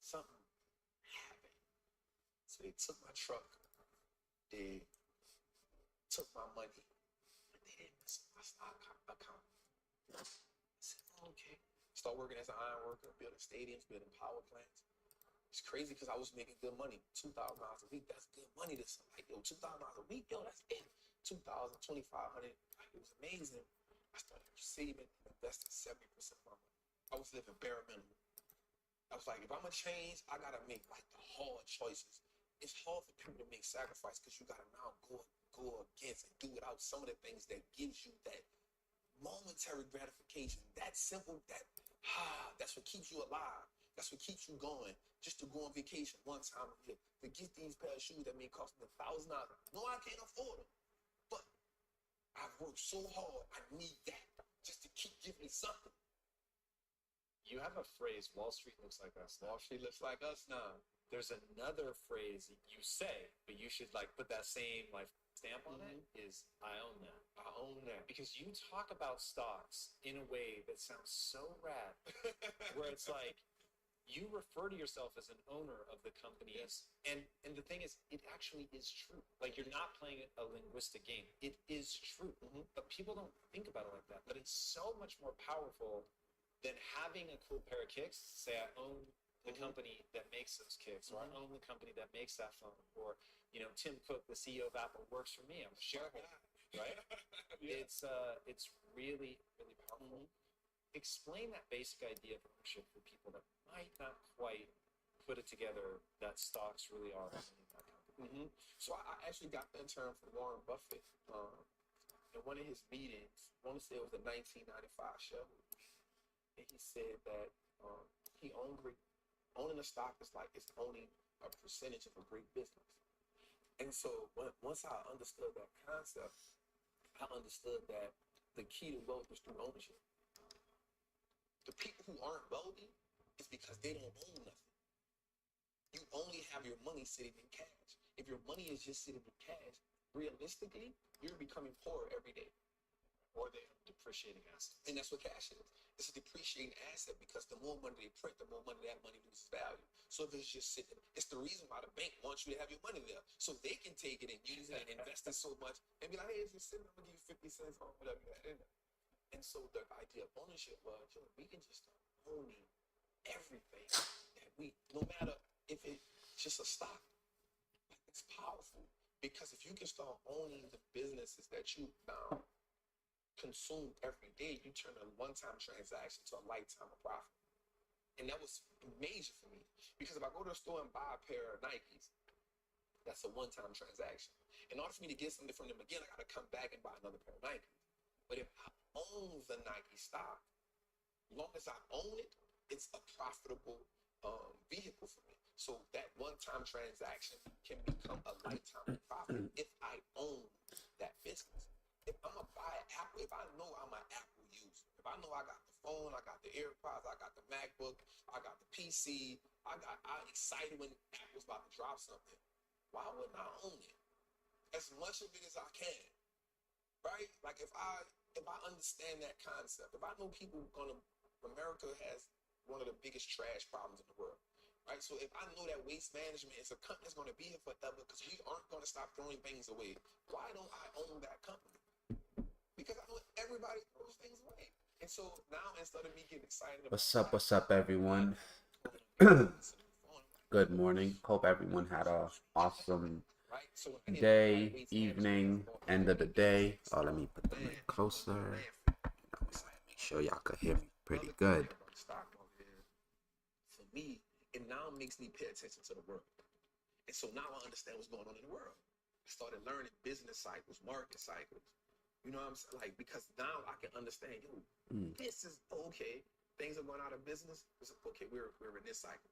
something happened. So they took my truck, they took my money, but they didn't miss my stock account. I said, oh, okay. Start working as an iron worker, building stadiums, building power plants. It's crazy because I was making good money, $2,000 a week. That's good money. This like yo, $2,000 a week, yo, that's it. 2,000, 2,500. Like, it was amazing. I started saving and investing 70% of my money. I was living bare minimum. I was like, if I'm gonna change, I gotta make like the hard choices. It's hard for people to make sacrifice because you gotta now go against and do without some of the things that gives you that momentary gratification. That simple, that's what keeps you alive. That's what keeps you going. Just to go on vacation one time a year, to get these pair of shoes that may cost me $1,000. No, I can't afford them, but I've worked so hard. I need that just to keep giving me something. You have a phrase, Wall Street looks like us. Wall Street looks like us now. There's another phrase you say, but you should like put that same like stamp on it, is I own that. I own that. Because you talk about stocks in a way that sounds so rad, where it's like you refer to yourself as an owner of the company. Yes. And the thing is, it actually is true. Like, you're not playing a linguistic game. It is true. But people don't think about it like that. But it's so much more powerful than having a cool pair of kicks. Say I own the company that makes those kicks, or I own the company that makes that phone, or Tim Cook, the CEO of Apple, works for me. I'm a shareholder, right? Yeah. It's really, really powerful. Explain that basic idea of ownership for people that might not quite put it together that stocks really are owning that company. So I actually got the term from Warren Buffett in one of his meetings. I want to say it was the 1995 shareholder meeting, and he said that he owning a stock is like it's owning a percentage of a great business. And so once I understood that concept, I understood that the key to wealth is through ownership. The people who aren't wealthy is because they don't own nothing. You only have your money sitting in cash. If your money is just sitting in cash, realistically, you're becoming poorer every day. Or they're depreciating assets. And that's what cash is. It's a depreciating asset because the more money they print, the more money that money loses value. So if it's just sitting, it's the reason why the bank wants you to have your money there. So they can take it and use it and invest it so much and be like, hey, it's just sitting, I'm going to give you 50 cents on whatever you had in there. And so the idea of ownership was, we can just start owning everything that no matter if it's just a stock, it's powerful. Because if you can start owning the businesses that you now consume every day, you turn a one-time transaction to a lifetime of profit. And that was major for me. Because if I go to the store and buy a pair of Nikes, that's a one-time transaction. In order for me to get something from them again, I got to come back and buy another pair of Nikes. But if I own the Nike stock, as long as I own it, it's a profitable vehicle for me. So that one-time transaction can become a lifetime profit if I own that business. If I'm gonna buy an Apple, if I know I'm an Apple user, if I know I got the phone, I got the AirPods, I got the MacBook, I got the PC, I'm excited when Apple's about to drop something. Why wouldn't I own it? As much of it as I can, right? Like if I understand that concept, if I know America has one of the biggest trash problems in the world, right? So if I know that waste management is a company that's going to be here forever because we aren't going to stop throwing things away, why don't I own that company? Because I know everybody throws things away. And so now instead of me getting excited about What's up, everyone? Good morning. Hope everyone had a awesome day, evening, end of the day. Oh, let me put the mic closer. Make sure y'all could hear me pretty good. For me, it now makes me pay attention to the world. And so now I understand what's going on in the world. I started learning business cycles, market cycles. You know what I'm saying? Like, because now I can understand, this is okay. Things are going out of business. Okay, we're in this cycle.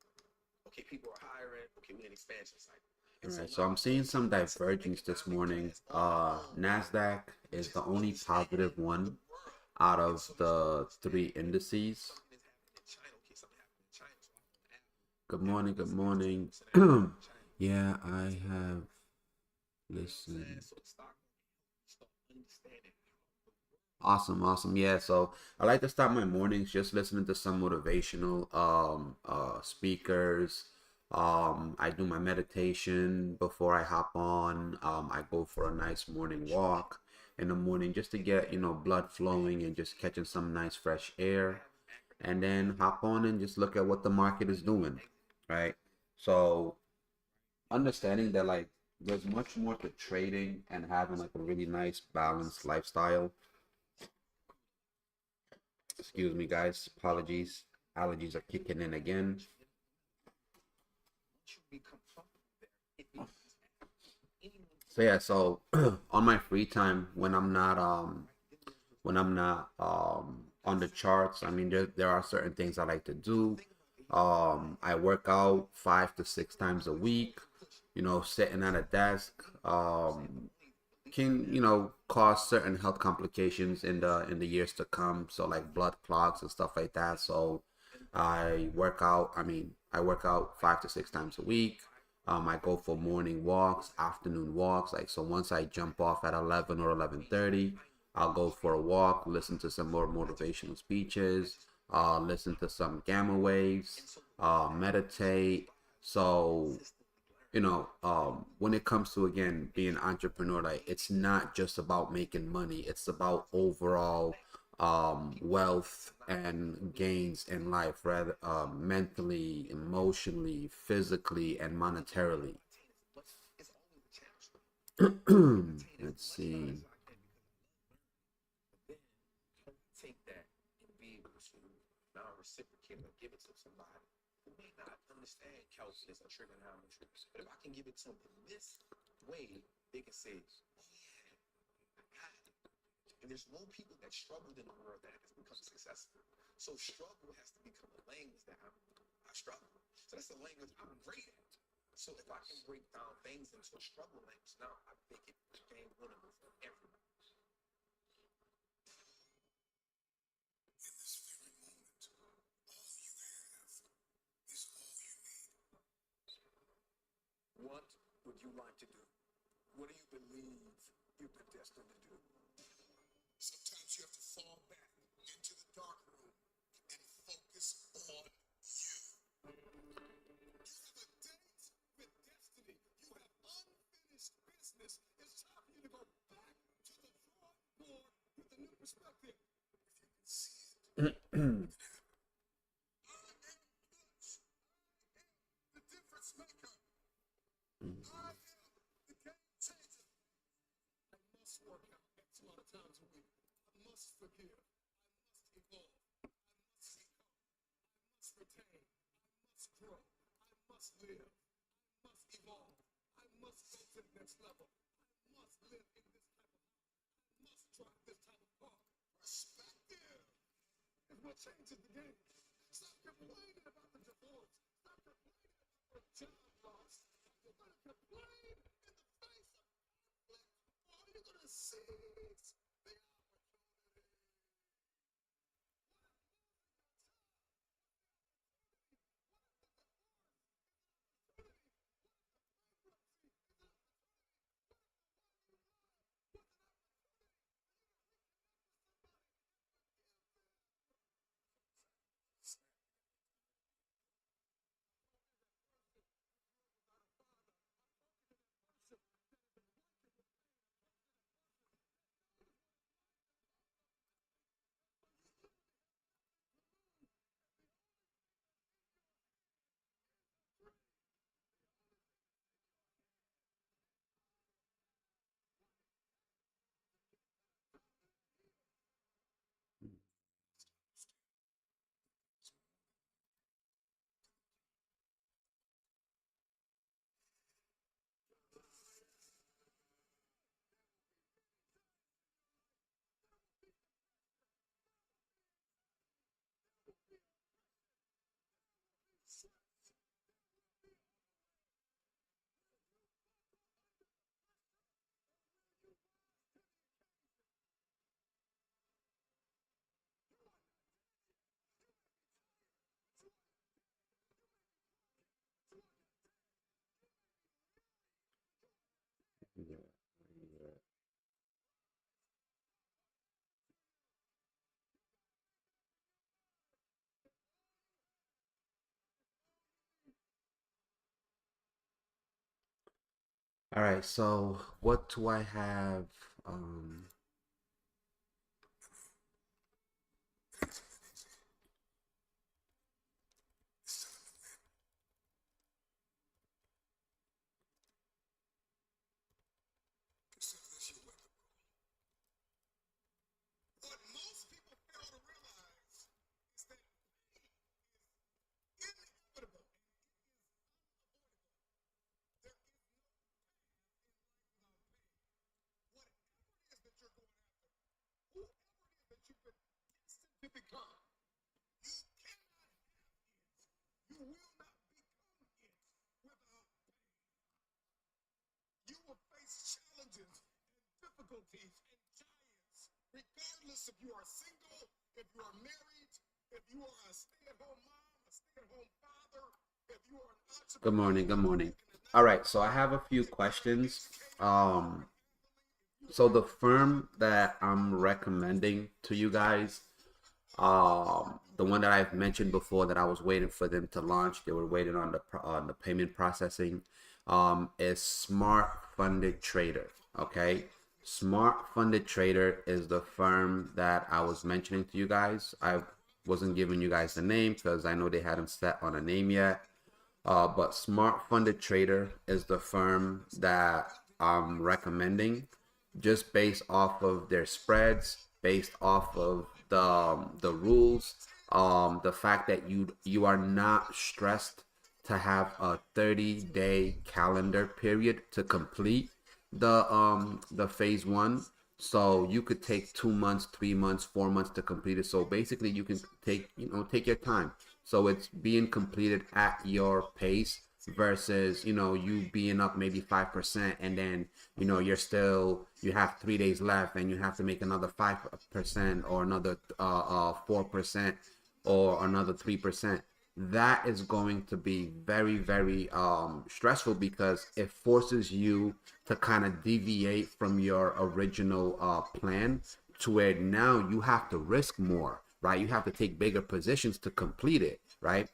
Okay, people are hiring. Okay, we're in expansion cycle. All right, so I'm seeing some divergence this morning. NASDAQ is the only positive one out of the three indices. Good morning, good morning. Yeah, I have listened. Awesome, awesome. Yeah, so I like to start my mornings just listening to some motivational speakers. I do my meditation before I hop on. I go for a nice morning walk in the morning just to get, blood flowing and just catching some nice fresh air. And then hop on and just look at what the market is doing, right? So understanding that like there's much more to trading and having like a really nice balanced lifestyle. Excuse me, guys. Apologies. Allergies are kicking in again. So yeah, so on my free time when I'm not on the charts, I mean there are certain things I like to do. I work out 5 to 6 times a week, sitting at a desk. Can cause certain health complications in the years to come, so like blood clots and stuff like that. So I work out 5 to 6 times a week. I go for morning walks, afternoon walks. Like, so once I jump off at 11 or 11:30, I'll go for a walk, listen to some more motivational speeches, listen to some gamma waves, meditate. So when it comes to again being an entrepreneur, like it's not just about making money, it's about overall wealth and gains in life, rather mentally, emotionally, physically, and monetarily. Let's see. Take that and be able to now reciprocate or give it to somebody who may not understand calculus or trigonometry. But if I can give it to them this way, they can say, oh yeah, I got it. And there's more people that struggled in the world that has become successful. So struggle has to become a language that I struggle. So that's a language I'm great at. So if I can break down things into a struggle language, now I make it game winnable for everyone. What would you like to do? What do you believe you've been destined to do? Sometimes you have to fall back into the dark room and focus on you. You have a date with destiny. You have unfinished business. It's time for you to go back to the drawing board with a new perspective. If you can see it, I am the difference maker. I am the game changer. I must work out X amount of times a week. I must forgive. I must evolve. I must become. I must retain. I must grow. I must live. I must evolve. I must go to the next level. I must live in this type of house. I must drive this type of car. Perspective is what changes the game. Stop complaining about the divorce. Stop complaining about the job loss. You're going to complain in the face of conflict. All you're going to see is the opportunity. All right, so what do I have? Um, Good morning. Good morning. All right, so I have a few questions. Um, so the firm that I'm recommending to you guys, the one that I've mentioned before that I was waiting for them to launch, they were waiting on the payment processing, is Smart Funded Trader. Okay, Smart Funded Trader is the firm that I was mentioning to you guys. I wasn't giving you guys the name because I know they hadn't set on a name yet. But Smart Funded Trader is the firm that I'm recommending, just based off of their spreads, based off of the rules, the fact that you are not stressed to have a 30-day calendar period to complete the phase one. So you could take 2 months, 3 months, 4 months to complete it. So basically you can take your time. So it's being completed at your pace versus, you being up maybe 5% and then, you have 3 days left and you have to make another 5% or another 4% or another 3%. That is going to be very, very stressful because it forces you to kind of deviate from your original plan to where now you have to risk more, right? You have to take bigger positions to complete it, right?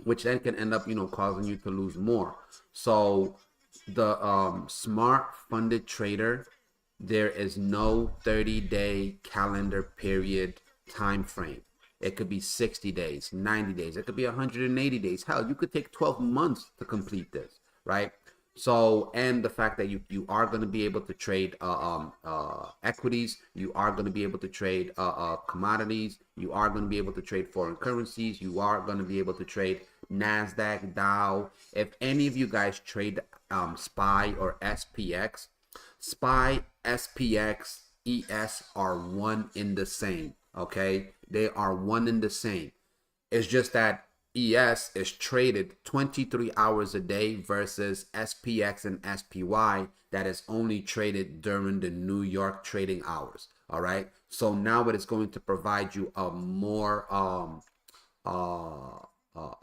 Which then can end up, causing you to lose more. So the Smart Funded Trader, there is no 30-day calendar period time frame. It could be 60 days, 90 days. It could be 180 days. Hell, you could take 12 months to complete this, right? So, and the fact that you are going to be able to trade equities, you are going to be able to trade commodities, you are going to be able to trade foreign currencies, you are going to be able to trade Nasdaq, Dow. If any of you guys trade SPY or SPX, SPY, SPX, ES are one in the same. Okay, they are one in the same. It's just that ES is traded 23 hours a day versus SPX and SPY that is only traded during the New York trading hours. All right. So now it is going to provide you a more a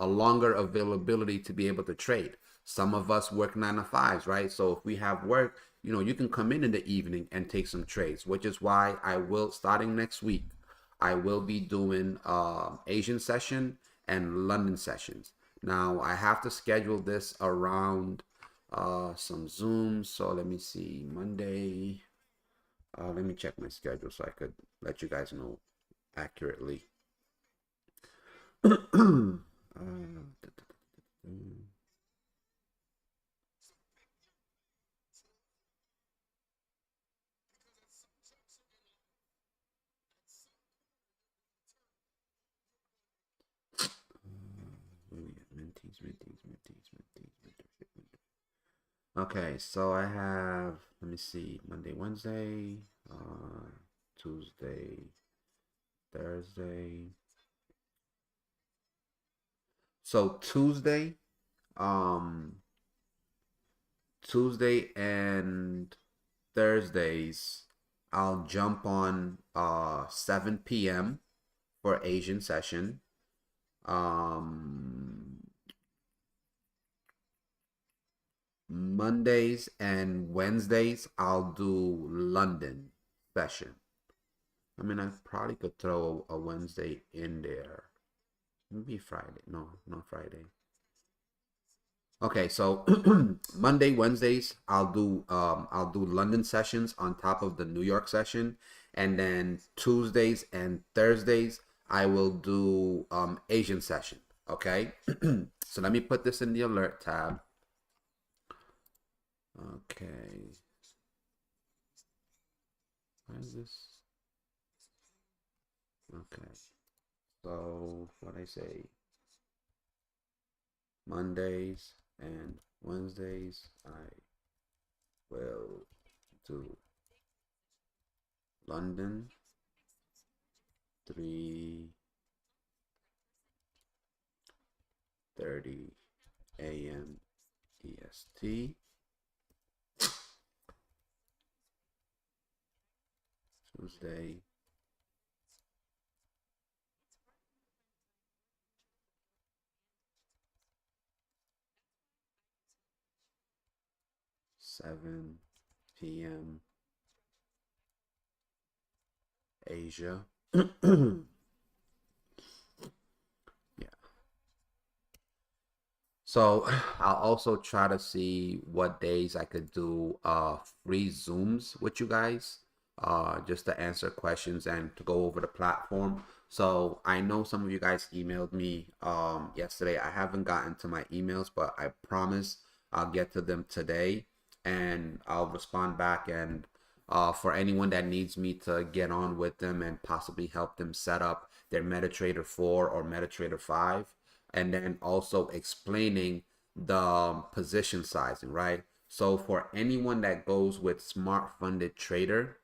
longer availability to be able to trade. Some of us work 9 to 5s, right? So if we have work, you can come in the evening and take some trades, which is why I will, starting next week, I will be doing Asian session and London sessions. Now I have to schedule this around some Zooms. So let me see, Monday. Let me check my schedule so I could let you guys know accurately. Okay, so I have, let me see, Monday, Wednesday, Tuesday, Thursday. So um, Tuesday and Thursdays, I'll jump on 7 p.m. for Asian session. Mondays and Wednesdays, I'll do London session. I mean, I probably could throw a Wednesday in there. Maybe Friday. No, not Friday. Okay, so Monday, Wednesdays, I'll do London sessions on top of the New York session, and then Tuesdays and Thursdays I will do Asian session. Okay, so let me put this in the alert tab. Okay, where is this? Okay, so what I say, Mondays and Wednesdays I will do London 3:30 a.m. EST. Tuesday 7 p.m. Asia. Yeah. So I'll also try to see what days I could do free Zooms with you guys, just to answer questions and to go over the platform. So I know some of you guys emailed me yesterday. I haven't gotten to my emails, but I promise I'll get to them today and I'll respond back. And for anyone that needs me to get on with them and possibly help them set up their MetaTrader 4 or MetaTrader 5, and then also explaining the position sizing, right? So for anyone that goes with Smart Funded Trader,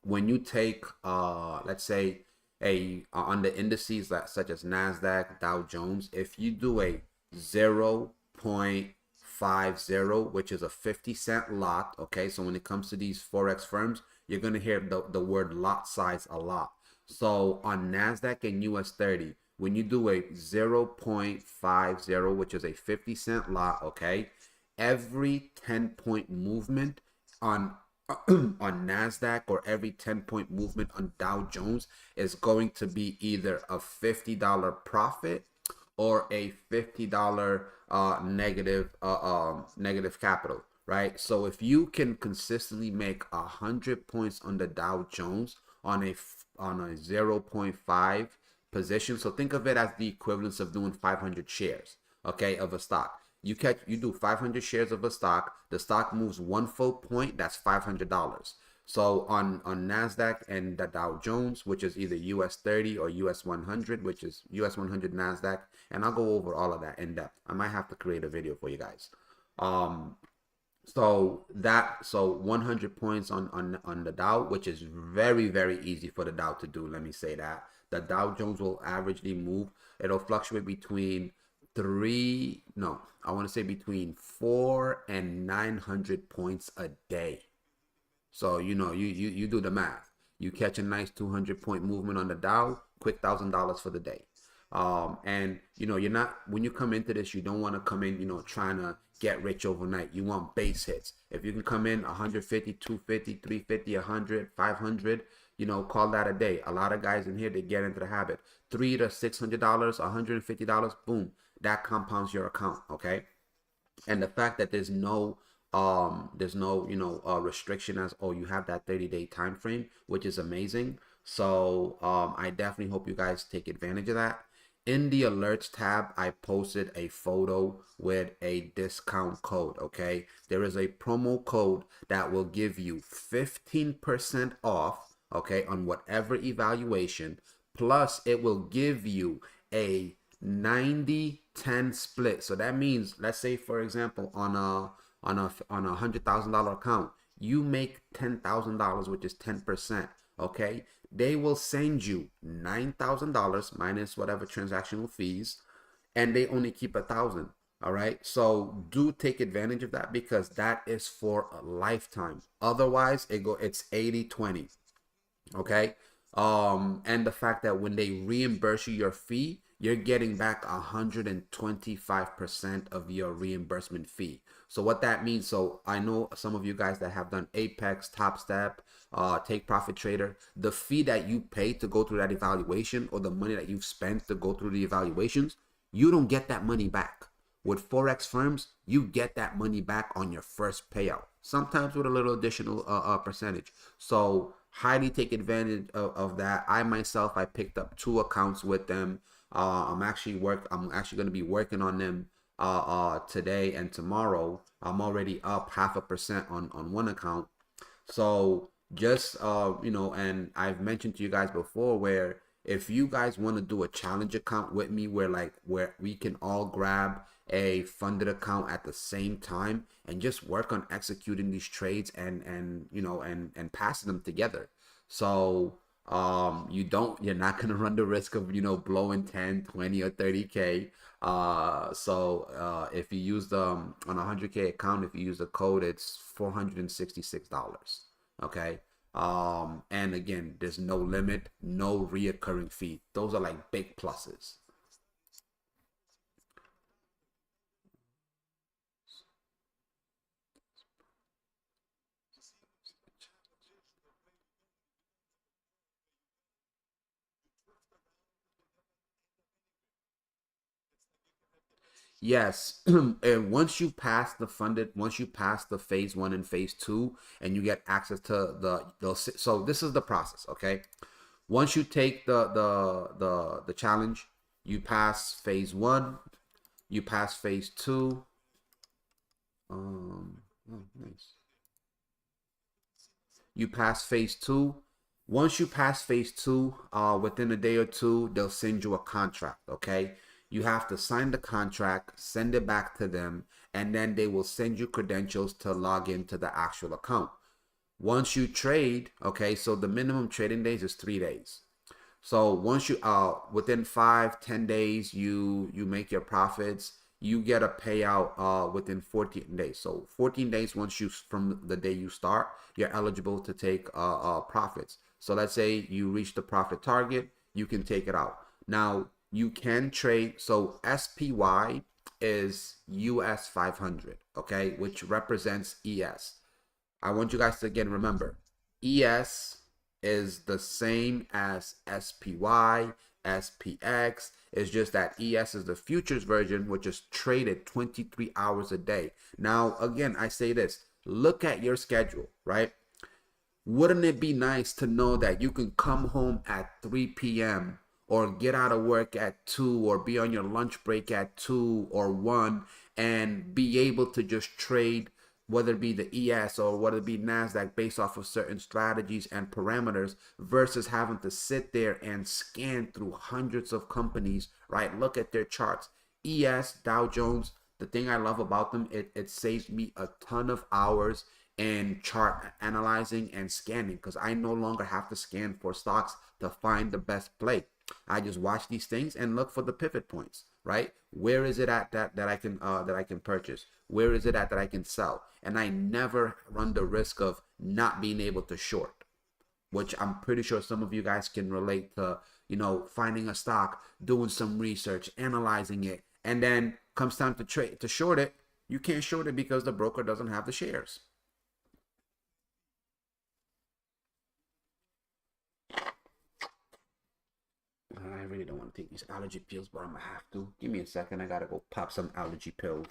when you take let's say a on the indices that such as Nasdaq, Dow Jones, if you do a 0.50, which is a 50-cent lot, okay, so when it comes to these forex firms, you're going to hear the word lot size a lot. So on Nasdaq and US 30, when you do a 0.50, which is a 50-cent lot, okay, every 10-point movement on on Nasdaq or every 10-point movement on Dow Jones is going to be either a $50 profit or a $50 negative capital, right? So if you can consistently make 100 points on the Dow Jones on a 0.5 position, so think of it as the equivalence of doing 500 shares, okay, of a stock. You do 500 shares of a stock. The stock moves 1 full point. That's $500. So on Nasdaq and the Dow Jones, which is either US 30 or US 100, which is US 100 Nasdaq, and I'll go over all of that in depth. I might have to create a video for you guys. Um, so 100 points on the Dow, which is very easy for the Dow to do. Let me say that the Dow Jones will averagely move. It'll fluctuate between I want to say between 400 and 900 points a day. So you do the math. You catch a nice 200-point movement on the Dow, quick $1,000 for the day. And you're not, when you come into this, you don't want to come in, trying to get rich overnight. You want base hits. If you can come in 150, 250, 350, 100, 500, call that a day. A lot of guys in here, they get into the habit. $300 to $600, $150, boom, that compounds your account. Okay. And the fact that there's no restriction as, oh, you have that 30-day time frame, which is amazing. So I definitely hope you guys take advantage of that. In the alerts tab, I posted a photo with a discount code. Okay, there is a promo code that will give you 15% off, okay, on whatever evaluation, plus it will give you a 90-10 split. So that means, let's say for example, on a $100,000 account, you make $10,000, which is 10%. Okay, they will send you $9,000 minus whatever transactional fees, and they only keep 1,000. All right, so do take advantage of that because that is for a lifetime. Otherwise, it's 80-20. Okay, and the fact that when they reimburse you your fee, you're getting back 125% of your reimbursement fee. So what that means, so I know some of you guys that have done Apex, Top Step, Take Profit Trader, the fee that you pay to go through that evaluation or the money that you've spent to go through the evaluations, you don't get that money back. With Forex firms, you get that money back on your first payout, sometimes with a little additional percentage. So highly take advantage of that. I myself, I picked up 2 accounts with them. I'm actually going to be working on them today and tomorrow. I'm already up 0.5% on one account. So just and I've mentioned to you guys before where if you guys want to do a challenge account with me where we can all grab a funded account at the same time and just work on executing these trades and passing them together. So you're not going to run the risk of blowing 10, 20 or 30K. So if you use the on a 100K account, if you use the code, it's $466. Okay. And again, there's no limit, no reoccurring fee. Those are like big pluses. Yes, and once you pass the phase one and phase two, and you get access to so this is the process, okay? Once you take the challenge, you pass phase one, you pass phase two. Nice. You pass phase two. Once you pass phase two, within a day or two, they'll send you a contract. Okay, you have to sign the contract, send it back to them, and then they will send you credentials to log into the actual account. Once you trade, okay, so the minimum trading days is 3 days. So once you within 5-10 days you make your profits, you get a payout within 14 days. So 14 days once you from the day you start, you're eligible to take profits. So let's say you reach the profit target, you can take it out. Now you can trade. So SPY is US 500, okay, which represents ES. I want you guys to again remember, ES is the same as SPY, SPX. It's just that ES is the futures version, which is traded 23 hours a day. Now, again, I say this, look at your schedule, right? Wouldn't it be nice to know that you can come home at 3 p.m. or get out of work at 2 or be on your lunch break at 2 or 1 and be able to just trade, whether it be the ES or whether it be NASDAQ, based off of certain strategies and parameters, versus having to sit there and scan through hundreds of companies, right? Look at their charts. ES, Dow Jones, the thing I love about them, it saves me a ton of hours in chart analyzing and scanning, because I no longer have to scan for stocks to find the best play. I just watch these things and look for the pivot points, right? Where is it at that I can purchase? Where is it at that I can sell? And I never run the risk of not being able to short, which I'm pretty sure some of you guys can relate to, finding a stock, doing some research, analyzing it, and then comes time to trade to short it. You can't short it because the broker doesn't have the shares. I really don't want to take these allergy pills, but I'm gonna have to. Give me a second. I gotta go pop some allergy pills.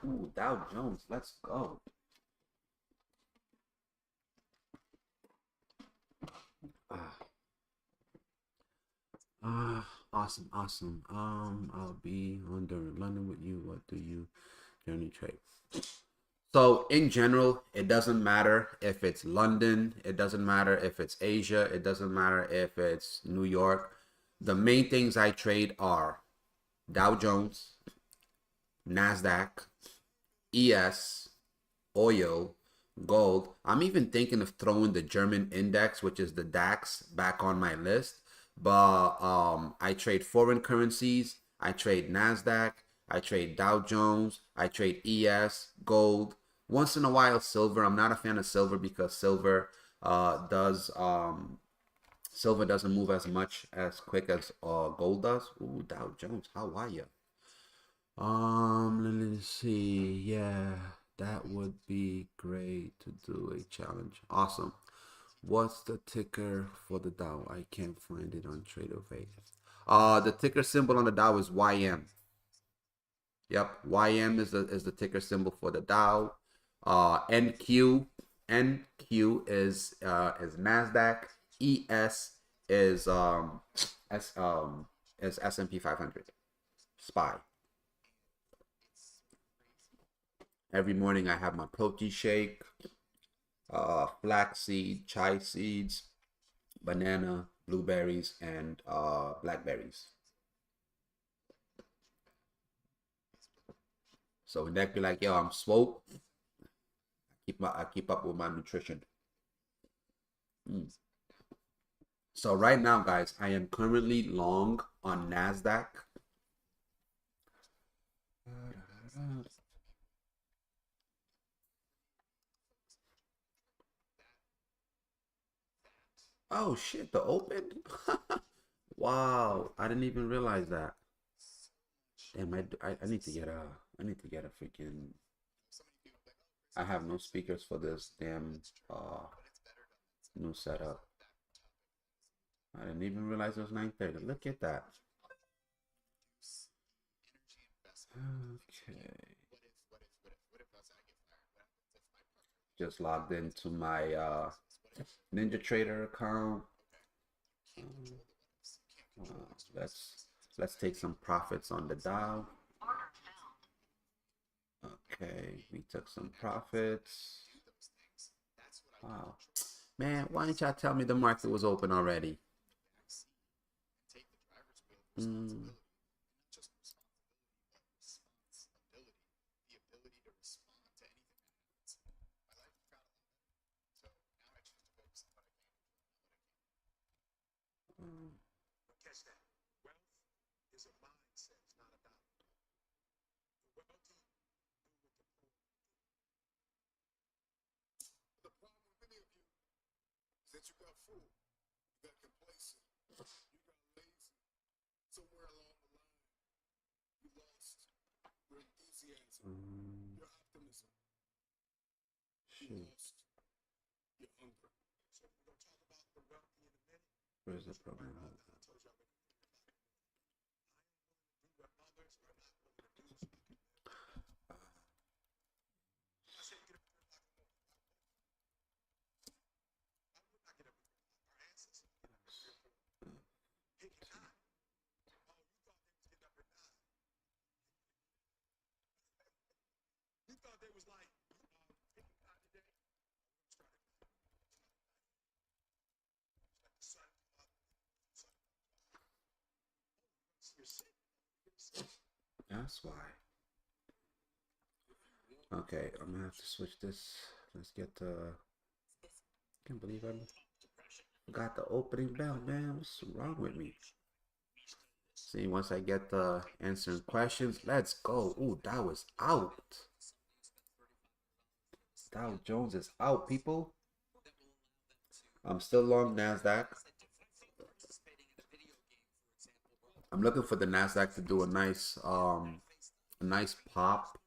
Ooh, Dow Jones, let's go. Ah, awesome, awesome. I'll be on during London with you. What do you journey trade? So in general, it doesn't matter if it's London, it doesn't matter if it's Asia, it doesn't matter if it's New York. The main things I trade are Dow Jones, NASDAQ, ES, oil, gold. I'm even thinking of throwing the German index, which is the DAX, back on my list. But I trade foreign currencies. I trade NASDAQ. I trade Dow Jones. I trade ES, gold. Once in a while, silver. I'm not a fan of silver because does silver doesn't move as much as quick as gold does. Ooh, Dow Jones. How are you? Let me see. Yeah, that would be great to do a challenge. Awesome. What's the ticker for the Dow? I can't find it on TradeOvate. The ticker symbol on the Dow is YM. Yep, YM is the ticker symbol for the Dow. NQ is Nasdaq. ES is S&P 500. SPY. Every morning I have my protein shake, flaxseed, chia seeds, banana, blueberries, and blackberries. So when that be like, yo, I'm swole, I keep up with my nutrition. So right now, guys, I am currently long on NASDAQ. Oh shit, the open? Wow, I didn't even realize that. Damn, I need to get a freaking. I have no speakers for this damn new setup. I didn't even realize it was 9:30. Look at that. Okay. Just logged into my Ninja Trader account. Let's take some profits on the Dow. Okay, we took some profits. Wow. Man, why didn't y'all tell me the market was open already? That you got full, you got complacent, you got lazy. Somewhere along the line, you lost your enthusiasm, your optimism. You lost your hunger. So we're gonna talk about the wealthy in a minute. Where's the program? I told y'all I am willing to do what others are not willing to do. I said get up. They was like picking cotton today. That's why. Okay, I'm gonna have to switch this. Let's get the. I can't believe I forgot the opening bell, man. What's wrong with me? See, once I get the answering questions, let's go. Ooh, Dow is out. Dow Jones is out, people. I'm still long NASDAQ. I'm looking for the NASDAQ to do a nice pop.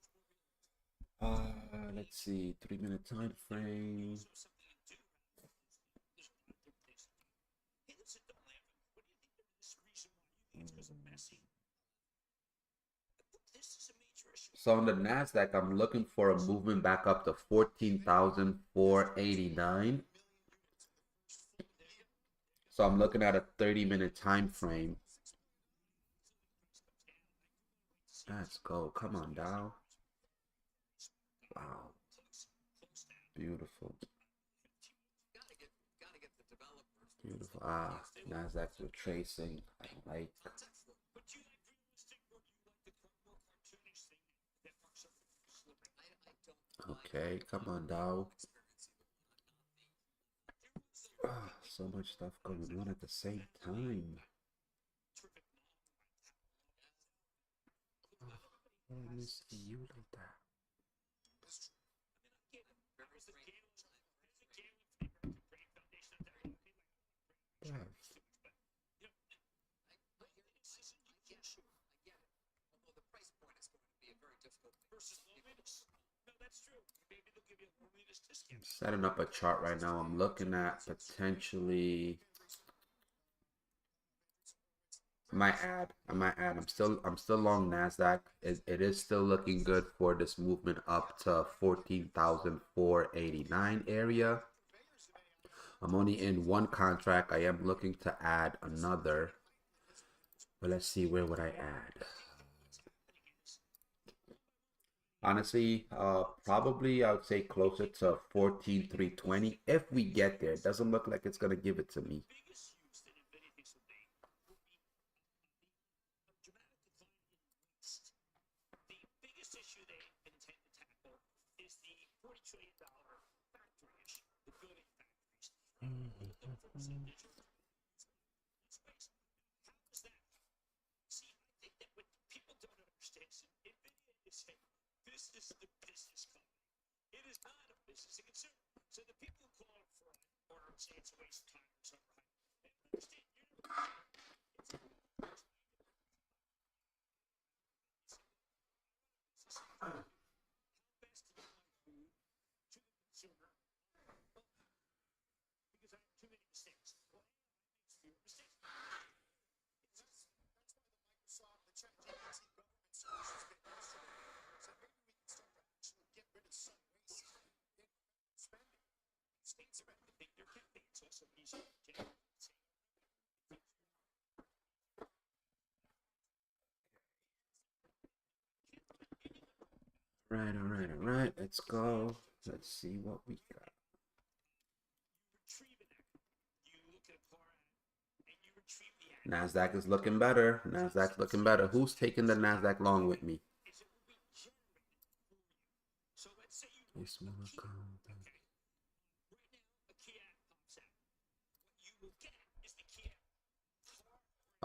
Let's see, 3-minute time frame. So on the NASDAQ, I'm looking for a movement back up to 14,489. So I'm looking at a 30-minute time frame. Let's go. Come on, Dow. Wow. Beautiful. Beautiful. Ah, Nasdaq's retracing. I don't like. Okay, come on, Dow. Ah, so much stuff going on at the same time. Oh, I miss you like that. Yeah. I'm setting up a chart right now. I'm looking at potentially. I'm still long Nasdaq. It is still looking good for this movement up to 14,489 area. I'm only in one contract. I am looking to add another. But let's see, where would I add? Honestly, probably I would say closer to 14,320 if we get there. It doesn't look like it's gonna give it to me. All right. Let's go. Let's see what we got. Nasdaq is looking better. Nasdaq's looking better. Who's taking the Nasdaq long with me?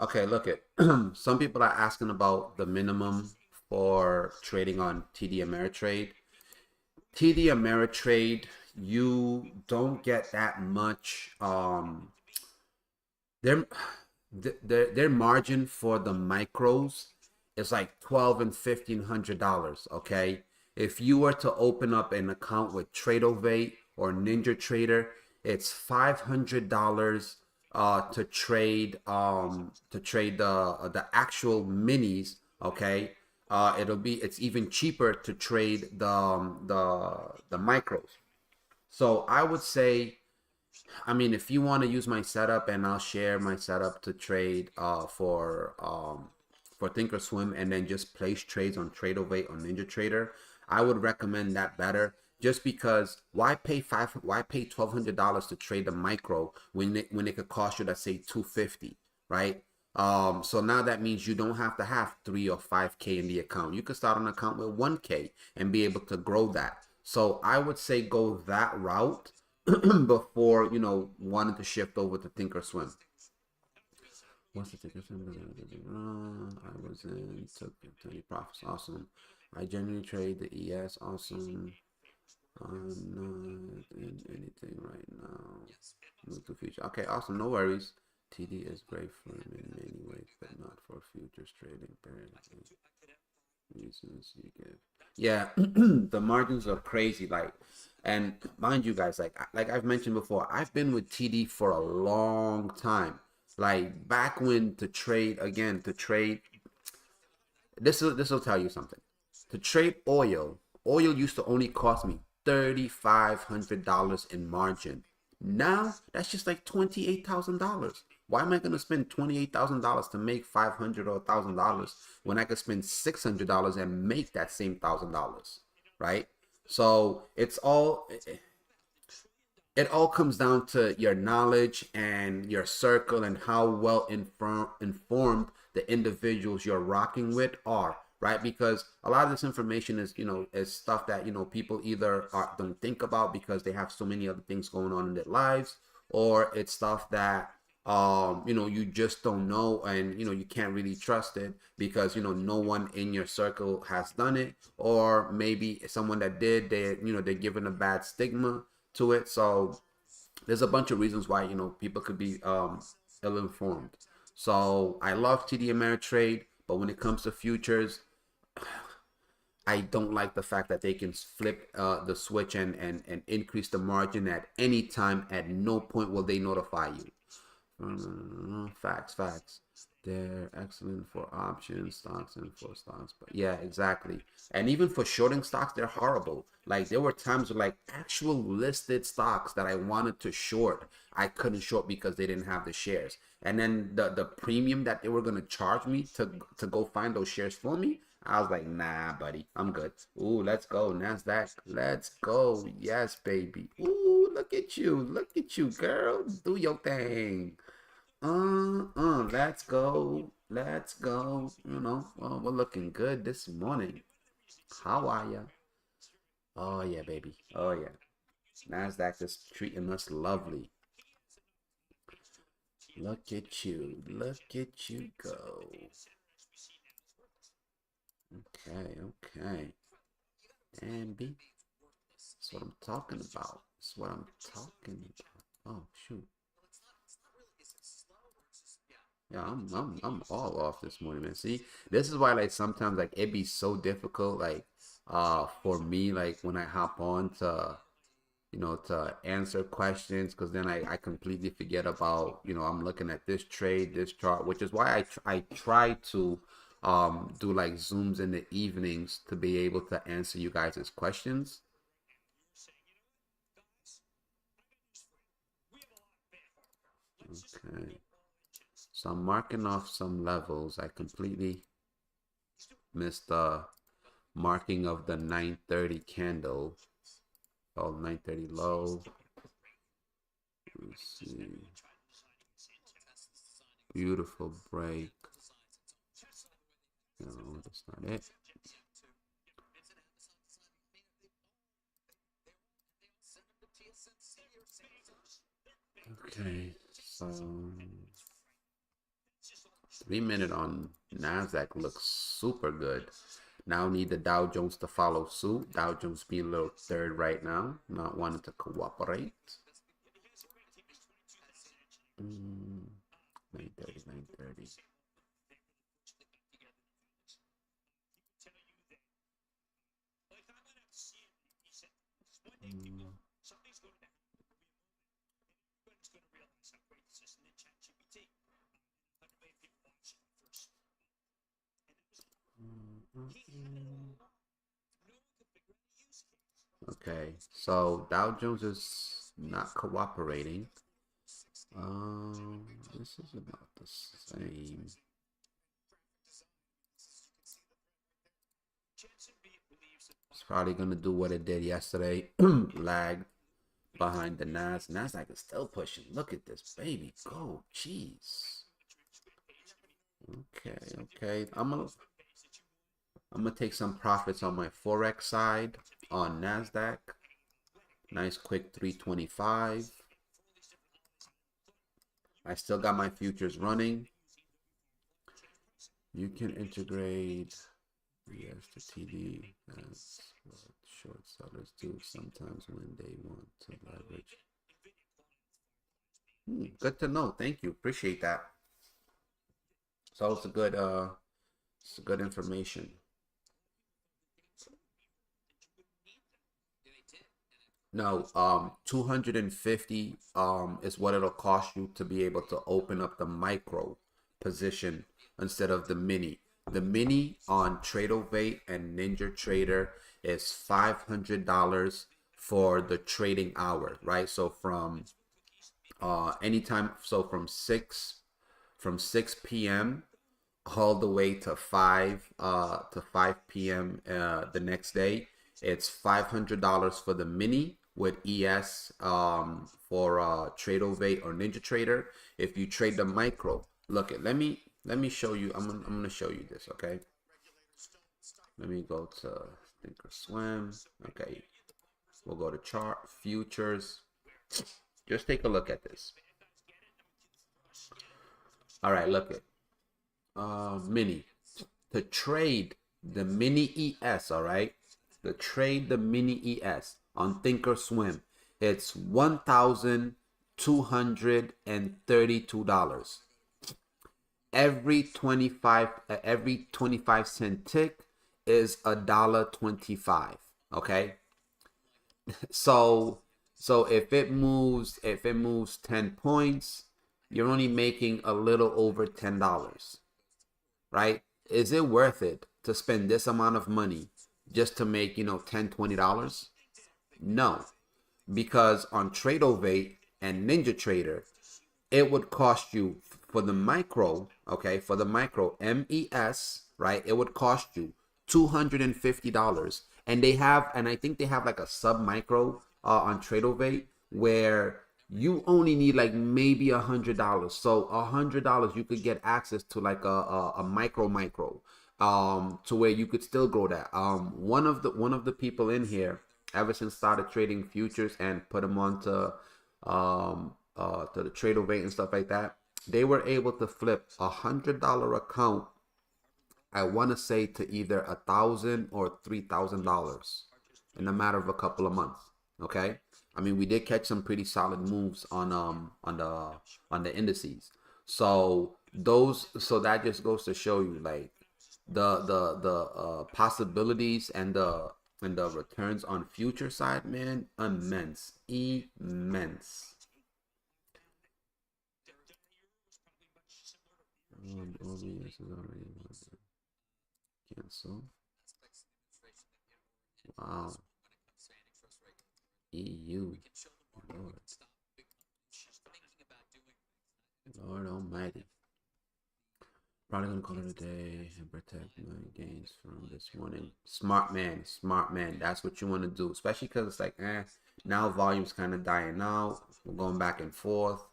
Okay, look it. Some people are asking about the minimum for trading on TD Ameritrade. TD Ameritrade, you don't get that much. Their margin for the micros is like $1,200 and $1,500. Okay, if you were to open up an account with TradeOvate or Ninja Trader, it's $500 to trade the actual minis. Okay, it's even cheaper to trade the micros. So I would say, I mean, if you want to use my setup, and I'll share my setup to trade for Thinkorswim, and then just place trades on TradeOvate or Ninja Trader, I would recommend that better. Just because why pay $1,200 to trade the micro when it could cost you, let's say, $250, right? So now that means you don't have to have 3 or 5K in the account. You could start an account with 1K and be able to grow that. So I would say go that route before, wanting to shift over to Thinkorswim. What's the Thinkorswim? I was in, took 20 profits. Awesome. I genuinely trade the ES. Awesome. I'm not in anything right now. Move to future. Okay, awesome. No worries. TD is great for him in many ways, but not for futures trading. Reasons you give. Yeah, the margins are crazy. And mind you guys, like I've mentioned before, I've been with TD for a long time. Like back when this will tell you something. To trade oil used to only cost me $3,500 in margin. Now that's just like $28,000. Why am I going to spend $28,000 to make $500 or $1,000 when I could spend $600 and make that same $1,000, right? So it's all it all comes down to your knowledge and your circle and how well informed the individuals you're rocking with are, right? Because a lot of this information is, is stuff that, people either don't think about because they have so many other things going on in their lives, or it's stuff that you just don't know, and you can't really trust it because no one in your circle has done it, or maybe someone that did, they're given a bad stigma to it. So there's a bunch of reasons why people could be ill informed. So I love TD Ameritrade, but when it comes to futures, I don't like the fact that they can flip the switch and increase the margin at any time. At no point will they notify you. Facts. They're excellent for options, stocks, and for stocks. But yeah, exactly. And even for shorting stocks, they're horrible. Like there were times where like actual listed stocks that I wanted to short, I couldn't short because they didn't have the shares. And then the premium that they were gonna charge me to go find those shares for me, I was like, nah, buddy, I'm good. Ooh, let's go, NASDAQ. Let's go. Yes, baby. Ooh, look at you. Look at you, girl. Do your thing. Let's go. Let's go. Well, we're looking good this morning. How are ya? Oh, yeah, baby. Oh, yeah. NASDAQ is treating us lovely. Look at you. Look at you go. Okay. And B. That's what I'm talking about. That's what I'm talking about. Oh, shoot. Yeah, I'm all off this morning, man. See, this is why like sometimes like it be so difficult like for me like when I hop on to to answer questions, because then I completely forget about I'm looking at this trade, this chart, which is why I try to do like zooms in the evenings to be able to answer you guys' questions. Okay. So I'm marking off some levels. I completely missed the marking of the 930 candle. Oh, 930 low. Let's see. Beautiful break. No, that's not it. Okay, so 3 minute on NASDAQ looks super good. Now need the Dow Jones to follow suit. Dow Jones being a little third right now, not wanting to cooperate. 930, 930. Okay, so Dow Jones is not cooperating. This is about the same. It's probably gonna do what it did yesterday. Lagged behind the NASDAQ is still pushing. Look at this baby go. Jeez. Okay. I'm gonna take some profits on my Forex side on NASDAQ. Nice quick 325. I still got my futures running. You can integrate to TD. That's what short sellers do sometimes when they want to leverage. Good to know. Thank you. Appreciate that. So it's a good information. No, 250 is what it'll cost you to be able to open up the micro position instead of the mini. The mini on Tradeovate and Ninja Trader is $500 for the trading hour, right? So from anytime, so from 6 p.m. all the way to 5 p.m. The next day, it's $500 for the mini with ES for Tradeovate or Ninja Trader. If you trade the micro, look at let me show you. I'm gonna show you this. Okay, let me go to Thinkorswim. Okay, we'll go to chart futures. Just take a look at this. All right, look at mini to trade the mini ES. All right, to trade the mini ES on Thinkorswim, it's $1,232. Every 25 cent tick is $1.25. Okay, so if it moves 10 points, you're only making a little over $10, right? Is it worth it to spend this amount of money just to make, $10-20? No, because on Tradeovate and Ninja Trader, it would cost you for the micro, okay, for the micro MES, right? It would cost you $250. And I think they have like a sub micro on Tradeovate where you only need like maybe $100. So $100 you could get access to like a micro to where you could still grow that. One of the people in here ever since started trading futures and put them onto to the Tradeovate and stuff like that, they were able to flip $100 account, I want to say, to either $1,000 or $3,000 in a matter of a couple of months. Okay, I mean, we did catch some pretty solid moves on the indices. So that just goes to show you like the possibilities and the returns on future side, man, immense. OBS is already cancel. Wow. EU. Lord Almighty. Probably gonna call it a day and protect my gains from this morning. Smart man. That's what you want to do, especially because it's like, now volume's kind of dying out. We're going back and forth.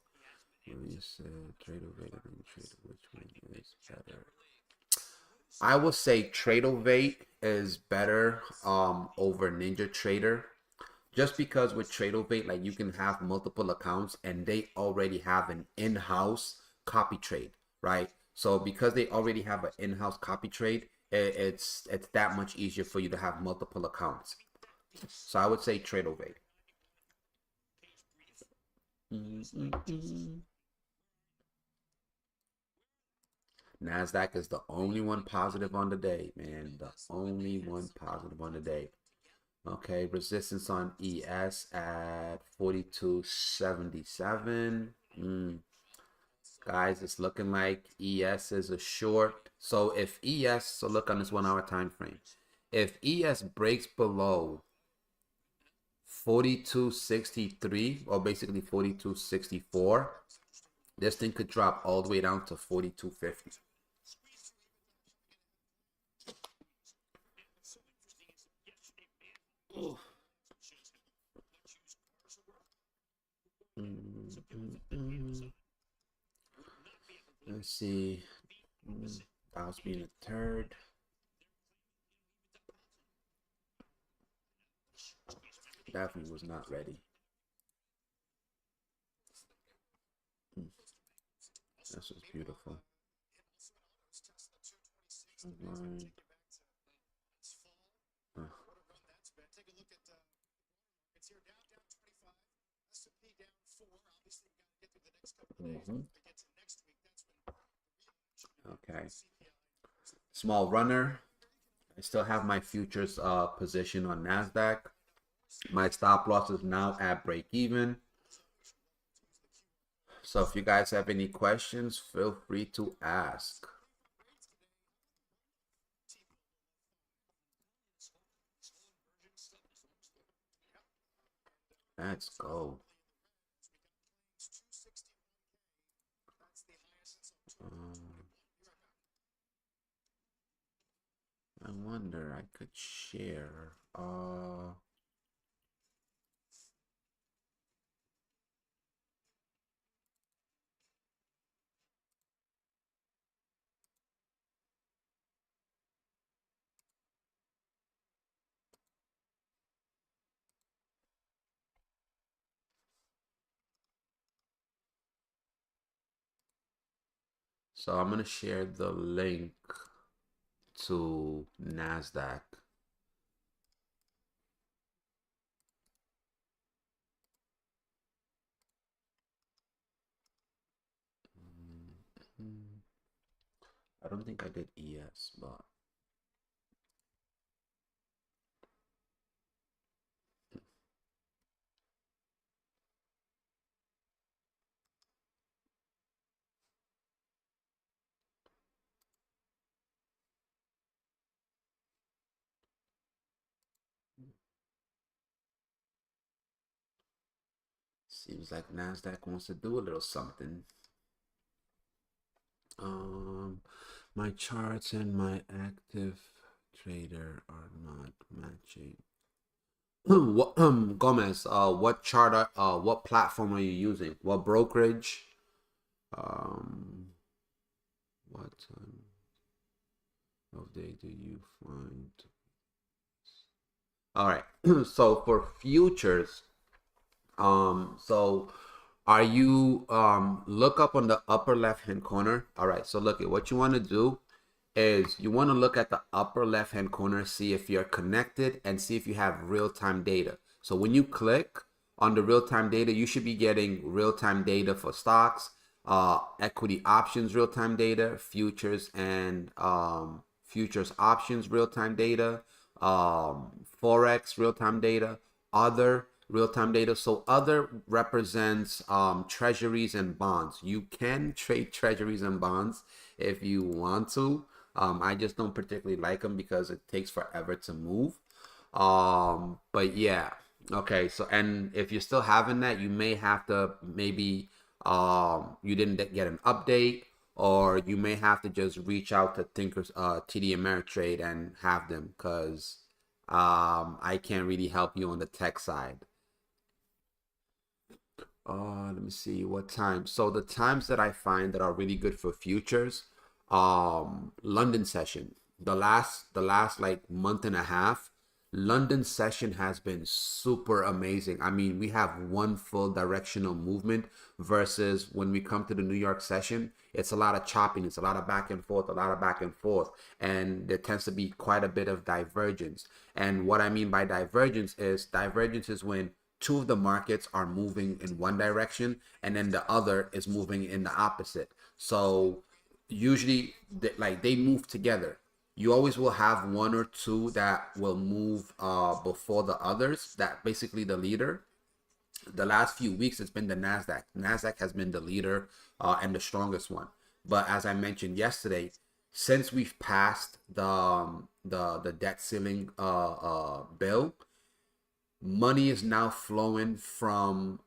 You said Tradeovate and Trader, which one is better? I will say Tradeovate is better over Ninja Trader, just because with Tradeovate, like, you can have multiple accounts and they already have an in-house copy trade, right? So because they already have an in-house copy trade, it's that much easier for you to have multiple accounts. So I would say Tradeovate. NASDAQ is the only one positive on the day, man. The only one positive on the day. Okay, resistance on ES at 42.77. Guys, it's looking like ES is a short. So if ES, so look on this 1 hour time frame. If ES breaks below 42.63 or basically 42.64, this thing could drop all the way down to 42.50. Let's see. Dow's being a third. Definitely was not ready. This was beautiful. Right. Okay. Small runner. I still have my futures position on NASDAQ. My stop loss is now at break even. So if you guys have any questions, feel free to ask. Let's go. I wonder I could share. So I'm gonna share the link to NASDAQ. I don't think I did ES, but seems like NASDAQ wants to do a little something. My charts and my active trader are not matching. Gomez, what chart, what platform are you using? What brokerage? What time of day do you find? All right. So for futures, so are you look up on the upper left hand corner? All right. So look at what you want to do is you want to look at the upper left hand corner, see if you're connected and see if you have real-time data. So when you click on the real-time data, you should be getting real-time data for stocks, equity options real-time data, futures and futures options real-time data, forex real-time data, other real-time data. So other represents treasuries and bonds. You can trade treasuries and bonds if you want to. I just don't particularly like them because it takes forever to move. But yeah, okay. So and if you're still having that, you may have to maybe you didn't get an update, or you may have to just reach out to Thinkers TD Ameritrade and have them, because I can't really help you on the tech side. Let me see what time. So the times that I find that are really good for futures, London session. The last like month and a half, London session has been super amazing. I mean, we have one full directional movement versus when we come to the New York session, it's a lot of choppiness, a lot of back and forth, a lot of back and forth, and there tends to be quite a bit of divergence. And what I mean by divergence is when two of the markets are moving in one direction and then the other is moving in the opposite. So usually they move together. You always will have one or two that will move before the others, that basically the leader. The last few weeks it's been the Nasdaq has been the leader and the strongest one. But as I mentioned yesterday, since we've passed the debt ceiling bill, money is now flowing from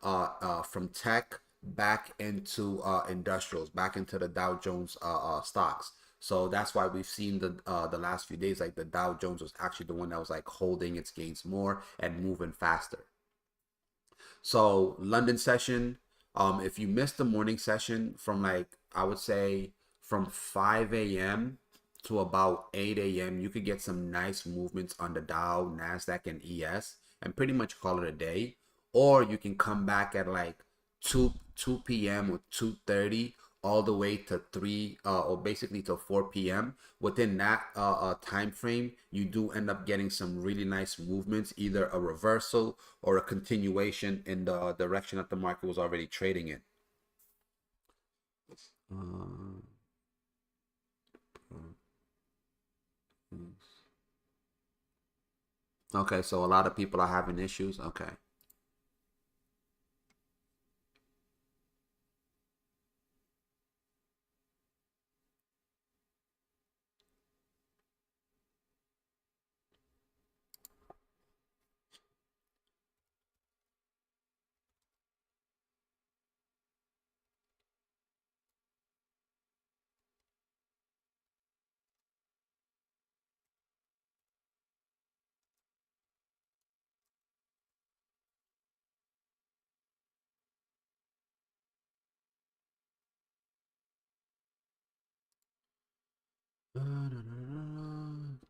tech back into industrials, back into the Dow Jones stocks. So that's why we've seen the last few days, like the Dow Jones was actually the one that was like holding its gains more and moving faster. So London session, if you missed the morning session from like I would say from 5 a.m. to about 8 a.m., you could get some nice movements on the Dow, Nasdaq, and ES, and pretty much call it a day. Or you can come back at like 2 p.m. or 2:30 all the way to 3 or basically to 4 p.m. Within that time frame, you do end up getting some really nice movements, either a reversal or a continuation in the direction that the market was already trading in. Uh, okay, so a lot of people are having issues. Okay.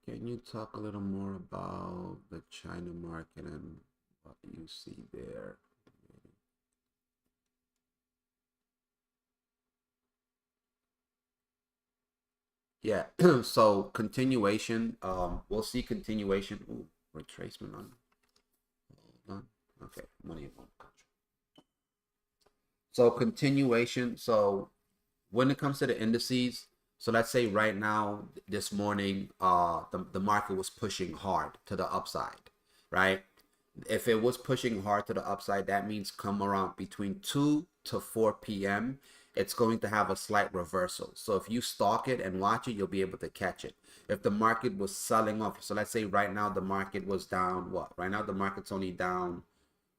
Can you talk a little more about the China market and what you see there? Yeah. So continuation. We'll see continuation. Ooh, retracement on. Hold on. Okay, money in one country. So continuation. So when it comes to the indices, so let's say right now, this morning, the market was pushing hard to the upside, right? If it was pushing hard to the upside, that means come around between 2 to 4 p.m., it's going to have a slight reversal. So if you stalk it and watch it, you'll be able to catch it. If the market was selling off, so let's say right now the market was down, what? Right now the market's only down,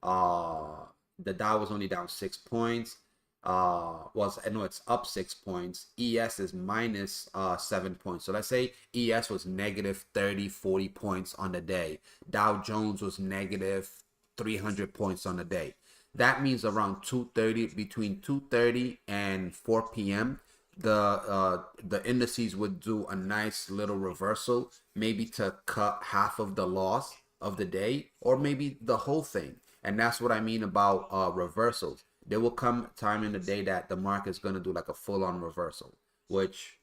uh, the Dow was only down 6 points. Was I know it's up 6 points. ES is minus 7 points. So let's say ES was negative 30, 40 points on the day. Dow Jones was negative 300 points on the day. That means around 2:30, between 2:30 and 4 p.m., the indices would do a nice little reversal, maybe to cut half of the loss of the day, or maybe the whole thing. And that's what I mean about reversals. There will come a time in the day that the market's going to do like a full-on reversal, which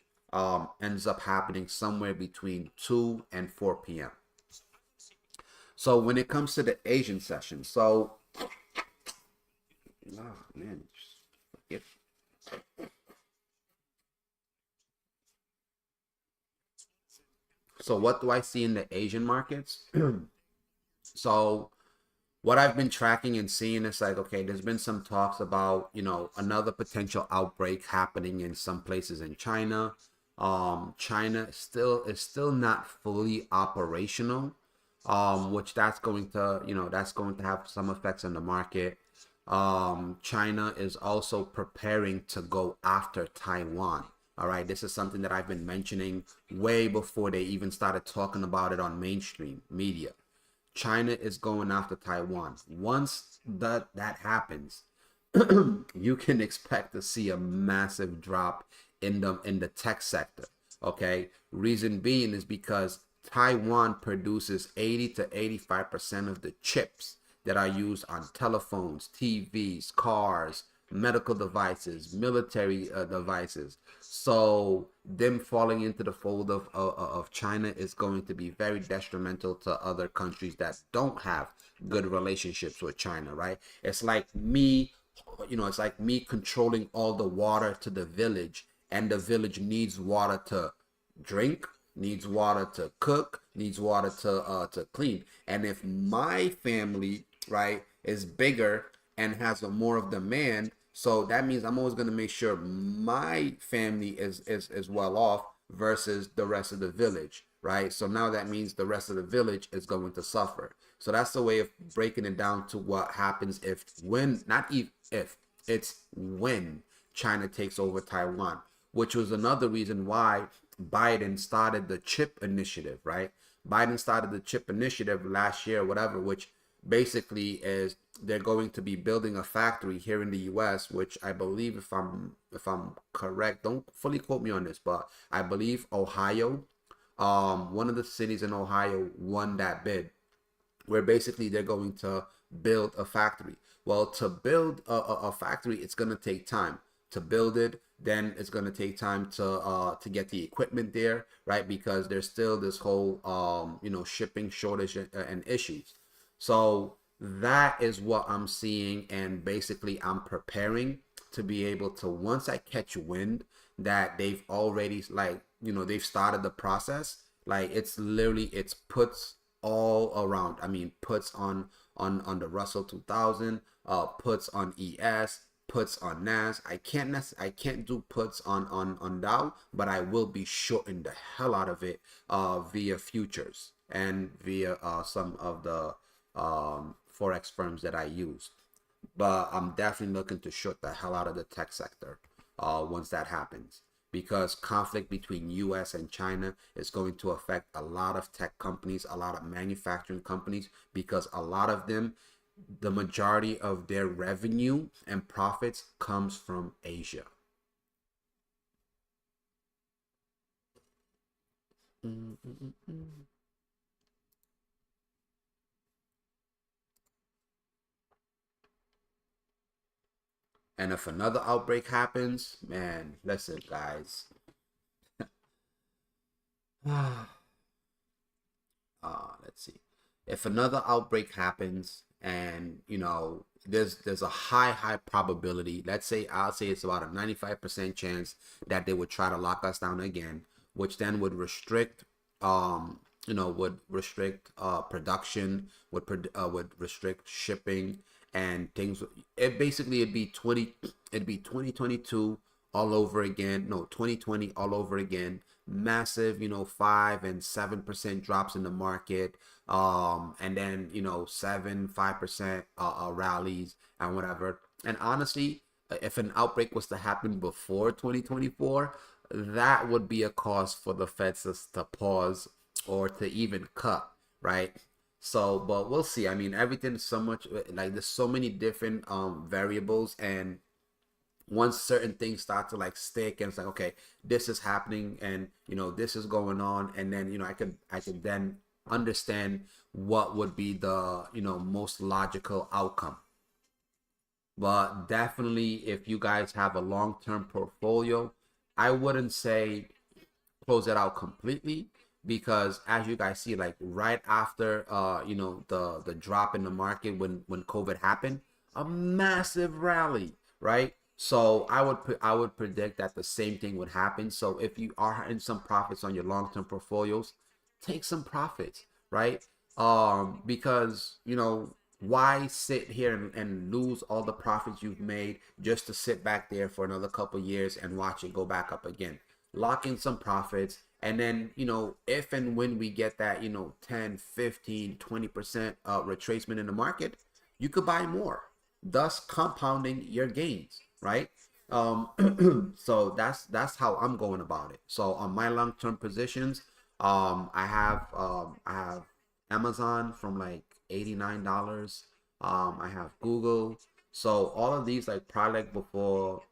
ends up happening somewhere between 2 and 4 p.m. So when it comes to the Asian session, so oh man, forget. So what do I see in the Asian markets? So what I've been tracking and seeing is like, okay, there's been some talks about, another potential outbreak happening in some places in China. China is still not fully operational, which that's going to have some effects on the market. China is also preparing to go after Taiwan. All right, this is something that I've been mentioning way before they even started talking about it on mainstream media. China is going after Taiwan. Once that happens, you can expect to see a massive drop in the tech sector. Okay, reason being is because Taiwan produces 80 to 85% of the chips that are used on telephones, TVs, cars, medical devices, military devices. So them falling into the fold of China is going to be very detrimental to other countries that don't have good relationships with China, right? It's like me controlling all the water to the village, and the village needs water to drink, needs water to cook, needs water to clean. And if my family, right, is bigger and has more of demand, so that means I'm always going to make sure my family is well off versus the rest of the village, right? So now that means the rest of the village is going to suffer. So that's the way of breaking it down to what happens if, when, not if, it's when China takes over Taiwan, which was another reason why Biden started the chip initiative, right? Biden started the chip initiative last year, whatever, which basically is they're going to be building a factory here in the US, which I believe, if I'm correct, don't fully quote me on this, but I believe Ohio, one of the cities in Ohio won that bid, where basically they're going to build a factory. Well, to build a factory, it's going to take time to build it. Then it's going to take time to get the equipment there, right? Because there's still this whole shipping shortage and issues. So that is what I'm seeing, and basically I'm preparing to be able to, once I catch wind that they've already, like, they've started the process, like it's puts all around. I mean, puts on the Russell 2000, puts on ES, puts on NAS. I can't do puts on Dow, but I will be shorting the hell out of it via futures and via some of the forex firms that I use. But I'm definitely looking to short the hell out of the tech sector once that happens, because conflict between US and China is going to affect a lot of tech companies, a lot of manufacturing companies, because a lot of them, the majority of their revenue and profits comes from Asia. And if another outbreak happens, man, listen, guys, Let's see. If another outbreak happens, and there's a high probability. Let's say I'll say it's about a 95% chance that they would try to lock us down again, which then would restrict production, would restrict shipping and things. It'd be 2022 all over again. No, 2020 all over again. Massive, 5 and 7% drops in the market, and then 7-5% rallies and whatever. And honestly, if an outbreak was to happen before 2024, that would be a cause for the Feds to pause or to even cut, right? So, but we'll see. I mean, everything's so much, like, there's so many different variables, and once certain things start to like stick, and it's like, okay, this is happening, and this is going on, and then I could then understand what would be the most logical outcome. But definitely, if you guys have a long-term portfolio, I wouldn't say close it out completely, because as you guys see, like right after the drop in the market when COVID happened, a massive rally, right? So I would predict that the same thing would happen. So if you are in some profits on your long-term portfolios, take some profits, right? Because why sit here and lose all the profits you've made just to sit back there for another couple years and watch it go back up again? Lock in some profits, and then if and when we get that 10, 15, 20% retracement in the market, you could buy more, thus compounding your gains, right? So that's how I'm going about it. So on my long-term positions, I have Amazon from like $89. I have Google. So all of these, like, probably like before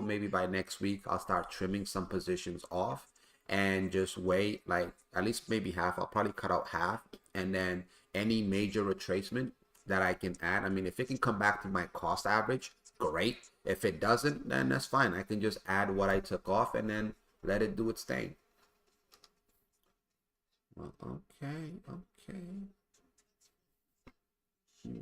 maybe by next week, I'll start trimming some positions off and just wait, like at least maybe half. I'll probably cut out half, and then any major retracement that I can add. I mean, if it can come back to my cost average, great. If it doesn't, then that's fine. I can just add what I took off and then let it do its thing. Well, okay, okay. Hmm.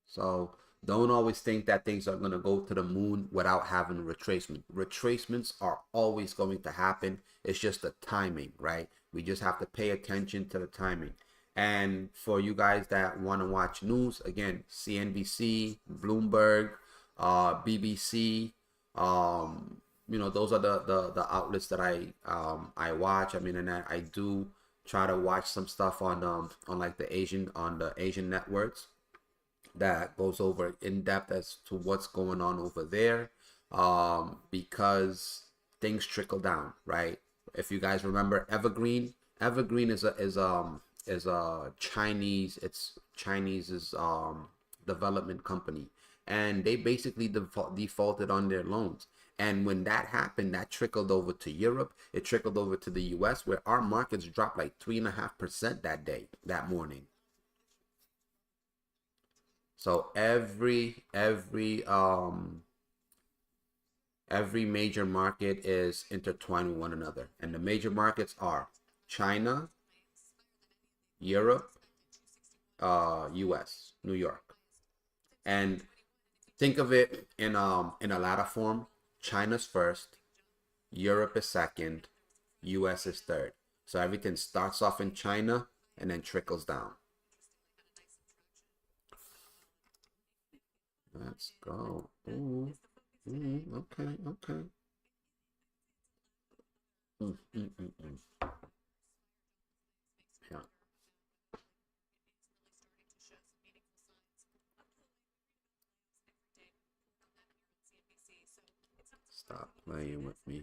So don't always think that things are going to go to the moon without having a retracement. Retracements are always going to happen. It's just the timing, right? We just have to pay attention to the timing. And for you guys that want to watch news, again, CNBC, Bloomberg, BBC, those are the outlets that I watch. I mean, and I do try to watch some stuff on like the Asian networks that goes over in depth as to what's going on over there, because things trickle down, right? If you guys remember Evergreen is a Chinese development company, and they basically defaulted on their loans. And when that happened, that trickled over to Europe. It trickled over to the U.S., where our markets dropped like 3.5% that morning. So every major market is intertwined with one another, and the major markets are China, Europe, U.S., New York. And think of it in a ladder form. China's first, Europe is second, U.S. is third. So everything starts off in China and then trickles down. Let's go. Ooh. Okay, okay. Mm, mm, mm, mm. Yeah. Stop playing with me.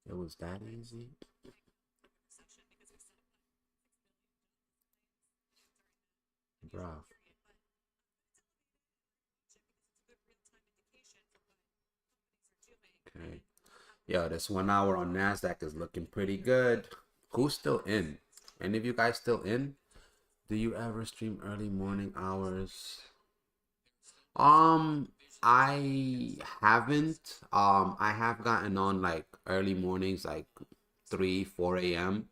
It was that easy. Bruh. Okay. Yo, this 1 hour on NASDAQ is looking pretty good. Who's still in? Any of you guys still in? Do you ever stream early morning hours? Um, I haven't. I have gotten on like early mornings, like 3, 4 a.m.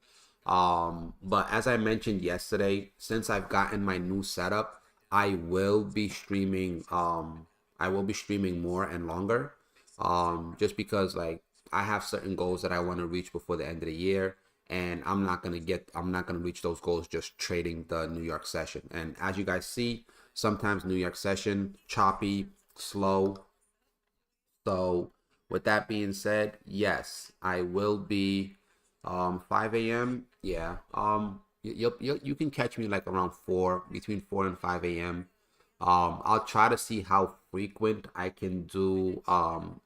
But as I mentioned yesterday, since I've gotten my new setup, I will be streaming. I will be streaming more and longer. Just because like I have certain goals that I want to reach before the end of the year, and I'm not gonna reach those goals just trading the New York session. And as you guys see, sometimes New York session choppy, slow. So with that being said, yes, I will be 5 a.m. Yeah. You can catch me like around 4, between 4 and 5 a.m. I'll try to see how frequent I can do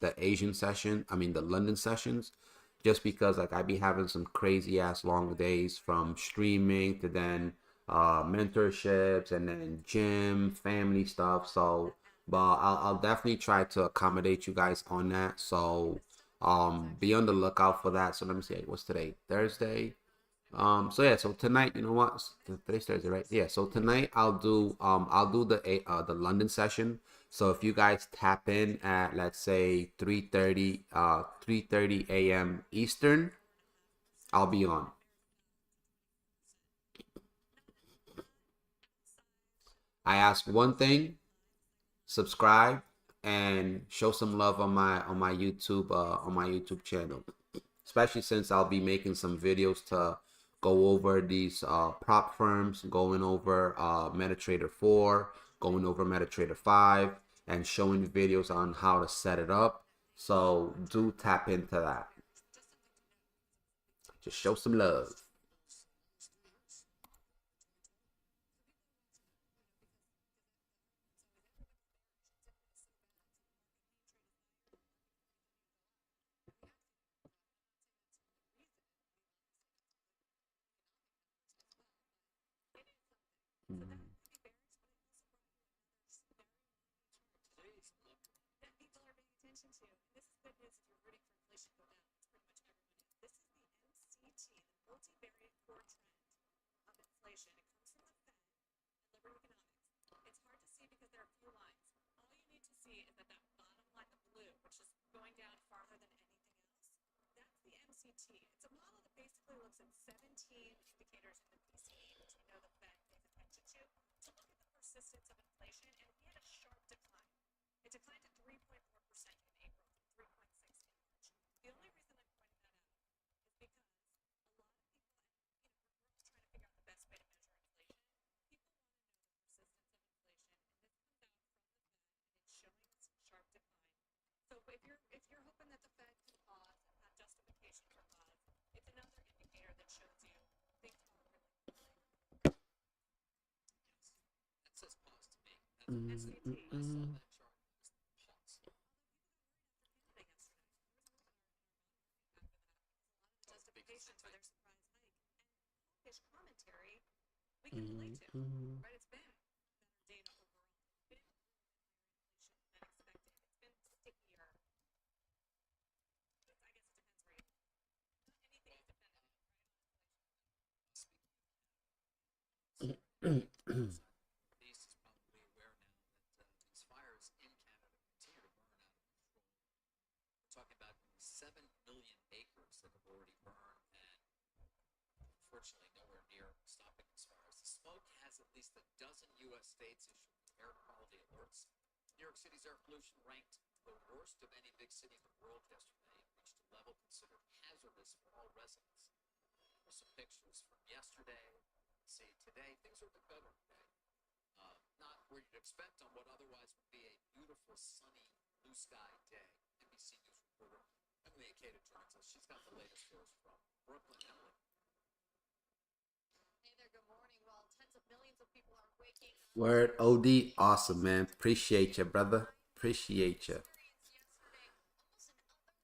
the Asian session, I mean the London sessions, just because like I be having some crazy ass long days from streaming to then mentorships and then gym, family stuff. So, but I'll definitely try to accommodate you guys on that. So, be on the lookout for that. So let me see, what's today? Thursday. So yeah, so tonight, you know what? Today's Thursday, right? Yeah, so tonight I'll do the London session. So if you guys tap in at let's say 3:30 a.m. Eastern, I'll be on. I ask one thing, subscribe and show some love on my YouTube channel. Especially since I'll be making some videos to go over these prop firms, going over MetaTrader 4, going over MetaTrader 5, and showing videos on how to set it up. So do tap into that. Just show some love. Word OD, awesome man. Appreciate you, brother. Appreciate you.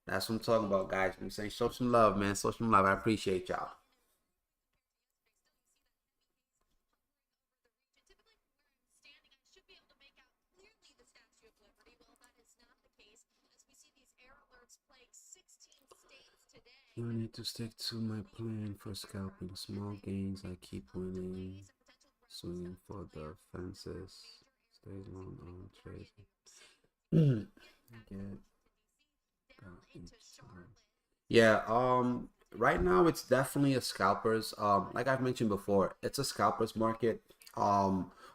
That's what I'm talking about, guys. I'm saying show some love, man. Show some love. I appreciate y'all. I need to stick to my plan for scalping small gains. I keep winning, swinging for the fences. Stay long on trade. Yeah, right now it's definitely a scalpers. Like I've mentioned before, it's a scalpers market.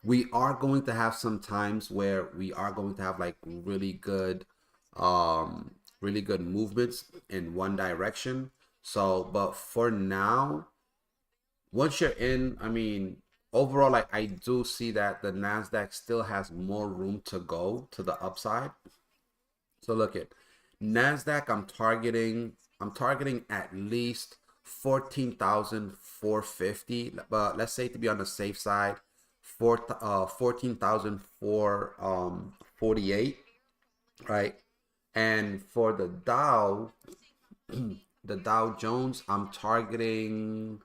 We are going to have some times where we are going to have like um, really good movements in one direction. So, but for now, once you're in, I mean, overall, like I do see that the Nasdaq still has more room to go to the upside. So look at Nasdaq. I'm targeting at least 14,450. But let's say to be on the safe side, 14,448. Right. And for the Dow, the Dow Jones, I'm targeting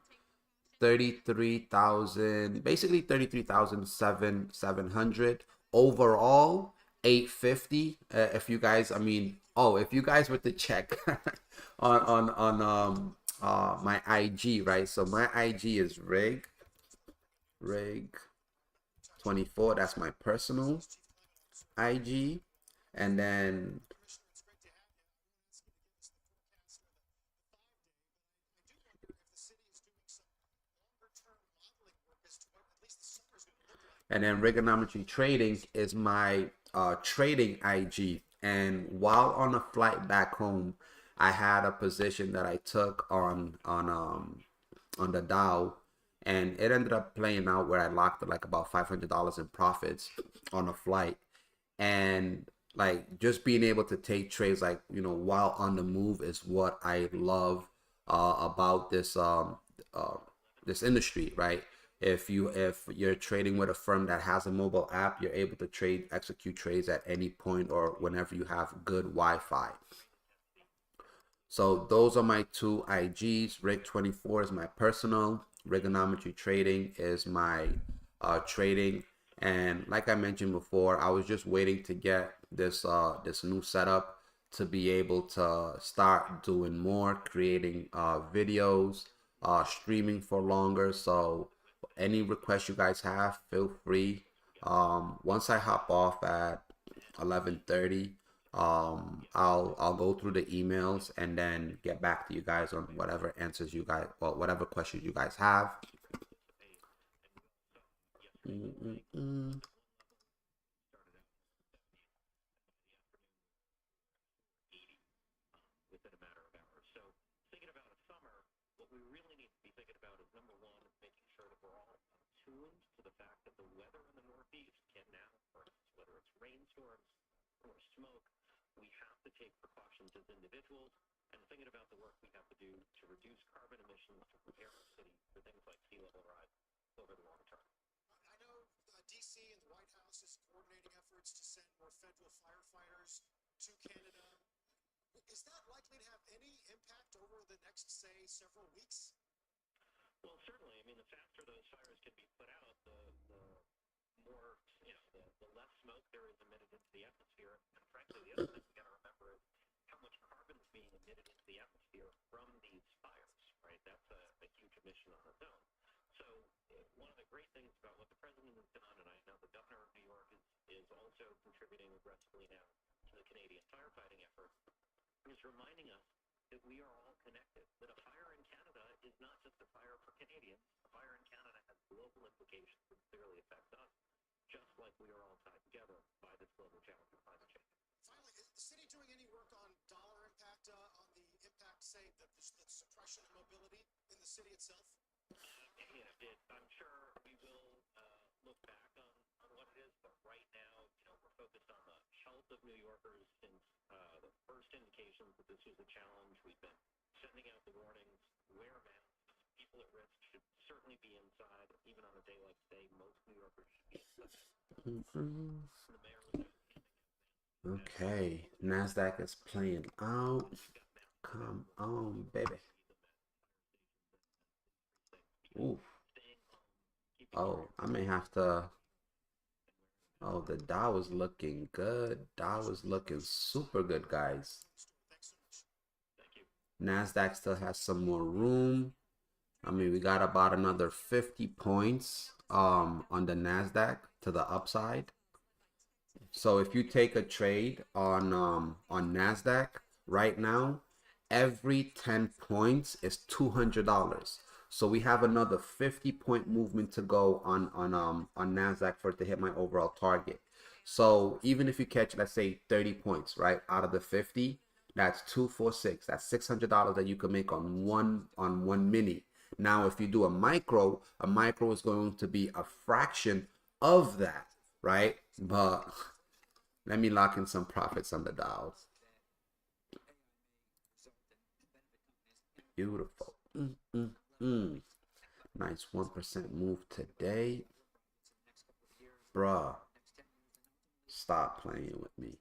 33,000, basically 33,700 overall, 850. If you guys, I mean, oh, if you guys were to check on my IG, right? So my IG is rig 24. That's my personal IG, and then Rigonometry Trading is my trading IG. And while on a flight back home, I had a position that I took on the Dow, and it ended up playing out where I locked like about $500 in profits on a flight. And like just being able to take trades like while on the move is what I love about uh, this industry, right? If you're trading with a firm that has a mobile app, you're able to execute trades at any point or whenever you have good Wi-Fi. So those are my two IGs. Rig24 is my personal. Rigonometry Trading is my trading. And like I mentioned before, I was just waiting to get this new setup to be able to start doing more, creating videos, streaming for longer. So any requests you guys have, feel free. Once I hop off at 11:30, I'll go through the emails and then get back to you guys on whatever answers you guys, well, whatever questions you guys have. Mm-mm-mm. Mm-mm. Okay, Nasdaq is playing out. Come on, baby. Ooh. Oh, I may have to. Oh, the Dow is looking good. Dow is looking super good, guys. Nasdaq still has some more room. I mean, we got about another 50 points on the Nasdaq to the upside. So if you take a trade on Nasdaq right now, every 10 points is $200. So we have another 50-point movement to go on Nasdaq for it to hit my overall target. So even if you catch, let's say, 30 points, right, out of the 50, that's 246. That's $600 that you can make on one mini. Now, if you do a micro is going to be a fraction of that, right? But let me lock in some profits on the Dow. Beautiful. Nice 1% move today. Bruh, stop playing with me.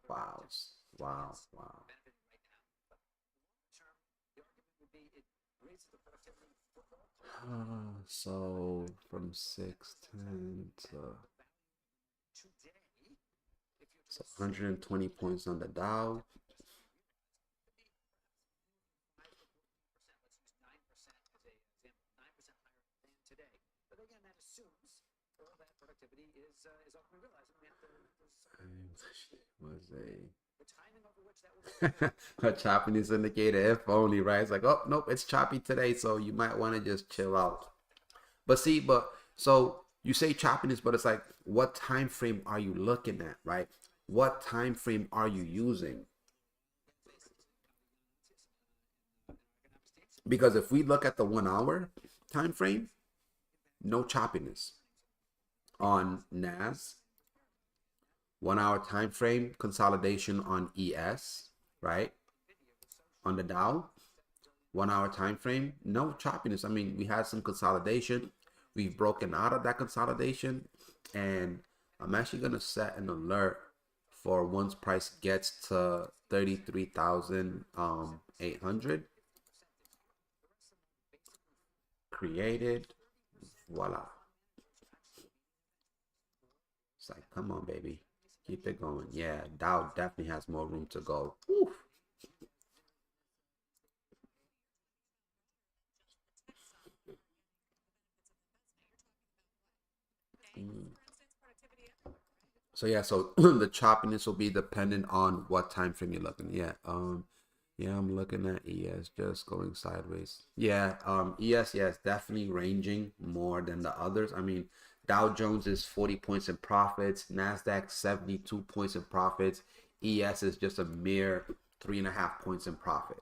Wow. Wow. Wow. So from 610 to 120 points on the Dow. Was a choppiness indicator, if only, right? It's like, oh nope, it's choppy today, so you might want to just chill out. But see, so you say choppiness, but it's like, what time frame are you looking at, right? What time frame are you using? Because if we look at the 1 hour time frame, no choppiness on NAS. 1 hour time frame consolidation on ES, right? On the Dow, 1 hour time frame, no choppiness. I mean, we had some consolidation. We've broken out of that consolidation, and I'm actually gonna set an alert for once price gets to 33,800. Created, voila. It's like, come on, baby, keep it going. Yeah, Dow definitely has more room to go. Oof. So yeah, so the choppiness will be dependent on what time frame you're looking. Yeah, I'm looking at ES just going sideways. Yeah, ES, yes, definitely ranging more than the others. I mean, Dow Jones is 40 points in profits, Nasdaq 72 points in profits, ES is just a mere 3.5 points in profit.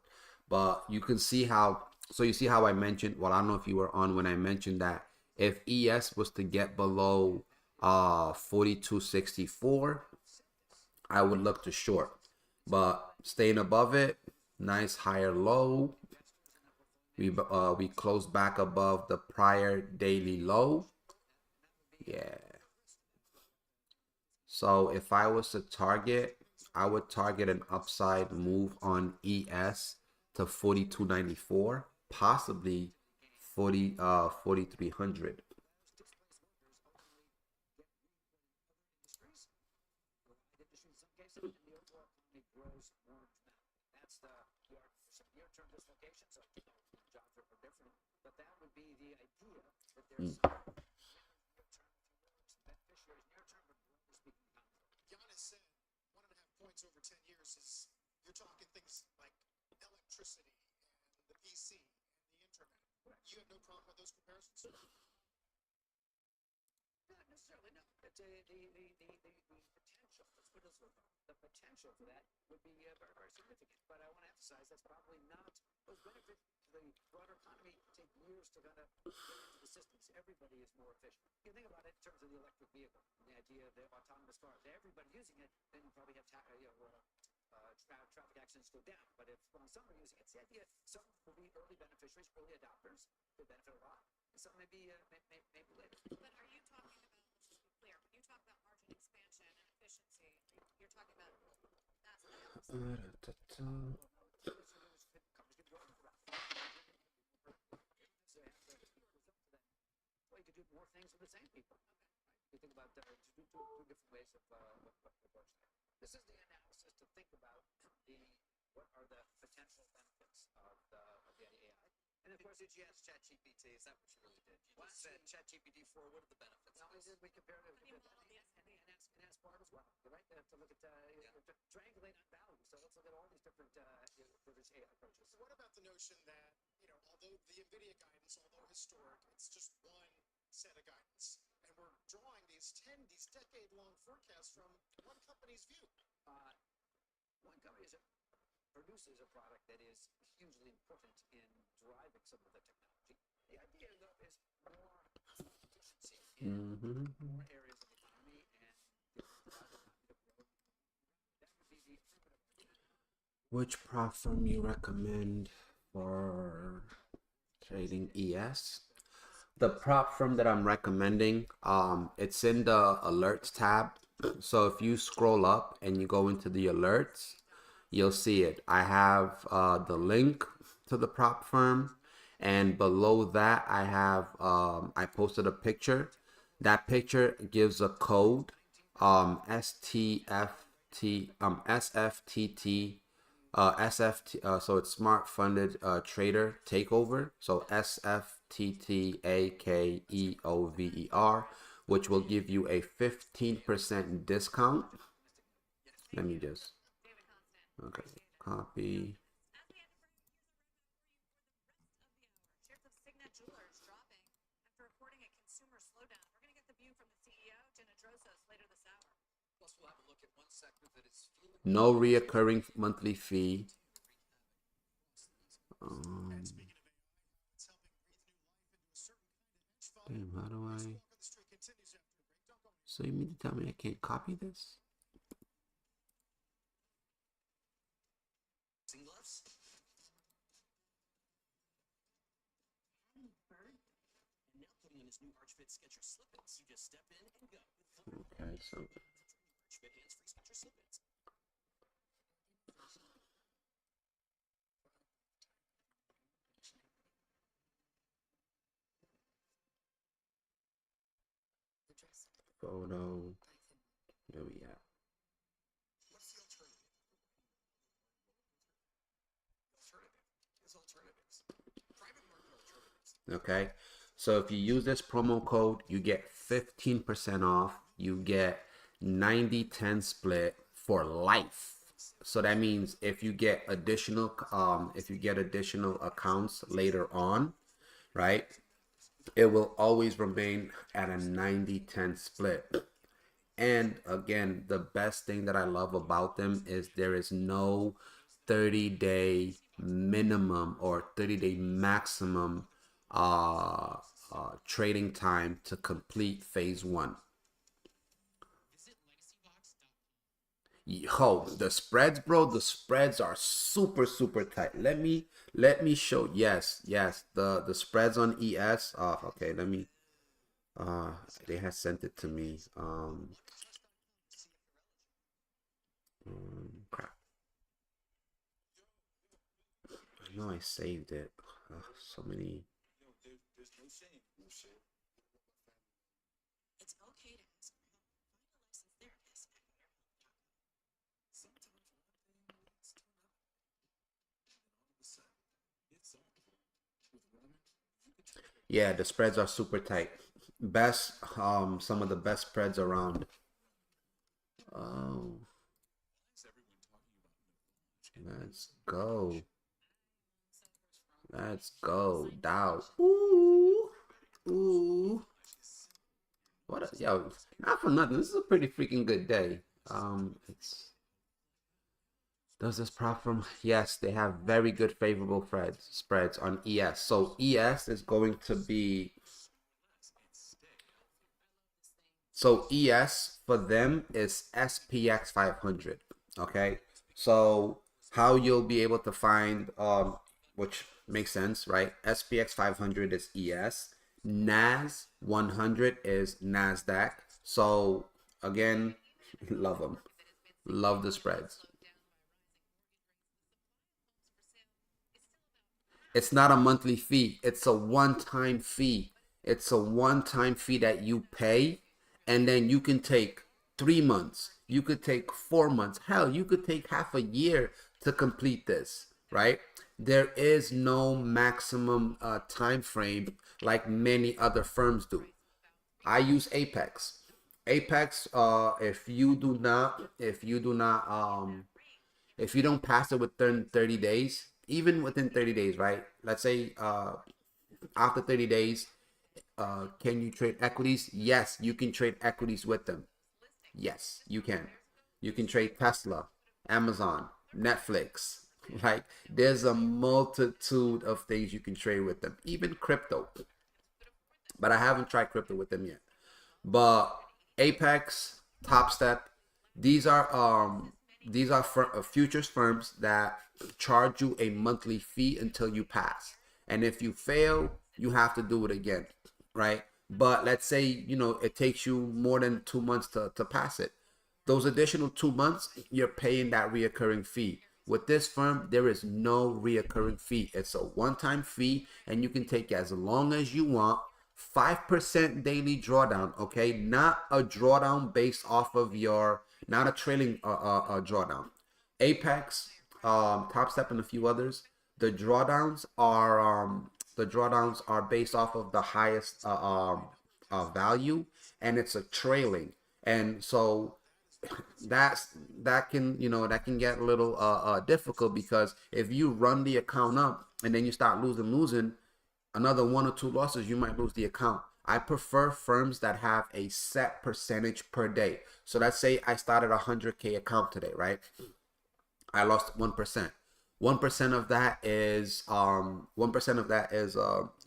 But you can see how. So you see how I mentioned. Well, I don't know if you were on when I mentioned that if ES was to get below 42.64, I would look to short. But staying above it, nice higher low. We closed back above the prior daily low. Yeah. So if I was to target, I would target an upside move on ES to 42.94, possibly 4300. Mm. Giannis said 1.5 points over 10 years is, you're talking things like electricity and the PC and the internet. You have no problem with those comparisons? Not necessarily, no. The potential for that would be very, very significant. But I want to emphasize that's probably not those benefits to the broader economy take years to kind of get into the systems. Everybody is more efficient. You think about it in terms of the electric vehicle, the idea of the autonomous cars. Everybody using it, then you probably have traffic accidents go down. But if some are using it, it's the idea some will be early beneficiaries, early adopters, will benefit a lot, and some maybe later. But are you talking about, let's just be clear, when you talk about margin expansion and efficiency, you're talking about Well, you could do more things with the same people. You think about two different ways of approaching that. This is the analysis to think about the what are the potential benefits of the AI? And of course, Did you ask ChatGPT? Is that what you really did? You just said ChatGPT 4, what are the benefits? no, we compared it Have you modeled the and that's part as well, right? To look at to triangulate on value. So let's look at all these different AI approaches. So what about the notion that, although the NVIDIA guidance, although historic, it's just one set of guidance. And we're drawing these decade-long forecasts from one company's view. One company produces a product that is hugely important in driving some of the technology. The idea, though, is more efficiency in more areas of the economy and drive the economy to grow. That would be the affirmative. Which prop firm you recommend for trading ES? The prop firm that I'm recommending, it's in the alerts tab. So if you scroll up and you go into the alerts, you'll see it. I have the link to the prop firm, and below that I have I posted a picture. That picture gives a code, SFTT, so it's Smart Funded Trader Takeover. So SFTTAKEOVER, which will give you a 15% discount. Let me just, okay, copy. As we had to bring here's a roadmap for you for the rest of the hour. Shares of Signet Jewelers dropping after reporting a consumer slowdown. We're going to get the view from the CEO, Jenna Drosos, later this hour. Plus, we'll have a look at one sector that is feeling No reoccurring monthly fee. And speaking of AI, it's helping breathe new life into a certain kind of hedge fund. Damn, how do Next I? Walk on the Street continues after a break. Don't go anywhere. So you mean to tell me I can't copy this? gloves. And now putting on his new Arch Fit Skechers Slip-ins. You just step in and go. Okay, so Arch Fit hands-free Skechers Slip-ins. photo. Where we at? What's the alternative? There's alternatives. Private market alternatives. Okay, so if you use this promo code, you get 15% off. You get 90-10 split for life. So that means if you get additional accounts later on, right, it will always remain at a 90-10 split. And again, the best thing that I love about them is there is no 30-day minimum or 30-day maximum trading time to complete phase one. Yo, the spreads, bro, the spreads are super, super tight. Let me show. Yes, the spreads on ES. Okay, let me, they had sent it to me. Crap. I know I saved it. So many. There's no shame. No shame. It's okay to ask for help. Find a licensed therapist at BetterHelp.com. Sometimes one thing leads to another. And all of a sudden, it's on. With Roman, you can take it. Yeah, the spreads are super tight. Best, some of the best spreads around. Oh, let's go. Let's go. Dow. Ooh. Ooh. What a, yo, not for nothing. This is a pretty freaking good day. Does this prop from? Yes, they have very good favorable spreads on ES. So ES is going to be. So ES for them is SPX 500. Okay. So how you'll be able to find, which makes sense, right? SPX 500 is ES. NAS 100 is NASDAQ. So again, love them. Love the spreads. It's not a monthly fee. It's a one-time fee. It's a one-time fee that you pay, and then you can take 3 months. You could take 4 months. Hell, you could take half a year to complete this, right? There is no maximum time frame like many other firms do. I use Apex. Apex, if you don't pass it within 30 days, even within 30 days, right? Let's say after 30 days, can you trade equities? Yes, you can trade equities with them. Yes, you can. You can trade Tesla, Amazon, Netflix. Like there's a multitude of things you can trade with them, even crypto. But I haven't tried crypto with them yet. But Apex, Top Step, these are futures firms that charge you a monthly fee until you pass, and if you fail, you have to do it again, right? But let's say it takes you more than 2 months to pass it. Those additional 2 months, you're paying that reoccurring fee. With this firm, there is no reoccurring fee. It's a one-time fee, and you can take as long as you want. 5% daily drawdown, okay? Not a drawdown based off of not a trailing drawdown. Apex, Top Step, and a few others. The drawdowns are based off of the highest value, and it's a trailing, and so that can get a little difficult, because if you run the account up and then you start losing another one or two losses, you might lose the account. I prefer firms that have a set percentage per day. So let's say I started a 100K account today, right? I lost 1%. 1% of that is 1% of that is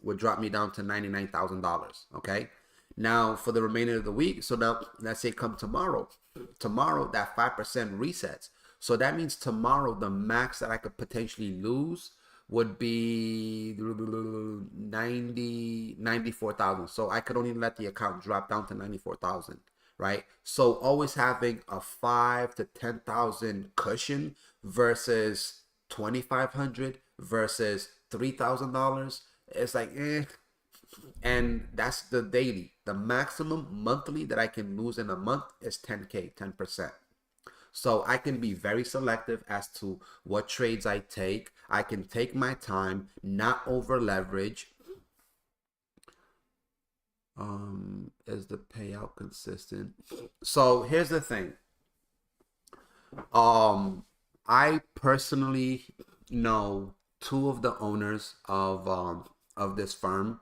would drop me down to $99,000. Okay. Now for the remainder of the week, so now let's say come tomorrow that 5% resets. So that means tomorrow the max that I could potentially lose would be 94,000. So I could only let the account drop down to 94,000, right? So always having a 5 to 10,000 cushion versus 2,500 versus $3,000, it's like and that's the daily. The maximum monthly that I can lose in a month is 10K, 10%. So I can be very selective as to what trades I take. I can take my time, not over leverage. Is the payout consistent? So here's the thing. I personally know two of the owners of this firm,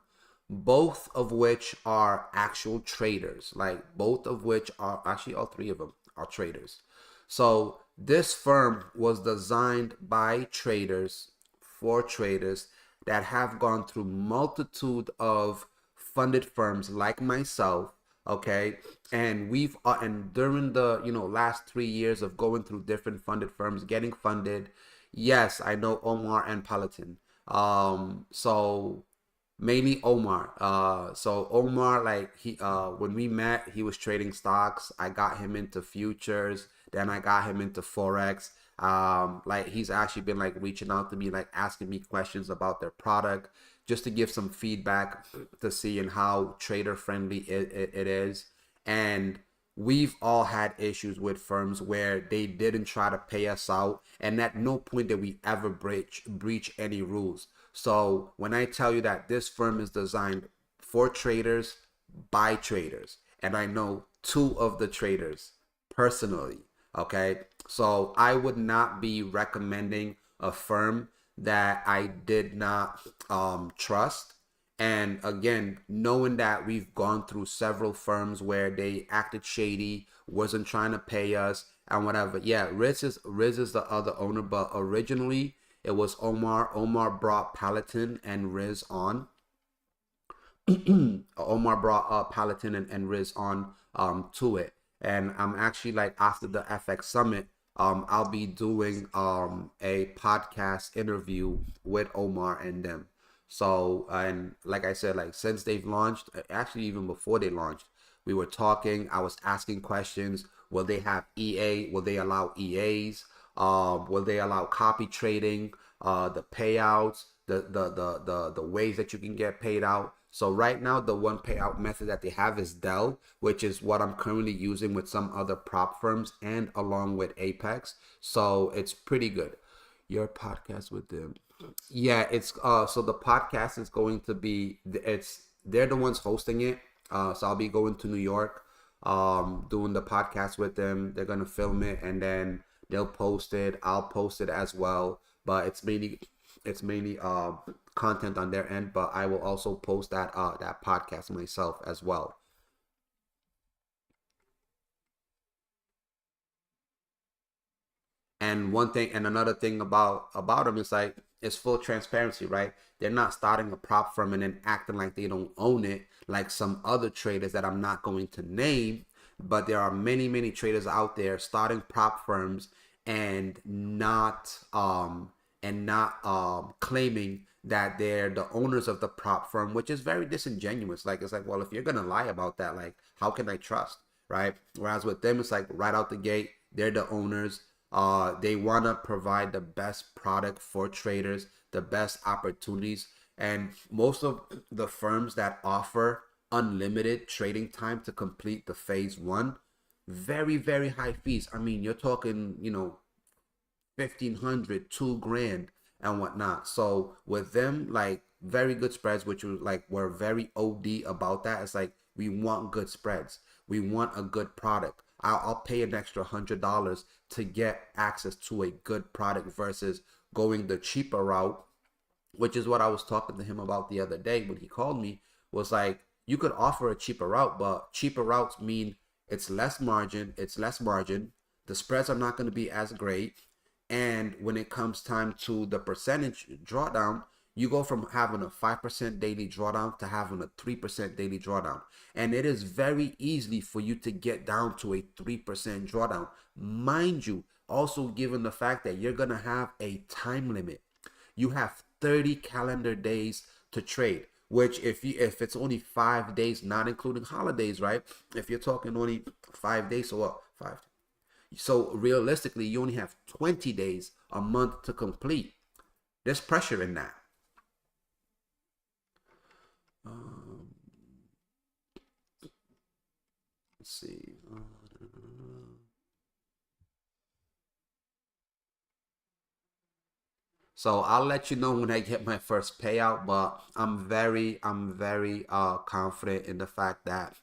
both of which are actual traders. Like both of which are actually, all three of them are traders. So this firm was designed by traders for traders that have gone through multitude of funded firms like myself. Okay, and and during the last 3 years of going through different funded firms, getting funded. Yes, I know Omar and Palatine. So mainly Omar. So Omar, like when we met, he was trading stocks. I got him into futures. Then I got him into forex. Like he's actually been like reaching out to me, like asking me questions about their product, just to give some feedback to see and how trader friendly it is. And we've all had issues with firms where they didn't try to pay us out, and at no point did we ever breach any rules. So when I tell you that this firm is designed for traders by traders, and I know two of the traders personally, okay, so I would not be recommending a firm that I did not trust. And again, knowing that we've gone through several firms where they acted shady, wasn't trying to pay us and whatever. Yeah, Riz is the other owner, but originally it was Omar. Omar brought Palatine and Riz on. Omar brought Palatine and Riz on to it. And I'm actually, like, after the FX Summit, I'll be doing a podcast interview with Omar and them. So, and like I said, like since they've launched, actually even before they launched, we were talking. I was asking questions. Will they have EA? Will they allow EAs? Will they allow copy trading? The payouts, the ways that you can get paid out. So right now, the one payout method that they have is Dell, which is what I'm currently using with some other prop firms and along with Apex. So it's pretty good. Your podcast with them. Yeah, it's so the podcast is going to be they're the ones hosting it. So I'll be going to New York, doing the podcast with them. They're gonna film it and then they'll post it. I'll post it as well. But it's mainly content on their end, but I will also post that podcast myself as well. And one thing and another thing about them is like it's full transparency, right? They're not starting a prop firm and then acting like they don't own it, like some other traders that I'm not going to name. But there are many traders out there starting prop firms and not claiming that they're the owners of the prop firm, which is very disingenuous. Like it's like, well, if you're gonna lie about that, like how can I trust, right? Whereas with them, it's like right out the gate, they're the owners. They want to provide the best product for traders, the best opportunities, and most of the firms that offer unlimited trading time to complete the phase one, very high fees. I mean, you're talking, 1,500, 2 grand and whatnot. So with them, like very good spreads, which was like we're very OD about that. It's like we want good spreads. We want a good product. I'll pay an extra $100 to get access to a good product versus going the cheaper route, which is what I was talking to him about the other day when he called me. Was like you could offer a cheaper route, but cheaper routes mean it's less margin. It's less margin. The spreads are not going to be as great, and when it comes time to the percentage drawdown, you go from having a 5% daily drawdown to having a 3% daily drawdown. And it is very easily for you to get down to a 3% drawdown. Mind you, also given the fact that you're going to have a time limit. You have 30 calendar days to trade, which if it's only 5 days, not including holidays, right? If you're talking only 5 days, so what? 5. So realistically, you only have 20 days a month to complete. There's pressure in that. Um, let's see. So I'll let you know when I get my first payout, but I'm very confident in the fact that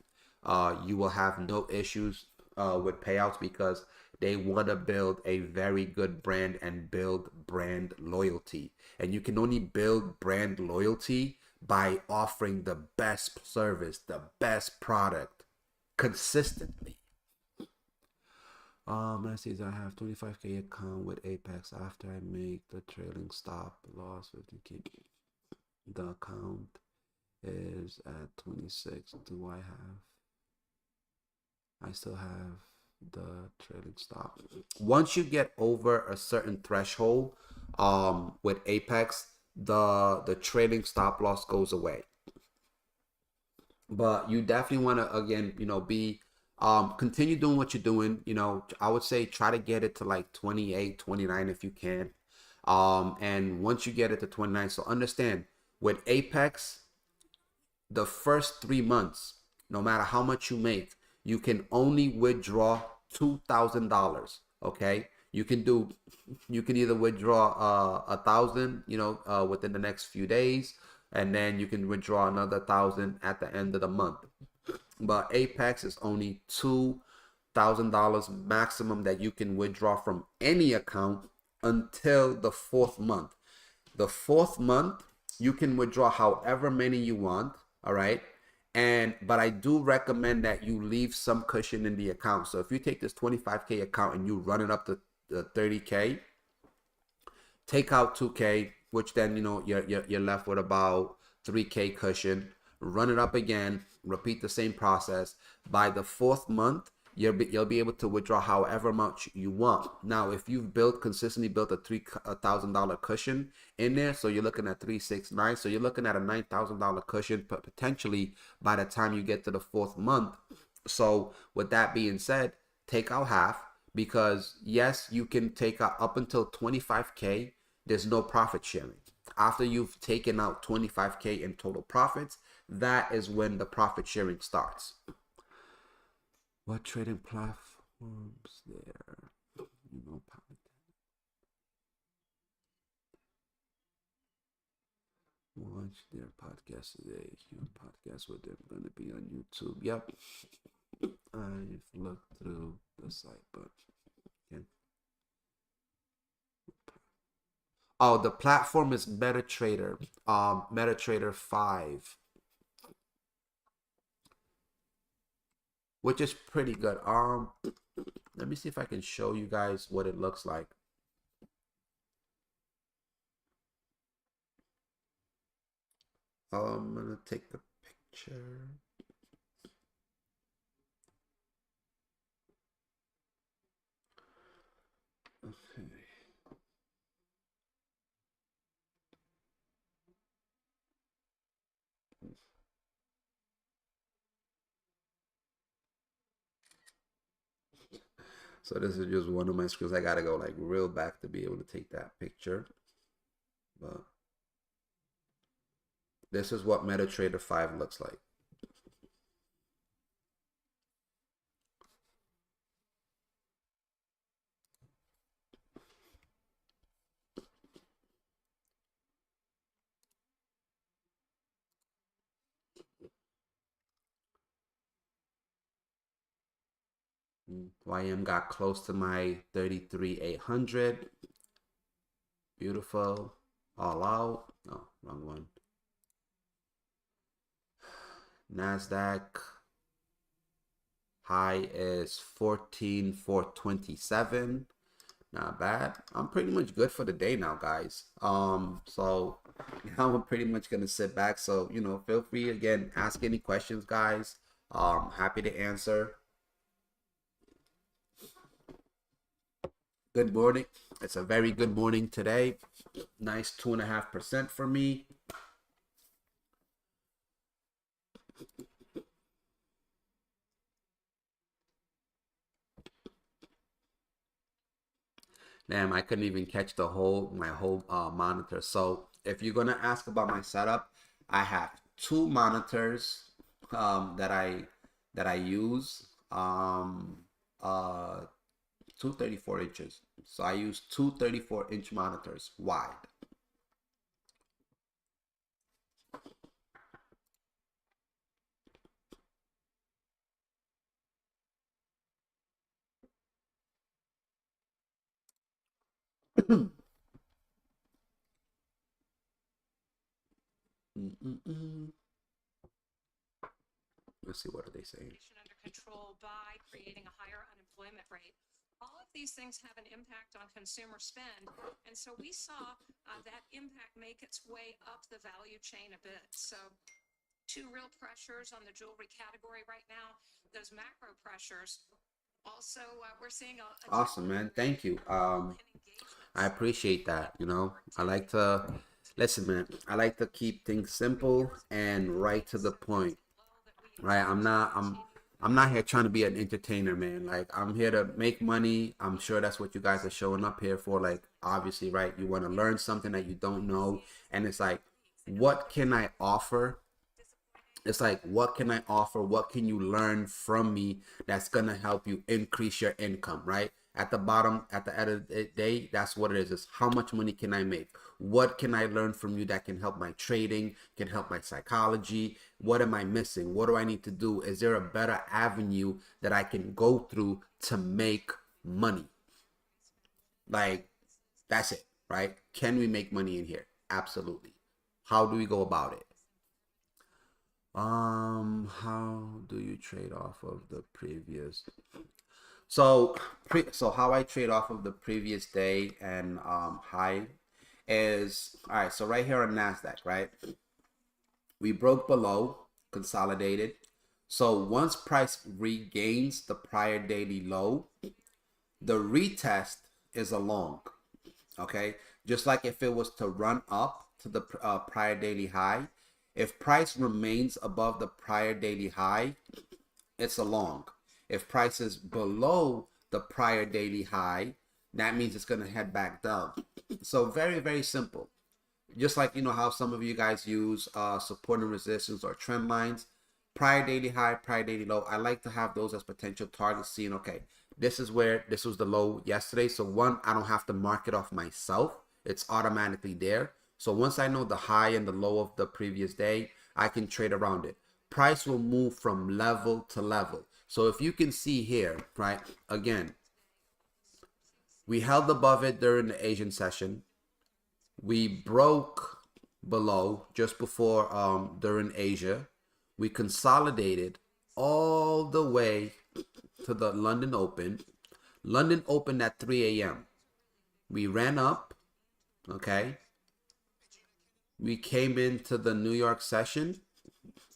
you will have no issues with payouts because they want to build a very good brand and build brand loyalty. And you can only build brand loyalty by offering the best service, the best product consistently. Let's see. I have 25K account with Apex. After I make the trailing stop loss 50K, the account is at 26. Do I have? I still have the trailing stop. Once you get over a certain threshold, with Apex, the trailing stop loss goes away. But you definitely want to again, be continue doing what you're doing. I would say try to get it to like 28, 29 if you can. And once you get it to 29, so understand with Apex, the first 3 months, no matter how much you make, you can only withdraw $2,000. Okay, you can either withdraw 1,000, within the next few days, and then you can withdraw another 1,000 at the end of the month. But Apex is only $2,000 maximum that you can withdraw from any account until the fourth month. The fourth month, you can withdraw however many you want. All right. But I do recommend that you leave some cushion in the account. So if you take this 25K account and you run it up to 30K, take out 2K, which then you're left with about 3K cushion. Run it up again, repeat the same process. By the fourth month, you'll be able to withdraw however much you want. Now, if you've consistently built a $3,000 cushion in there, so you're looking at 369, so you're looking at a $9,000 cushion potentially by the time you get to the fourth month. So with that being said, take out half, because yes, you can take out up until 25K. There's no profit sharing. After you've taken out 25K in total profits, that is when the profit sharing starts. What trading platforms there? Watch their podcast today. Your podcast with them going to be on YouTube. Yep. I've looked through the site, but again. Oh, the platform is MetaTrader. MetaTrader 5. Which is pretty good. Let me see if I can show you guys what it looks like. I'm gonna take a picture. Okay. So this is just one of my screens. I gotta go like real back to be able to take that picture. But this is what MetaTrader 5 looks like. YM got close to my 33,800. Beautiful. All out. No, wrong one. NASDAQ high is 14,427. Not bad. I'm pretty much good for the day now, guys. So now I'm pretty much gonna sit back. So, you know, feel free again, ask any questions, guys. Happy to answer. Good morning. It's a very good morning today. Nice 2.5% for me. Damn, I couldn't even catch my whole monitor. So if you're gonna ask about my setup, I have 2 monitors that I use. 234 inches. So I use 2 34-inch monitors wide. Let's see, what are they saying? Under control by creating a higher unemployment rate. All of these things have an impact on consumer spend, and so we saw that impact make its way up the value chain a bit. So 2 real pressures on the jewelry category right now. Those macro pressures. Also, we're seeing a awesome, man. Thank you. I appreciate that. You know, I like to listen, man. I like to keep things simple and right to the point. Right? I'm not here trying to be an entertainer, man. Like, I'm here to make money. I'm sure that's what you guys are showing up here for. Like, obviously, right? You want to learn something that you don't know, and it's like, what can I offer? It's like, what can I offer? What can you learn from me that's going to help you increase your income, right? At the bottom, at the end of the day, that's what it is. Is how much money can I make? What can I learn from you that can help my trading, can help my psychology? What am I missing? What do I need to do? Is there a better avenue that I can go through to make money? Like, that's it, right? Can we make money in here? Absolutely. How do we go about it? How do you trade off of the previous? So how I trade off of the previous day and high is, all right. So right here on NASDAQ, right, we broke below, consolidated. So once price regains the prior daily low, the retest is a long. Okay, just like if it was to run up to the prior daily high. If price remains above the prior daily high, it's a long. If price is below the prior daily high, that means it's going to head back down. So very, very simple. Just like, you know, how some of you guys use support and resistance or trend lines, prior daily high, prior daily low. I like to have those as potential targets, seeing, okay, this is where this was the low yesterday. So one, I don't have to mark it off myself. It's automatically there. So once I know the high and the low of the previous day, I can trade around it. Price will move from level to level. So if you can see here, right, again, we held above it during the Asian session. We broke below just before during Asia. We consolidated all the way to the London Open. London opened at 3 a.m. We ran up, okay? We came into the New York session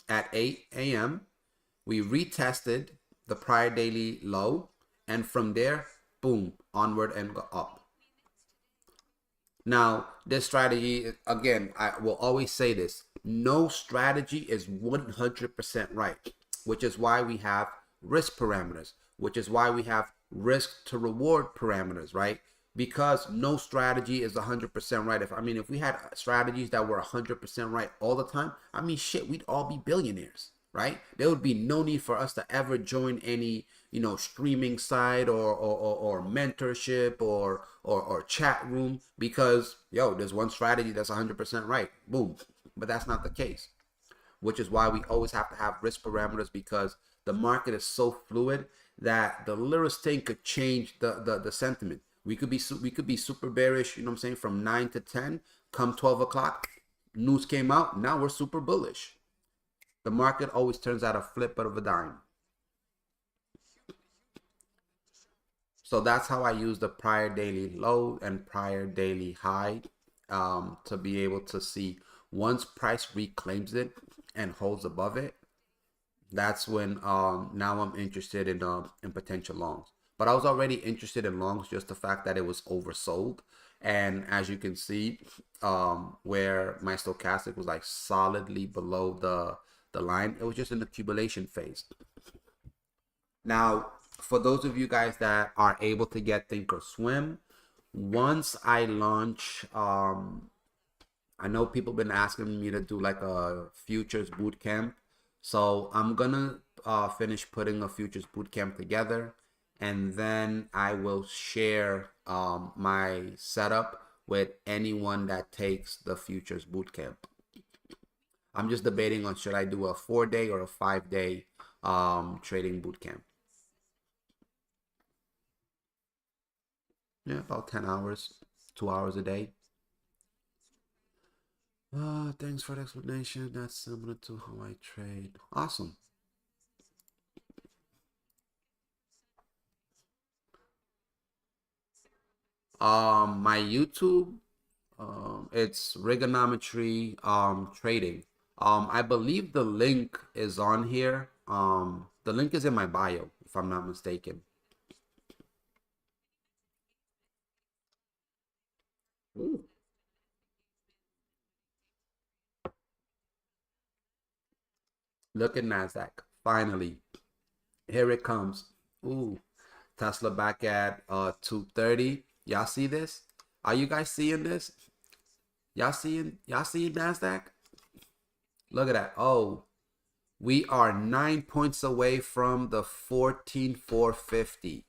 at 8 a.m. We retested the prior daily low, and from there, boom, onward and go up. Now, this strategy, again, I will always say this, no strategy is 100% right, which is why we have risk parameters, which is why we have risk to reward parameters, right? Because no strategy is 100% right. If we had strategies that were 100% right all the time, shit, we'd all be billionaires, right? There would be no need for us to ever join any, streaming site or mentorship or chat room, because there's one strategy that's 100% right. Boom. But that's not the case, which is why we always have to have risk parameters, because the market is so fluid that the littlest thing could change the sentiment. We could be super bearish, from 9 to 10. Come 12 o'clock, news came out. Now we're super bullish. The market always turns out a flip of a dime. So that's how I use the prior daily low and prior daily high to be able to see once price reclaims it and holds above it. That's when now I'm interested in potential longs. But I was already interested in longs, just the fact that it was oversold. And as you can see, where my stochastic was like solidly below the line, it was just an accumulation phase. Now, for those of you guys that are able to get Thinkorswim, once I launch, I know people been asking me to do like a futures boot camp. So I'm gonna finish putting a futures boot camp together, and then I will share my setup with anyone that takes the futures boot camp. I'm just debating on should I do a 4-day or a 5-day trading boot camp. Yeah, about 10 hours, 2 hours a day. Thanks for the explanation. That's similar to how I trade. Awesome. My YouTube, it's Rigonometry trading. I believe the link is on here. The link is in my bio, if I'm not mistaken. Ooh. Look at NASDAQ. Finally. Here it comes. Ooh. Tesla back at 230. Y'all see this? Are you guys seeing this? Y'all seeing NASDAQ? Look at that. Oh, we are 9 points away from the 14,450.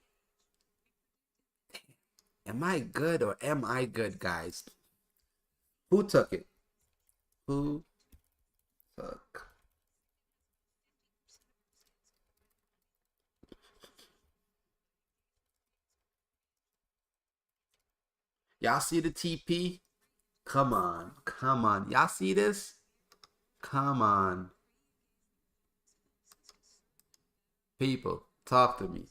Am I good or am I good, guys? Who took it? Who took? Y'all see the TP? Come on. Come on. Y'all see this? Come on. People, talk to me.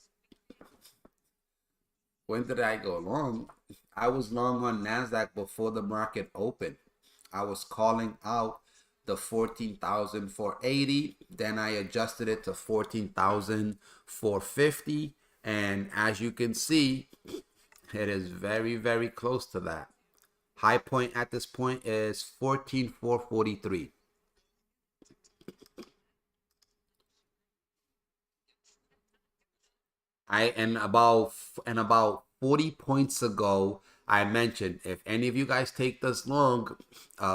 When did I go long? I was long on NASDAQ before the market opened. I was calling out the 14,480. Then I adjusted it to 14,450. And as you can see, it is very, very close to that. High point at this point is 14,443. And about 40 points ago, I mentioned if any of you guys take this long,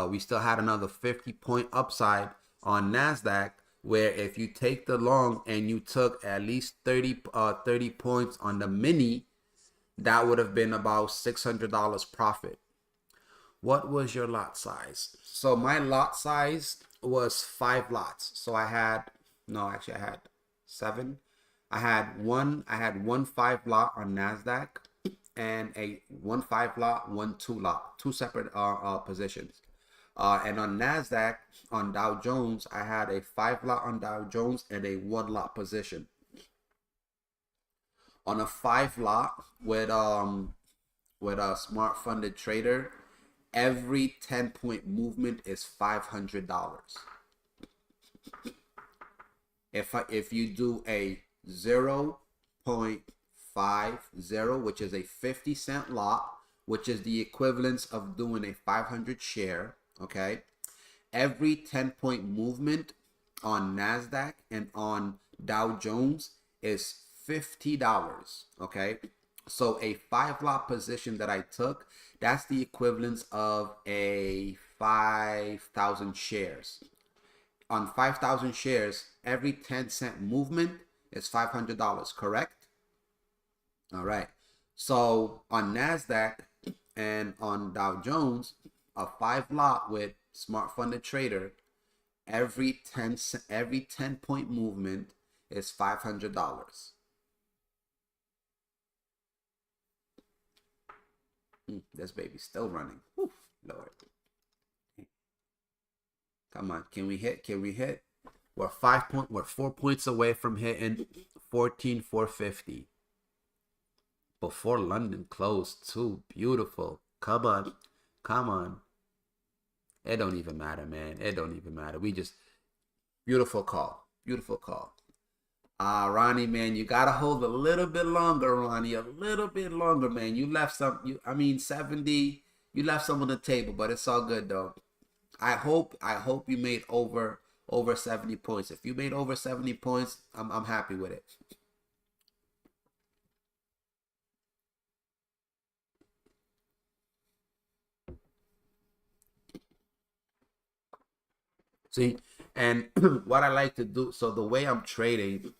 we still had another 50-point upside on NASDAQ, where if you take the long and you took at least 30 points on the mini, that would have been about $600 profit. What was your lot size? So my lot size was 5 lots. So I had, no, actually I had 7. I had one 5 lot on NASDAQ and a 1 5 lot, 1 2 lot, two separate positions. And on NASDAQ, on Dow Jones, I had a 5 lot on Dow Jones and a 1 lot position. On a 5 lot with a smart funded trader, every 10-point movement is $500. If you do a 0.50, which is a 50-cent lot, which is the equivalence of doing a 500 share, okay? Every 10-point movement on NASDAQ and on Dow Jones is $50, okay? So a 5-lot position that I took, that's the equivalence of a 5,000 shares. On 5,000 shares, every 10-cent movement is $500, correct? All right. So on NASDAQ and on Dow Jones, a 5-lot with smart funded trader, every 10-point movement is $500. This baby's still running. Whew, Lord. Come on, can we hit? Can we hit? We're 4 points away from hitting 14,450 before London closed too. Beautiful. Come on, come on. It don't even matter, man. It don't even matter. We just beautiful call. Beautiful call. Ronnie, man, you gotta hold a little bit longer, Ronnie. A little bit longer, man. You left some. 70. You left some on the table, but it's all good though. I hope you made over 70 points. If you made over 70 points, I'm happy with it. See, and what I like to do, so the way I'm trading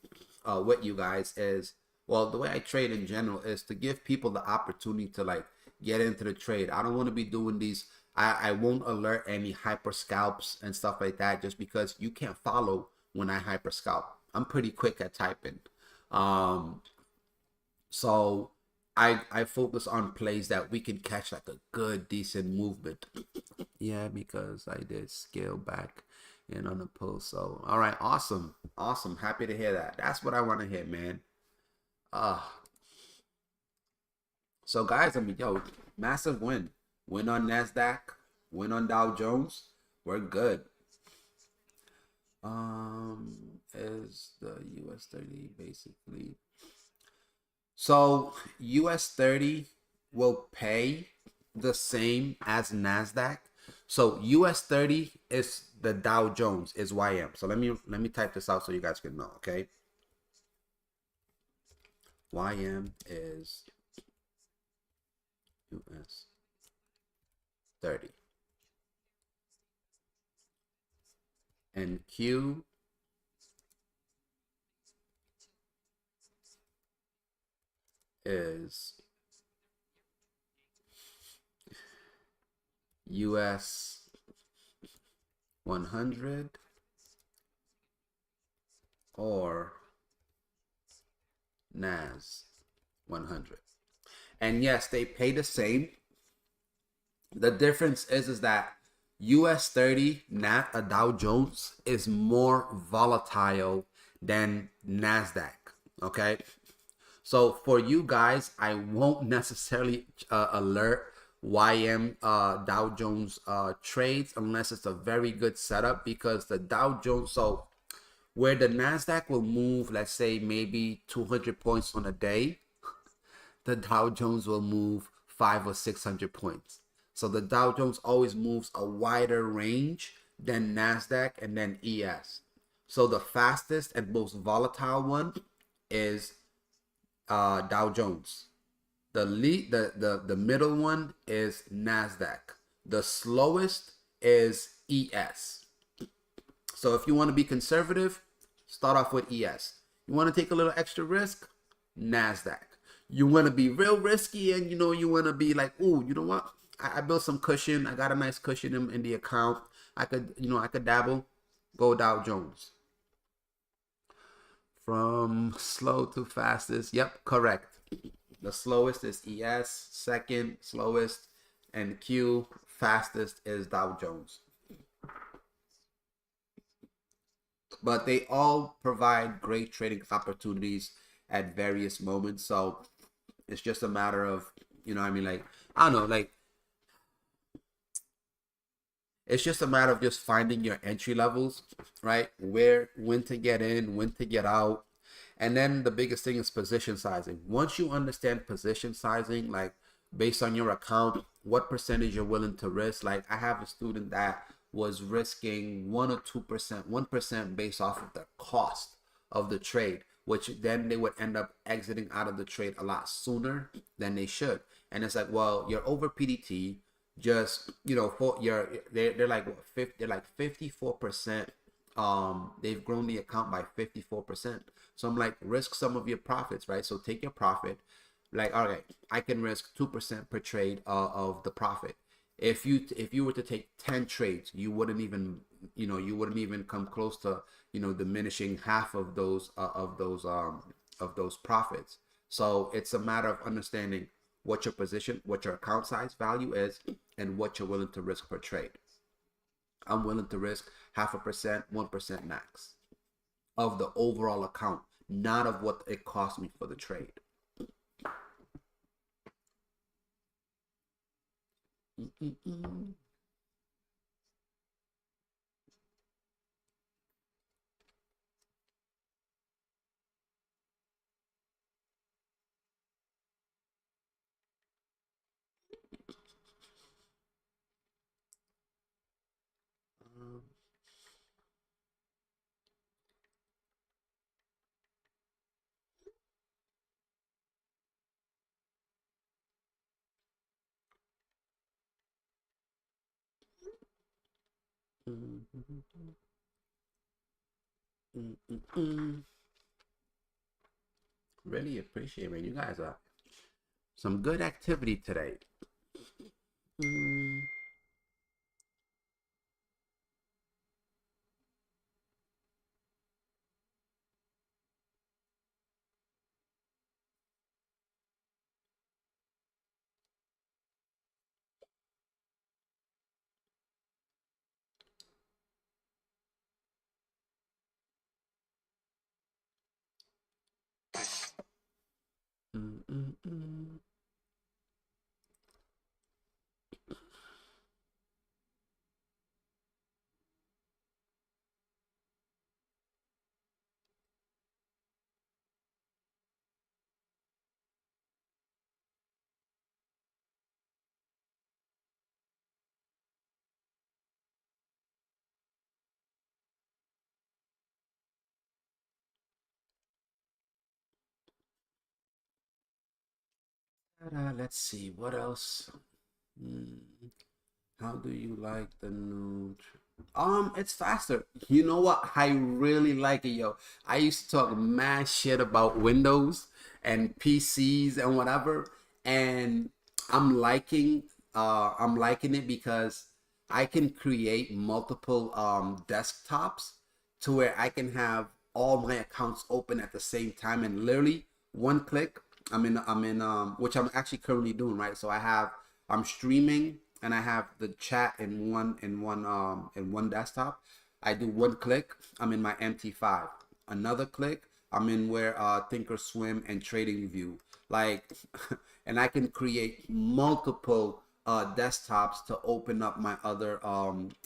with you guys is, well, the way I trade in general is to give people the opportunity to like get into the trade. I don't want to be doing these. I won't alert any hyper scalps and stuff like that just because you can't follow when I hyper scalp. I'm pretty quick at typing. So I focus on plays that we can catch like a good, decent movement. Yeah, because I did scale back in on the post. So, all right, awesome. Awesome. Happy to hear that. That's what I want to hear, man. So guys, massive win. Win on NASDAQ, win on Dow Jones. We're good. Is the US 30 basically. So US 30 will pay the same as NASDAQ. So US 30 is the Dow Jones, is YM. So let me type this out so you guys can know, okay? YM is US 30. And Q is US 100 or NAS 100. And yes, they pay the same. The difference is that US 30 Dow Jones is more volatile than NASDAQ. Okay. So for you guys, I won't necessarily alert YM Dow Jones trades unless it's a very good setup, because the Dow Jones, so where the NASDAQ will move, let's say maybe 200 points on a day, the Dow Jones will move 500 or 600 points. So the Dow Jones always moves a wider range than NASDAQ and then ES. So the fastest and most volatile one is Dow Jones. The middle one is NASDAQ. The slowest is ES. So if you want to be conservative, start off with ES. You want to take a little extra risk, NASDAQ. You want to be real risky and you want to be like, ooh, you know what? I built some cushion. I got a nice cushion in the account. I could, I could dabble. Go Dow Jones. From slow to fastest. Yep, correct. The slowest is ES, second slowest, and Q fastest is Dow Jones. But they all provide great trading opportunities at various moments. So it's just a matter of, I mean, like, I don't know, like, it's just a matter of just finding your entry levels, right? When to get in, when to get out. And then the biggest thing is position sizing. Once you understand position sizing, like based on your account, what percentage you're willing to risk. Like I have a student that was risking 1 or 2%, 1% based off of the cost of the trade, which then they would end up exiting out of the trade a lot sooner than they should. And it's like, well, you're over PDT. Just for they're like what, 50, they're like 54%. They've grown the account by 54%. So I'm like, risk some of your profits, right? So take your profit. Like, all right, I can risk 2% per trade of the profit. If you were to take 10 trades, you wouldn't even come close to diminishing half of those profits. So it's a matter of understanding what your position, what your account size value is, and what you're willing to risk per trade. I'm willing to risk 0.5%, 1% max of the overall account, not of what it cost me for the trade. Really appreciate it. You guys are some good activity today. Let's see what else. How do you like the new? It's faster. You know what? I really like it, yo. I used to talk mad shit about Windows and PCs and whatever, and I'm liking it because I can create multiple desktops to where I can have all my accounts open at the same time and literally one click. I'm in which I'm actually currently doing, right? So I'm streaming and I have the chat in one desktop. I do one click, I'm in my MT5. Another click, I'm in where Thinkorswim and TradingView. Like and I can create multiple desktops to open up my other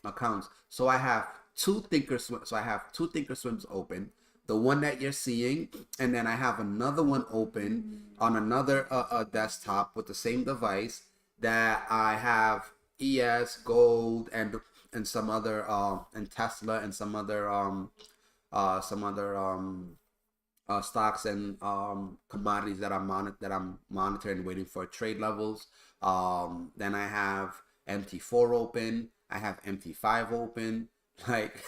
accounts. So I have two Thinkorswims open, the one that you're seeing, and then I have another one open on another desktop with the same device that I have ES, Gold, and some other and Tesla and some other stocks and commodities that I'm monitoring, waiting for trade levels. Then I have MT4 open. I have MT5 open. Like,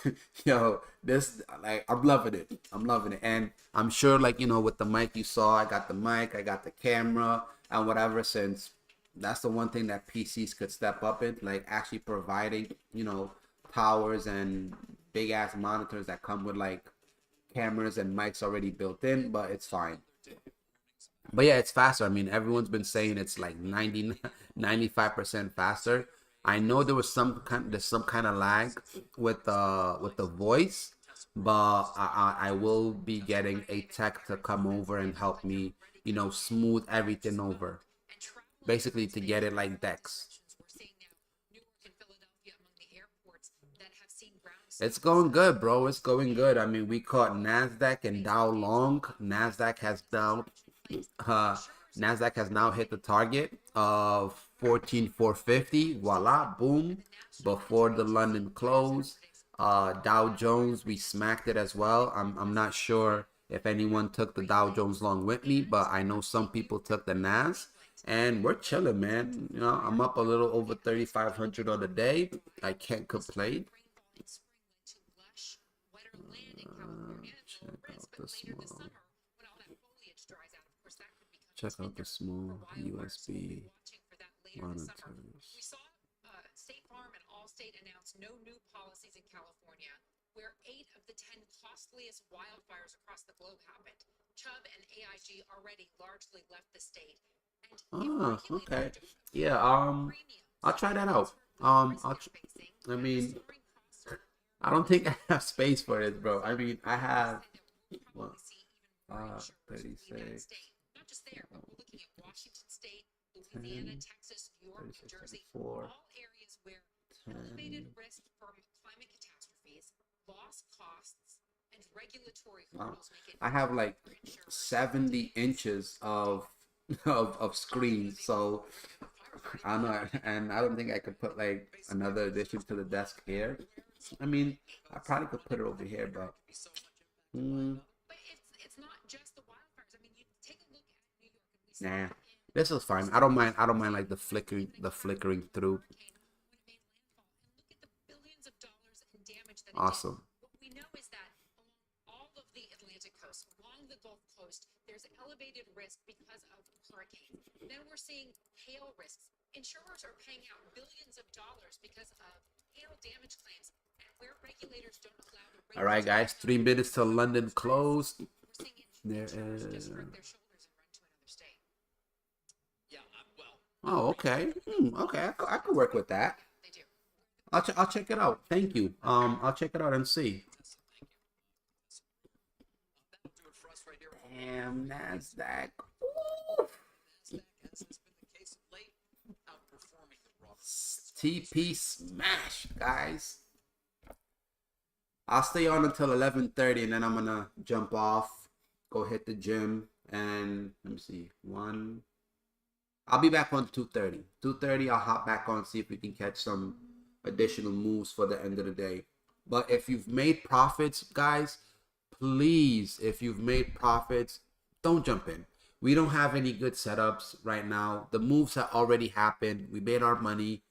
yo, this, like, I'm loving it. And I'm sure, like, with the mic you saw, I got the mic, I got the camera, and whatever. Since That's the one thing that PCs could step up in, like actually providing, you know, towers and big ass monitors that come with like cameras and mics already built in, but it's fine. But yeah, it's faster. I mean, everyone's been saying it's like 95% faster. I know there was there's some kind of lag with the voice, but I will be getting a tech to come over and help me, you know, smooth everything over. Basically to get it like Dex. It's going good, bro. It's going good. I mean, we caught Nasdaq and Dow long. Uh, Nasdaq has now hit the target of 14,450. Voila, boom. Before the London close, Dow Jones, we smacked it as well. I'm not sure if anyone took the Dow Jones long with me, but I know some people took the Nas, and we're chilling, man. You know, I'm up a little over 3,500 on the day. I can't complain. Check out the small. Check out the small USB monitors. We saw State Farm and Allstate announce no new policies in California, where 8 of the 10 costliest wildfires across the globe happened. Chubb and AIG already largely left the state. Oh, okay. Yeah, I'll try that out. I mean, I don't think I have space for it, bro. I mean, I have what, 36. Not just there, but we're looking at Washington State, Louisiana, Texas, New York, New Jersey, all areas where elevated risk from climate catastrophes, loss costs, and regulatory hurdles make it. I have like 70 inches of of screen, so I don't know, and I don't think I could put like another addition to the desk here. I mean, I probably could put it over here, but. But it's not just the wildfires. I mean, you take a look at New York. Nah, this is fine. I don't mind. I don't mind like the flickering through. Awesome. What we know is that along all of the Atlantic coast, along the Gulf Coast, there's elevated risk because of hurricanes. Then we're seeing hail risks. Insurers are paying out billions of dollars because of hail damage claims, and where regulators don't allow the. All right, guys. 3 minutes till London closed. There is. Oh, okay. Okay, I could work with that. I'll check it out. Thank you. I'll check it out and see. Damn, Nasdaq. TP smash, guys. I'll stay on until 11:30, and then I'm gonna jump off, go hit the gym, and let me see. I'll be back on 2:30. 2:30, I'll hop back on, see if we can catch some additional moves for the end of the day. But if you've made profits, guys, please, if you've made profits, don't jump in. We don't have any good setups right now. The moves have already happened. We made our money.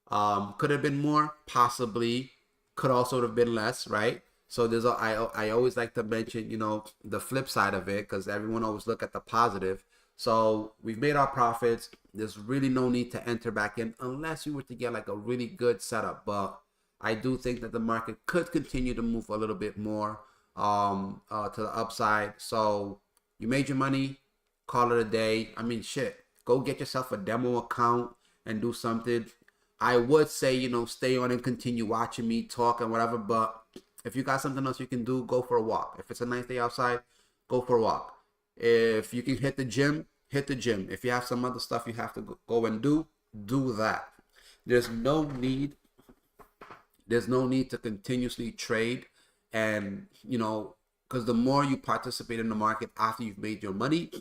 Could have been more, possibly. Could also have been less, right? So I always like to mention, you know, the flip side of it, because everyone always look at the positive. So we've made our profits. There's really no need to enter back in unless you were to get like a really good setup. But I do think that the market could continue to move a little bit more to the upside. So you made your money, call it a day. I mean, shit, go get yourself a demo account and do something. I would say, you know, stay on and continue watching me talk and whatever. But if you got something else you can do, go for a walk. If it's a nice day outside, go for a walk. If you can hit the gym, hit the gym. If you have some other stuff you have to go and do that. There's no need to continuously trade, and you know, because the more you participate in the market after you've made your money,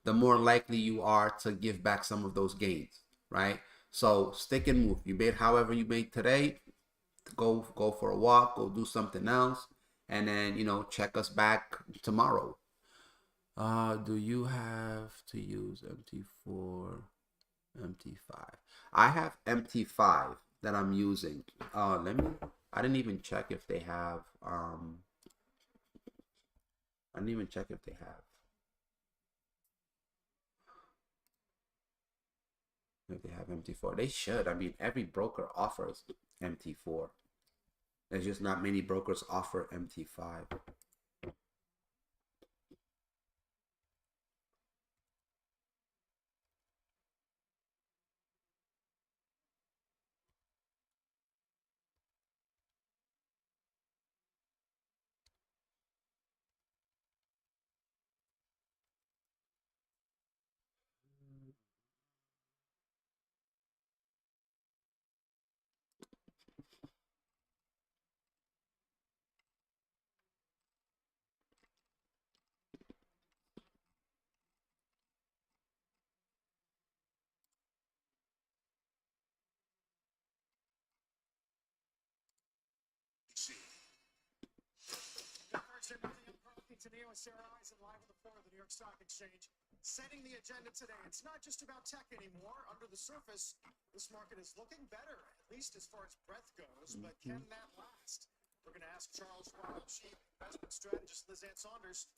the more likely you are to give back some of those gains, right? So stick and move. You made however you made today, go for a walk, go do something else, and then, you know, check us back tomorrow. Do you have to use MT4, MT5? I have MT5 that I'm using. I didn't even check if they have, if they have MT4. They should. I mean, every broker offers MT4. There's just not many brokers offer MT5. Thursday morning, I'm Carl Quintanilla with Sarah Eisen live on the floor of the New York Stock Exchange. Setting the agenda today. It's not just about tech anymore. Under the surface, this market is looking better, at least as far as breadth goes, but can that last? We're going to ask Charles Schwab, Chief Investment Strategist Liz Ann Saunders.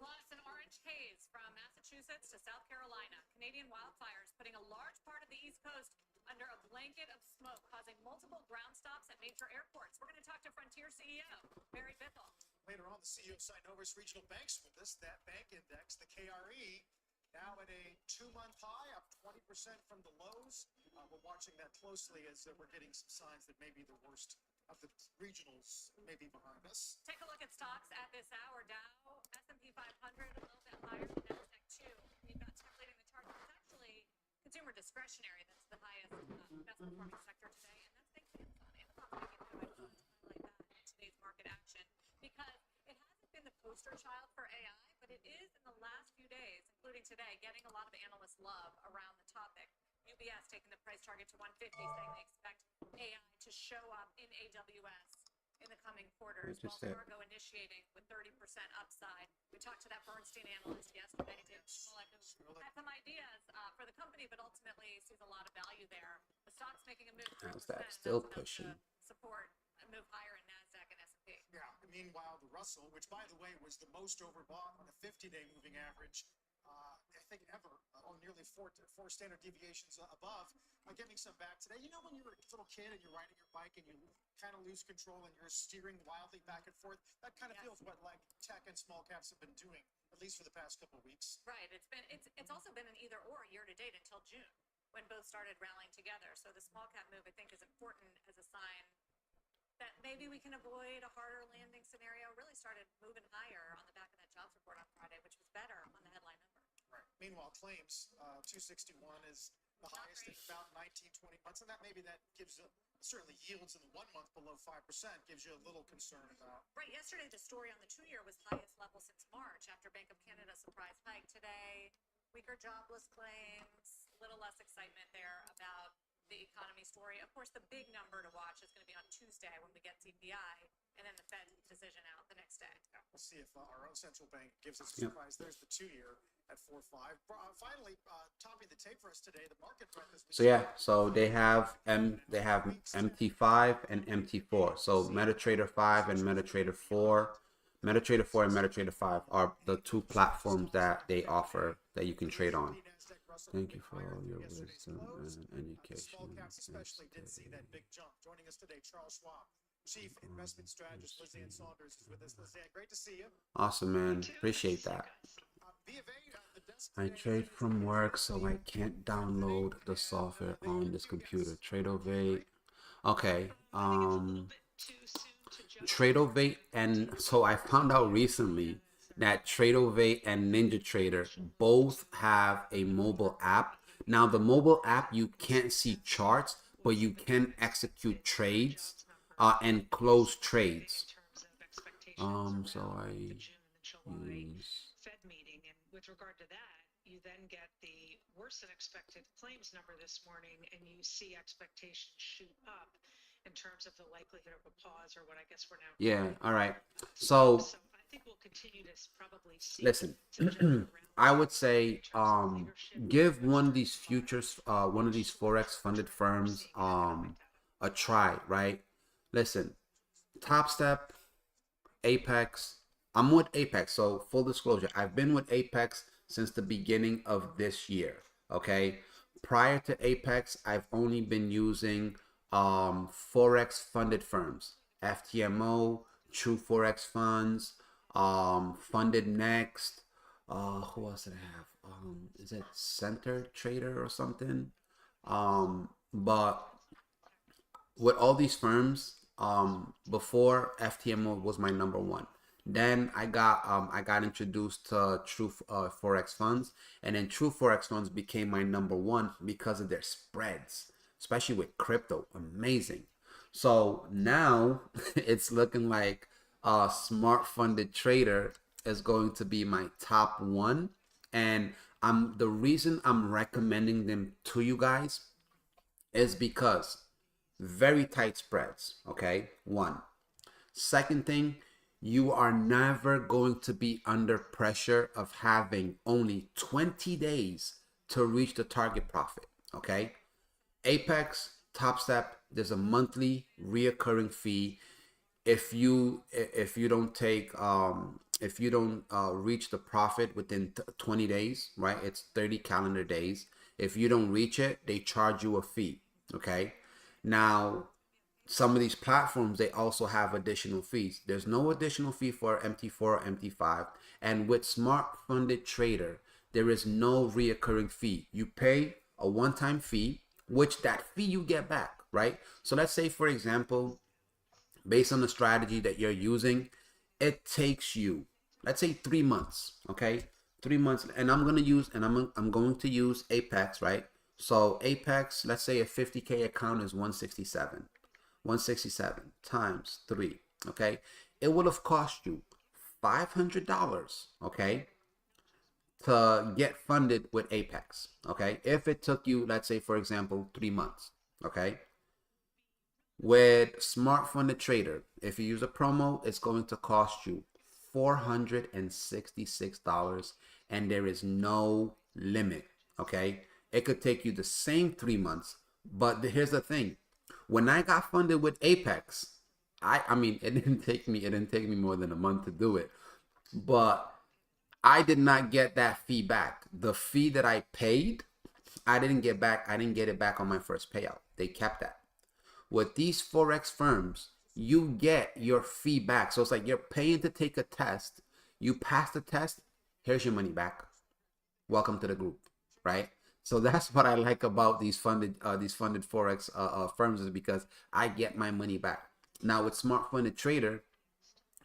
Plus, an orange haze from Massachusetts to South Carolina. Canadian wildfires putting a large part of the East Coast under a blanket of smoke, causing multiple ground stops at major airports. We're going to talk to Frontier CEO Barry Biffle. Later on, the CEO of Synovus Regional Banks with us. That bank index, the KRE, now at a 2-month high, up 20% from the lows. We're watching that closely as we're getting some signs that maybe the worst of the regionals may be behind us. Take a look at stocks at this hour. Dow, S&P 500, a little bit higher than Nasdaq too. We've got templating the chart. It's actually consumer discretionary. That's the highest, best performing sector today, and that's thanks to Amazon. Amazon's making good. I just wanted to highlight that in today's market action because it hasn't been the poster child for AI, but it is in the last few days, including today, getting a lot of analyst love around the topic. UBS taking the price target to 150, saying they expect AI to show up in AWS in the coming quarters. Wells Fargo initiating with 30% upside. We talked to that Bernstein analyst yesterday, David Smolik, who had some ideas for the company, but ultimately sees a lot of value there. The stock's making a move. Nasdaq still pushing. Support a move higher in Nasdaq and S&P. Yeah. Meanwhile, the Russell, which by the way was the most overbought on a 50-day moving average, I think ever, nearly four standard deviations above, getting some back today. You know, when you're a little kid and you're riding your bike and you kind of lose control and you're steering wildly back and forth, that kind of feels what like tech and small caps have been doing, at least for the past couple of weeks. Right. It's also been an either or year to date until June, when both started rallying together. So the small cap move, I think, is important as a sign that maybe we can avoid a harder landing scenario. Really started moving higher on the back of that jobs report on Friday, which was better on the headline number. Right. Meanwhile, claims 261 is the highest in about 19, 20 months, and that maybe that gives certainly yields in the 1 month below 5% gives you a little concern about. Right. Yesterday, the story on the 2-year was highest level since March after Bank of Canada surprise hike. Today, weaker jobless claims, a little less excitement there about the economy story. Of course, the big number to watch is going to be on Tuesday when we get CPI, and then the Fed decision out the next day. Yeah, we'll see if our own central bank gives us a surprise. There's the 2-year at 4.5. Finally, topping the tape for us today, the market breadth is. So yeah, so they have MT5 and MT4. So MetaTrader 5 and MetaTrader 4. MetaTrader 4 and MetaTrader 5 are the two platforms that they offer that you can trade on. Thank you for all your wisdom and education. Small caps especially did see that big jump. Joining us today, Charles Schwab, Chief Investment Strategist Liz Ann Saunders is with us. Liz Ann, great to see you. Awesome, man. Appreciate that. I trade from work, so I can't download the software on this computer. Tradeovate. Okay. Tradeovate, and so I found out recently that Tradeovate and NinjaTrader both have a mobile app. Now, the mobile app, you can't see charts, but you can execute trades and close trades. So I use Fed meeting, and with regard to that, you then get the worse than expected claims number this morning, and you see expectations shoot up in terms of the likelihood of a pause, or what I guess we're now. Yeah. All right. So I think we'll continue to probably see. Listen, I would say give one of these futures, one of these forex funded firms a try. Right. Listen, Top Step, Apex. I'm with Apex, so full disclosure, I've been with Apex since the beginning of this year. Okay, prior to Apex, I've only been using Forex funded firms, FTMO, True Forex Funds, Funded Next. Who else did I have? Is it Center Trader or something? But with all these firms, before FTMO was my number one. Then I got introduced to True Forex Funds, and then True Forex Funds became my number one because of their spreads, especially with crypto. Amazing. So now it's looking like Smart Funded Trader is going to be my top one, and the reason I'm recommending them to you guys is because very tight spreads. Okay, one. Second thing, you are never going to be under pressure of having only 20 days to reach the target profit. Okay, Apex, Top Step, there's a monthly reoccurring fee. If you don't take if you don't reach the profit within 20 days, right? It's 30 calendar days. If you don't reach it, they charge you a fee. Okay, now some of these platforms, they also have additional fees. There's no additional fee for MT4 or MT5. And with Smart Funded Trader, there is no reoccurring fee. You pay a one-time fee, which that fee you get back, right? So let's say, for example, based on the strategy that you're using, it takes you, let's say 3 months, okay? 3 months, and I'm going to use Apex, right? So Apex, let's say a 50K account is 167. 167 times 3, okay? It would have cost you $500, okay, to get funded with Apex, okay? If it took you, let's say, for example, 3 months, okay? With Smart Funded Trader, if you use a promo, it's going to cost you $466, and there is no limit, okay? It could take you the same 3 months, but here's the thing. When I got funded with Apex, I mean, it didn't take me more than a month to do it, but I did not get that fee back. The fee that I paid, I didn't get it back on my first payout. They kept that. With these Forex firms, you get your fee back. So it's like you're paying to take a test. You pass the test, here's your money back. Welcome to the group, right? So that's what I like about these funded Forex firms, is because I get my money back. Now with Smart Funded Trader,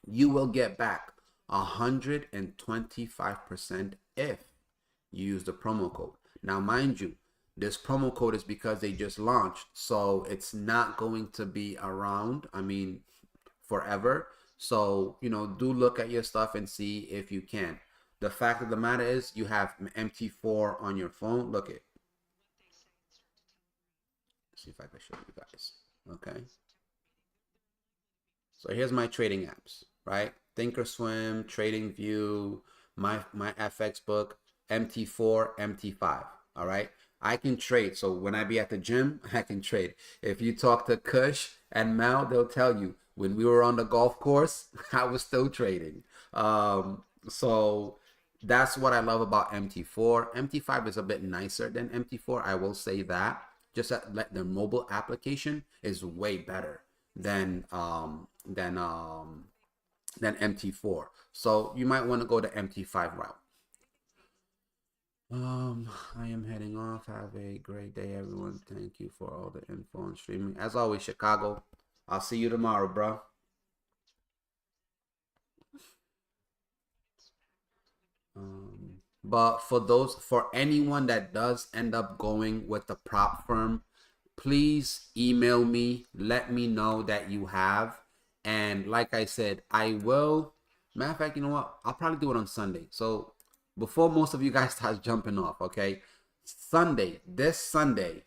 you will get back 125% if you use the promo code. Now, mind you, this promo code is because they just launched, so it's not going to be around, I mean, forever. So, do look at your stuff and see if you can. The fact of the matter is, you have MT4 on your phone. Look it. Let's see if I can show you guys. Okay. So here's my trading apps, right? Thinkorswim, TradingView, my FX book, MT4, MT5. All right. I can trade. So when I be at the gym, I can trade. If you talk to Kush and Mal, they'll tell you when we were on the golf course, I was still trading. So that's what I love about MT4. MT5 is a bit nicer than MT4. I will say that. Just that the mobile application is way better than MT4. So you might want to go the MT5 route. I am heading off. Have a great day, everyone. Thank you for all the info and streaming. As always, Chicago. I'll see you tomorrow, bro. But for anyone that does end up going with the prop firm, please email me. Let me know that you have. And like I said, I will. Matter of fact, you know what? I'll probably do it on Sunday. So before most of you guys start jumping off, okay? This Sunday,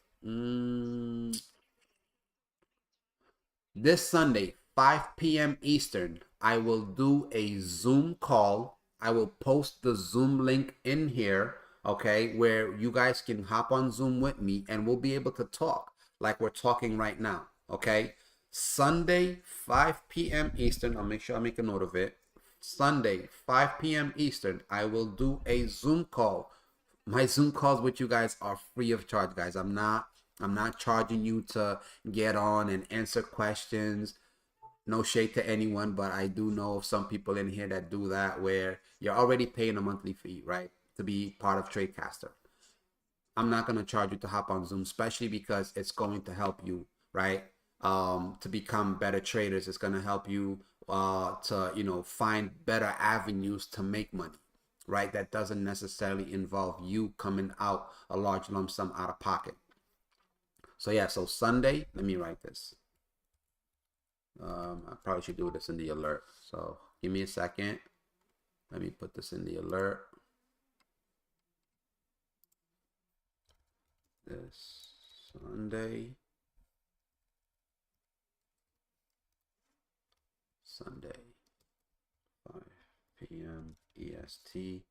5 p.m. Eastern, I will do a Zoom call. I will post the Zoom link in here, okay, where you guys can hop on Zoom with me and we'll be able to talk like we're talking right now, okay? Sunday, 5 p.m. Eastern, I'll make sure I make a note of it. Sunday, 5 p.m. Eastern, I will do a Zoom call my Zoom calls with you guys are free of charge, guys. I'm not charging you to get on and answer questions. No shade to anyone, but I do know of some people in here that do that where you're already paying a monthly fee, right? To be part of Tradecaster. I'm not gonna charge you to hop on Zoom, especially because it's going to help you, right? To become better traders. It's gonna help you to find better avenues to make money, right? That doesn't necessarily involve you coming out a large lump sum out of pocket. So yeah, so Sunday, let me write this. I probably should do this in the alert. So give me a second. Let me put this in the alert. This Sunday. Sunday, 5 p.m. EST.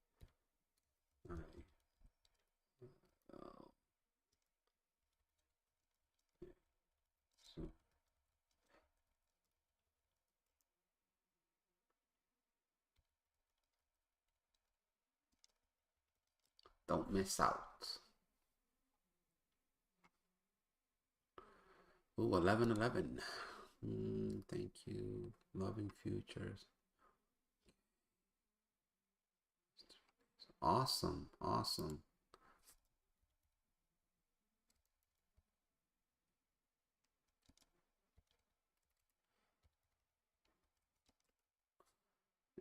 Don't miss out. Ooh, 11:11. Thank you. Loving Futures. Awesome. Awesome.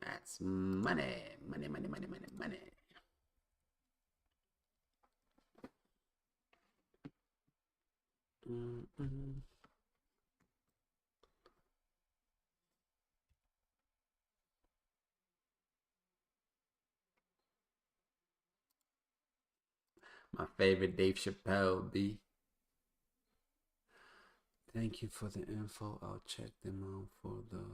That's money. Money, money, money, money, money. My favorite Dave Chappelle, B. Thank you for the info. I'll check them out for the.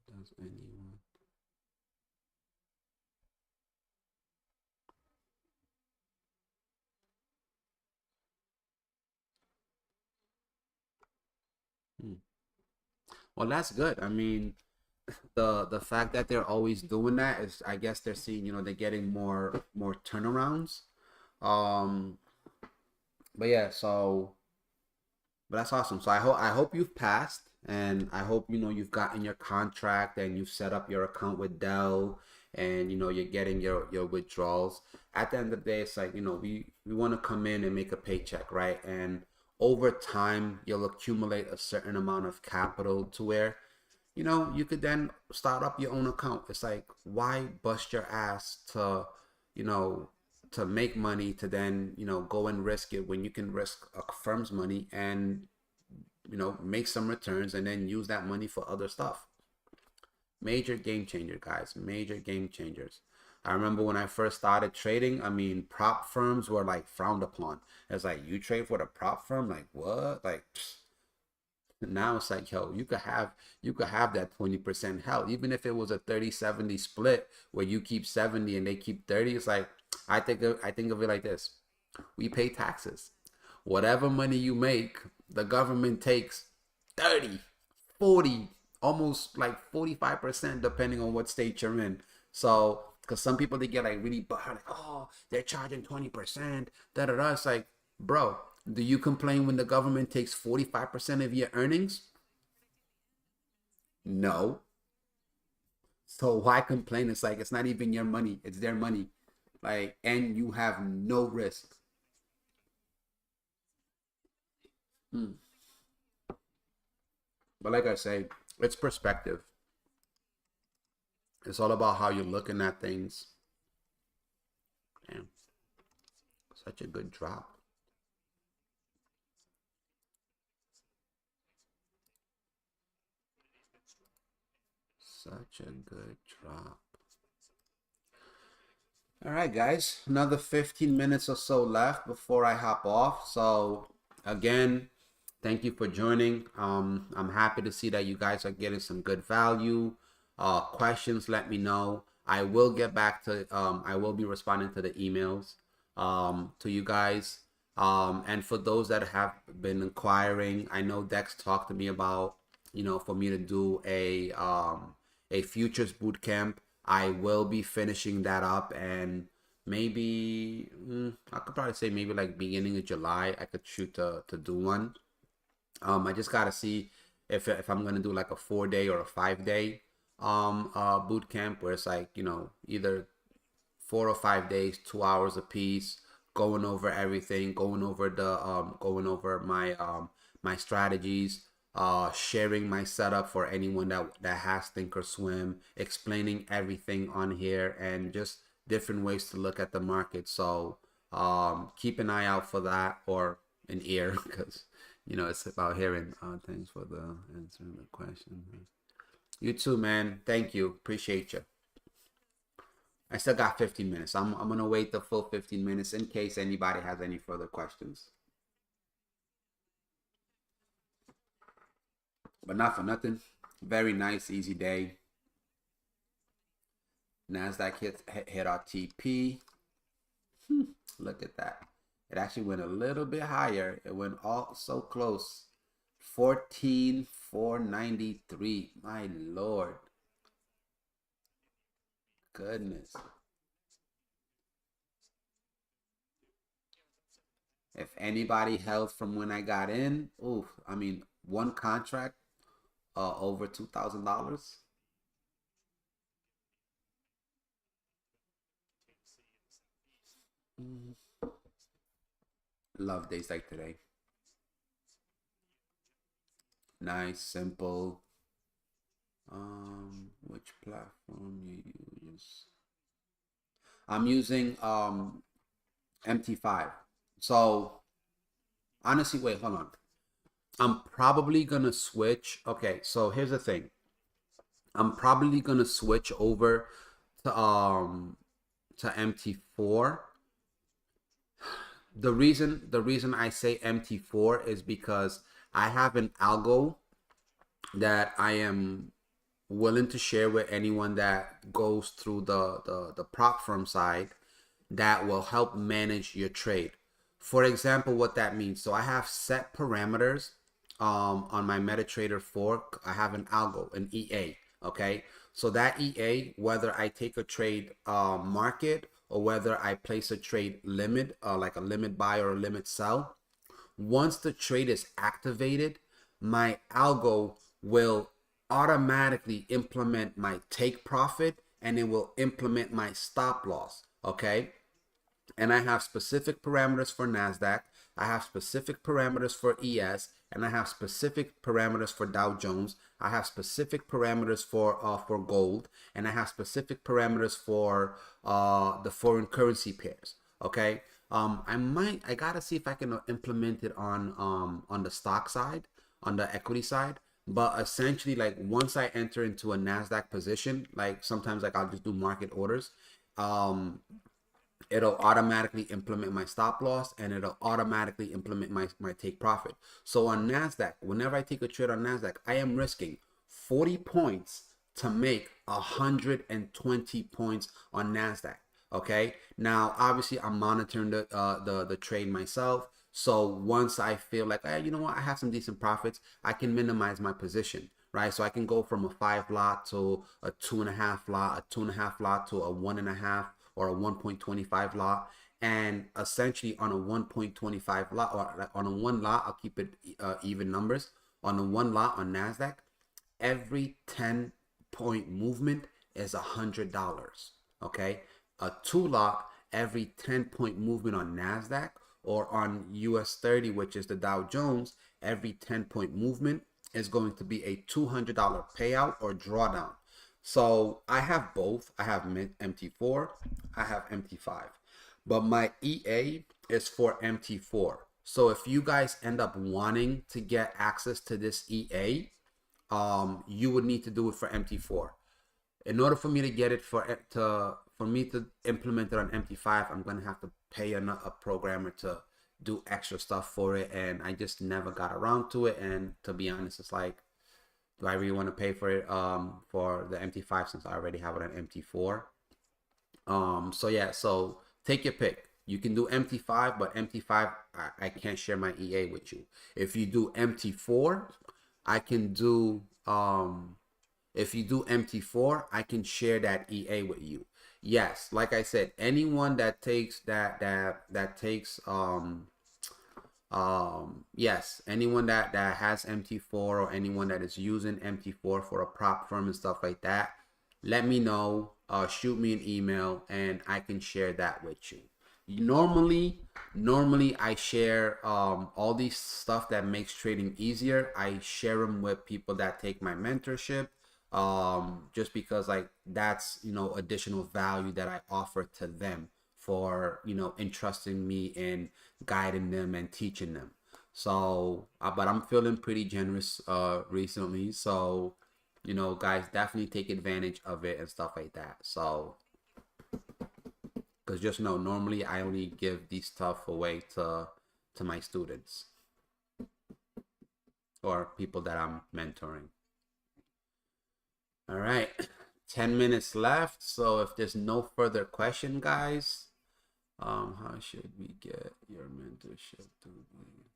Does anyone? Well, that's good. I mean, the fact that they're always doing that is, I guess they're seeing, they're getting more turnarounds. But yeah, but that's awesome. So I hope you've passed, and I hope you've gotten your contract and you've set up your account with Dell, and you're getting your withdrawals. At the end of the day, it's like we want to come in and make a paycheck, right? And over time, you'll accumulate a certain amount of capital to where you could then start up your own account. It's like, why bust your ass to you know to make money to then go and risk it when you can risk a firm's money and make some returns and then use that money for other stuff. Major game changer, guys. Major game changers. I remember when I first started trading, I mean, prop firms were like frowned upon. It's like, you trade for the prop firm? Like, what? Like, now it's like, yo, you could have that 20% hell. Even if it was a 30-70 split where you keep 70 and they keep 30, it's like, I think of it like this. We pay taxes. Whatever money you make, the government takes 30, 40, almost like 45%, depending on what state you're in. So, because some people, they get like really butthurt, like, oh, they're charging 20%, da da da. It's like, bro, do you complain when the government takes 45% of your earnings? No. So why complain? It's like, it's not even your money, it's their money. Like, and you have no risk. Hmm. But like I say, it's perspective. It's all about how you're looking at things. Damn, such a good drop. Such a good drop. All right, guys, another 15 minutes or so left before I hop off. So again, thank you for joining. I'm happy to see that you guys are getting some good value. Questions, let me know. I will get back to, I will be responding to the emails to you guys. And for those that have been inquiring, I know Dex talked to me about, for me to do a futures boot camp. I will be finishing that up and maybe I could probably say maybe like beginning of July I could shoot to do one. I just gotta see if I'm gonna do like a 4 day or a 5 day boot camp where it's like, you know, either 4 or 5 days, 2 hours a piece, going over everything, going over my strategies, sharing my setup for anyone that has Thinkorswim, explaining everything on here, and just different ways to look at the market. So keep an eye out for that, or an ear, because you know it's about hearing things for the answering the question. You too, man. Thank you. Appreciate you. I still got 15 minutes. I'm gonna wait the full 15 minutes in case anybody has any further questions. But not for nothing. Very nice, easy day. Nasdaq hit our TP. Look at that. It actually went a little bit higher. It went all so close. 14,493. My lord. Goodness. If anybody held from when I got in, ooh, I mean, one contract, over $2,000. Love days like today. Nice, simple. Which platform you use? I'm using MT5. So honestly, wait, hold on. I'm probably gonna switch. Okay, so here's the thing. I'm probably gonna switch over to MT4. The reason I say MT4 is because I have an algo that I am willing to share with anyone that goes through the prop firm side that will help manage your trade. For example, what that means. So I have set parameters on my MetaTrader 4. I have an algo, an EA. Okay. So that EA, whether I take a trade market or whether I place a trade limit, like a limit buy or a limit sell, once the trade is activated, my algo will automatically implement my take profit and it will implement my stop loss. Okay. And I have specific parameters for NASDAQ. I have specific parameters for ES, and I have specific parameters for Dow Jones. I have specific parameters for gold, and I have specific parameters for the foreign currency pairs. Okay. I gotta see if I can implement it on the stock side, on the equity side. But essentially, like once I enter into a NASDAQ position, like sometimes like I'll just do market orders. It'll automatically implement my stop loss and it'll automatically implement my take profit. So on NASDAQ, whenever I take a trade on NASDAQ, I am risking 40 points to make 120 points on NASDAQ. Okay. Now, obviously, I'm monitoring the trade myself. So once I feel like, hey, you know what, I have some decent profits, I can minimize my position, right? So I can go from a 5 lot to a 2.5 lot, a 2.5 lot to a 1.5 or a 1.25 lot. And essentially on a 1.25 lot, or on a one lot, I'll keep it even numbers. On a one lot on NASDAQ, every 10-point movement is $100. Okay. A two lot, every 10-point movement on NASDAQ or on US 30, which is the Dow Jones, every 10-point movement is going to be a $200 payout or drawdown. So I have both. I have MT4, I have MT5, but my EA is for MT4. So if you guys end up wanting to get access to this EA, you would need to do it for MT4. In order for me to get it for me to implement it on MT5, I'm gonna have to pay a programmer to do extra stuff for it, and I just never got around to it. And to be honest, it's like, do I really want to pay for it for the MT5 since I already have it on MT4? So yeah, so take your pick. You can do MT5, but MT5 I can't share my EA with you. If you do MT4, I can do If you do MT4, I can share that EA with you. Yes, like I said, anyone that takes that takes yes, anyone that has MT4 or anyone that is using MT4 for a prop firm and stuff like that, let me know. Shoot me an email and I can share that with you. Normally I share all these stuff that makes trading easier. I share them with people that take my mentorship, just because like that's, you know, additional value that I offer to them for, you know, entrusting me in guiding them and teaching them. So but I'm feeling pretty generous recently, so you know, guys, definitely take advantage of it and stuff like that. So because just know, normally I only give these stuff away to my students or people that I'm mentoring. All right, 10 minutes left. So if there's no further question, guys, how should we get your mentorship to be?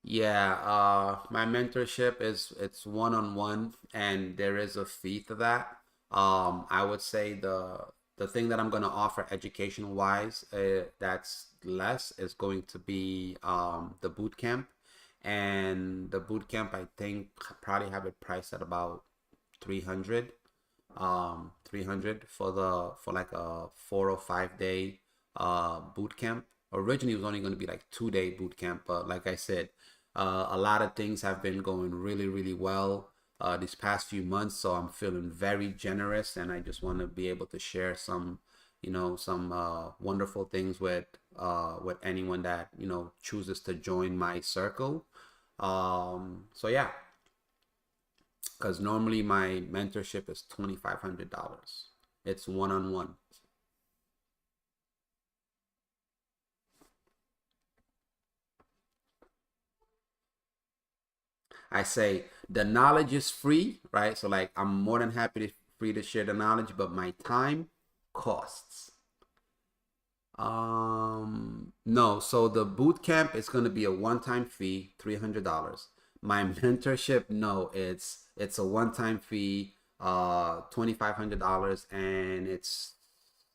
Yeah, my mentorship is it's one-on-one and there is a fee to that. I would say the thing that I'm going to offer education wise, that's less is going to be the boot camp. And the boot camp, I think probably have it priced at about 300 300 for like a 4 or 5 day boot camp. Originally it was only going to be like 2 day boot camp, but like I said, a lot of things have been going really well these past few months, so I'm feeling very generous and I just want to be able to share some, you know, some wonderful things with anyone that, you know, chooses to join my circle. So yeah, because normally my mentorship is $2,500. It's one-on-one. I say the knowledge is free, right? So like I'm more than happy to free to share the knowledge, but my time costs. No, so the boot camp is going to be a one-time fee, $300. My mentorship, no, it's a one-time fee, $2,500, and it's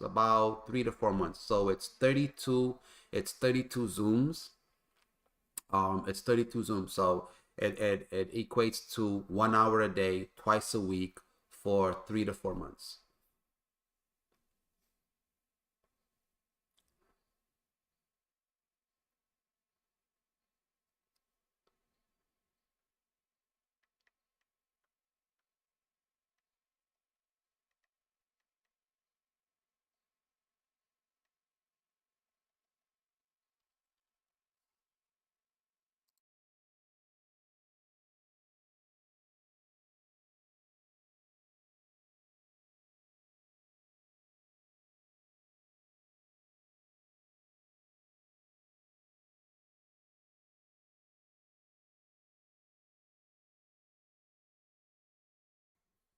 about 3 to 4 months. So it's 32 Zooms. It's 32 Zooms. So it equates to 1 hour a day, twice a week for 3 to 4 months.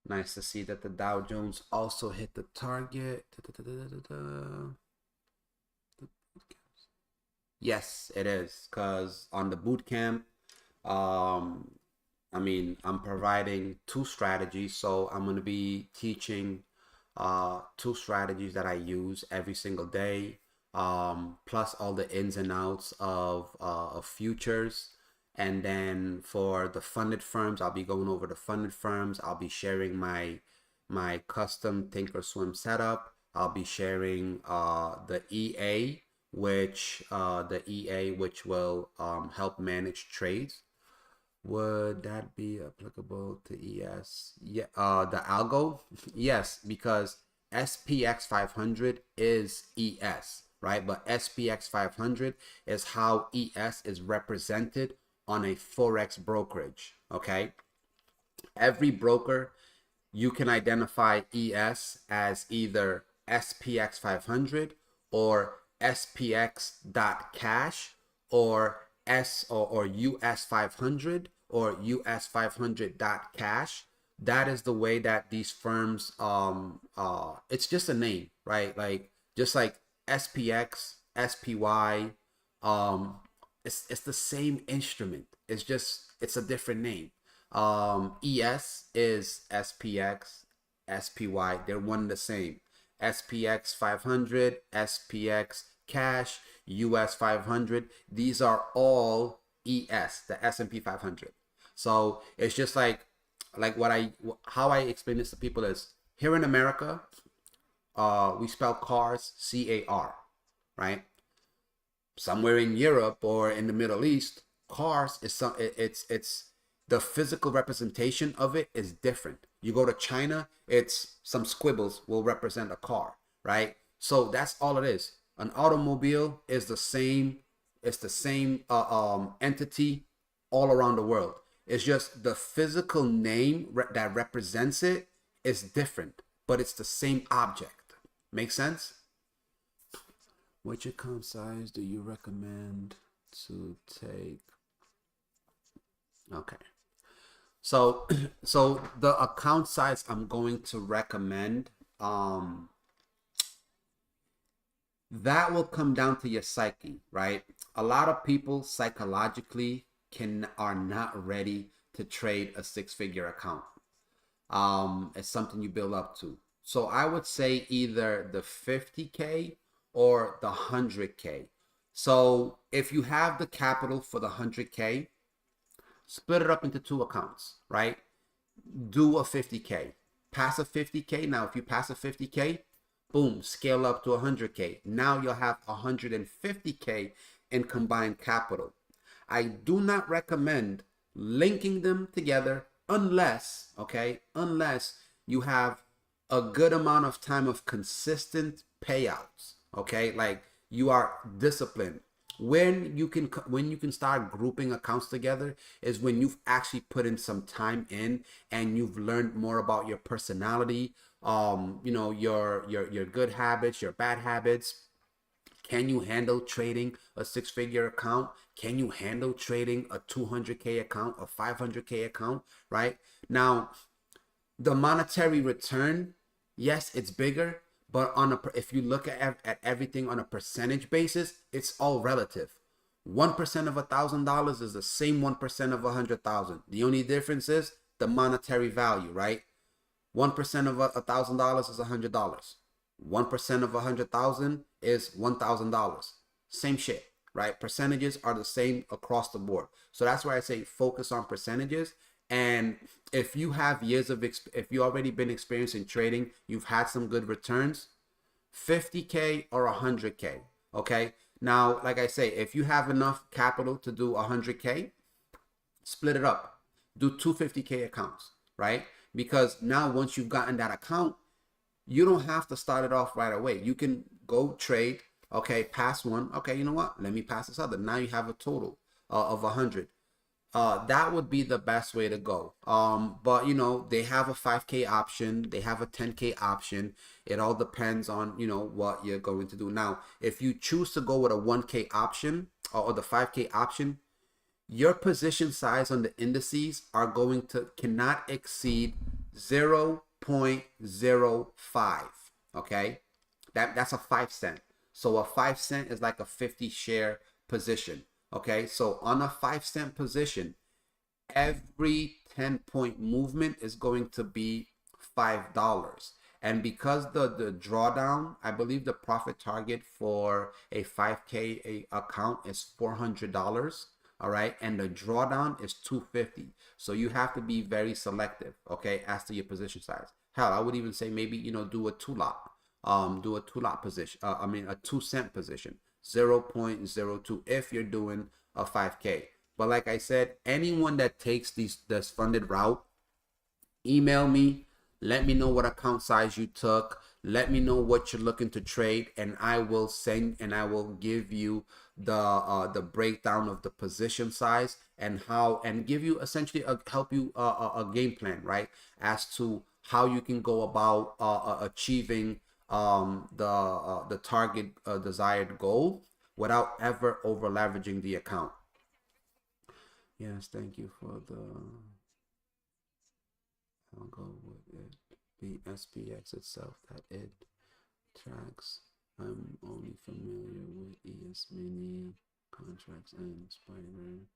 Nice to see that the Dow Jones also hit the target. Yes, it is. Because on the boot camp, um, I mean, I'm providing two strategies. So I'm going to be teaching two strategies that I use every single day, plus all the ins and outs of futures. And then for the funded firms, I'll be going over the funded firms. I'll be sharing my custom Thinkorswim setup. I'll be sharing the EA, which will help manage trades. Would that be applicable to ES? Yeah, the algo, yes, because SPX 500 is ES, right? But SPX 500 is how ES is represented on a forex brokerage. Okay, every broker, you can identify ES as either SPX 500 or SPX.cash or or US 500 or US 500.cash. That is the way that these firms it's just a name, right? Like just like SPX, SPY, it's the same instrument. It's just it's a different name. ES is SPX, SPY. They're one and the same. SPX 500, SPX cash, US 500. These are all ES, the S&P 500. So it's just like how I explain this to people is here in America, we spell cars CAR, right? Somewhere in Europe or in the Middle East, cars is it's the physical representation of it is different. You go to China, it's some squibbles will represent a car, right? So that's all it is. An automobile is the same. It's the same entity all around the world. It's just the physical name that represents it is different, but it's the same object. Make sense? Which account size do you recommend to take? Okay. So so the account size I'm going to recommend, that will come down to your psyche, right? A lot of people psychologically are not ready to trade a six-figure account. It's something you build up to. So I would say either the 50K or the 100K. So if you have the capital for the 100K, split it up into two accounts, right? Do a 50K. Pass a 50K. Now, if you pass a 50K, boom, scale up to 100K. Now you'll have 150K in combined capital. I do not recommend linking them together unless you have a good amount of time of consistent payouts, okay? Like you are disciplined. When you can start grouping accounts together is when you've actually put in some time in and you've learned more about your personality, your good habits, your bad habits. Can you handle trading a six-figure account? Can you handle trading a 200K account, a 500K account, right? Now, the monetary return, yes, it's bigger, but if you look at everything on a percentage basis, it's all relative. 1% of $1,000 is the same 1% of 100,000. The only difference is the monetary value, right? 1% of $1,000 is $100. 1% of 100,000 is $1,000. Same shit, right? Percentages are the same across the board. So that's why I say focus on percentages. And if you have if you already been experiencing trading, you've had some good returns, 50K or 100K. Okay. Now, like I say, if you have enough capital to do 100K, split it up. Do 250K accounts, right? Because now once you've gotten that account, you don't have to start it off right away. You can go trade. Okay, pass one. Okay, you know what? Let me pass this other. Now you have a total of 100. That would be the best way to go. But they have a 5K option. They have a 10K option. It all depends on, what you're going to do. Now, if you choose to go with a 1K option or the 5K option, your position size on the indices cannot exceed 0.05. Okay, that's a 5 cent. So a 5 cent is like a 50 share position. Okay, so on a 5 cent position, every 10-point movement is going to be $5. And because the drawdown, I believe the profit target for a 5K account is $400. All right, and the drawdown is 250. So you have to be very selective, okay, as to your position size. Hell, I would even say maybe do a two lot position. A 2 cent position, 0.02 if you're doing a 5K. But like I said, anyone that takes this funded route, email me. Let me know what account size you took. Let me know what you're looking to trade, and I will give you the breakdown of the position size and give you essentially help you a game plan, right, as to how you can go about achieving the target desired goal without ever over leveraging the account. Yes, thank you for the. I'll go with it. The SPX itself that it tracks. I'm only familiar with ES Mini contracts and Spider.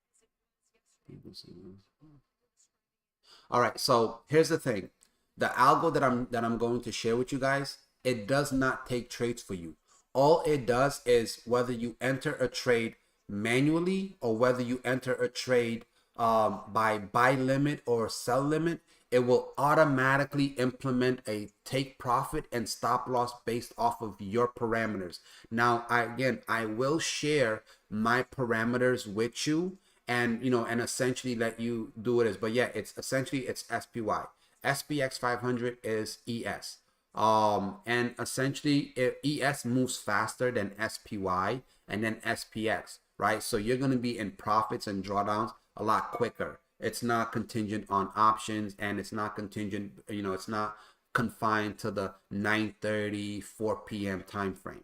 All right, so here's the thing. The algo that I'm going to share with you guys, it does not take trades for you. All it does is whether you enter a trade manually or whether you enter a trade by buy limit or sell limit, it will automatically implement a take profit and stop loss based off of your parameters. Now, I will share my parameters with you, and and essentially let you do it as. But yeah, it's essentially it's SPY. SPX 500 is ES. And essentially ES moves faster than SPY and then SPX, right? So you're going to be in profits and drawdowns a lot quicker. It's not contingent on options, and it's not contingent, it's not confined to the 9:30 4 p.m. time frame.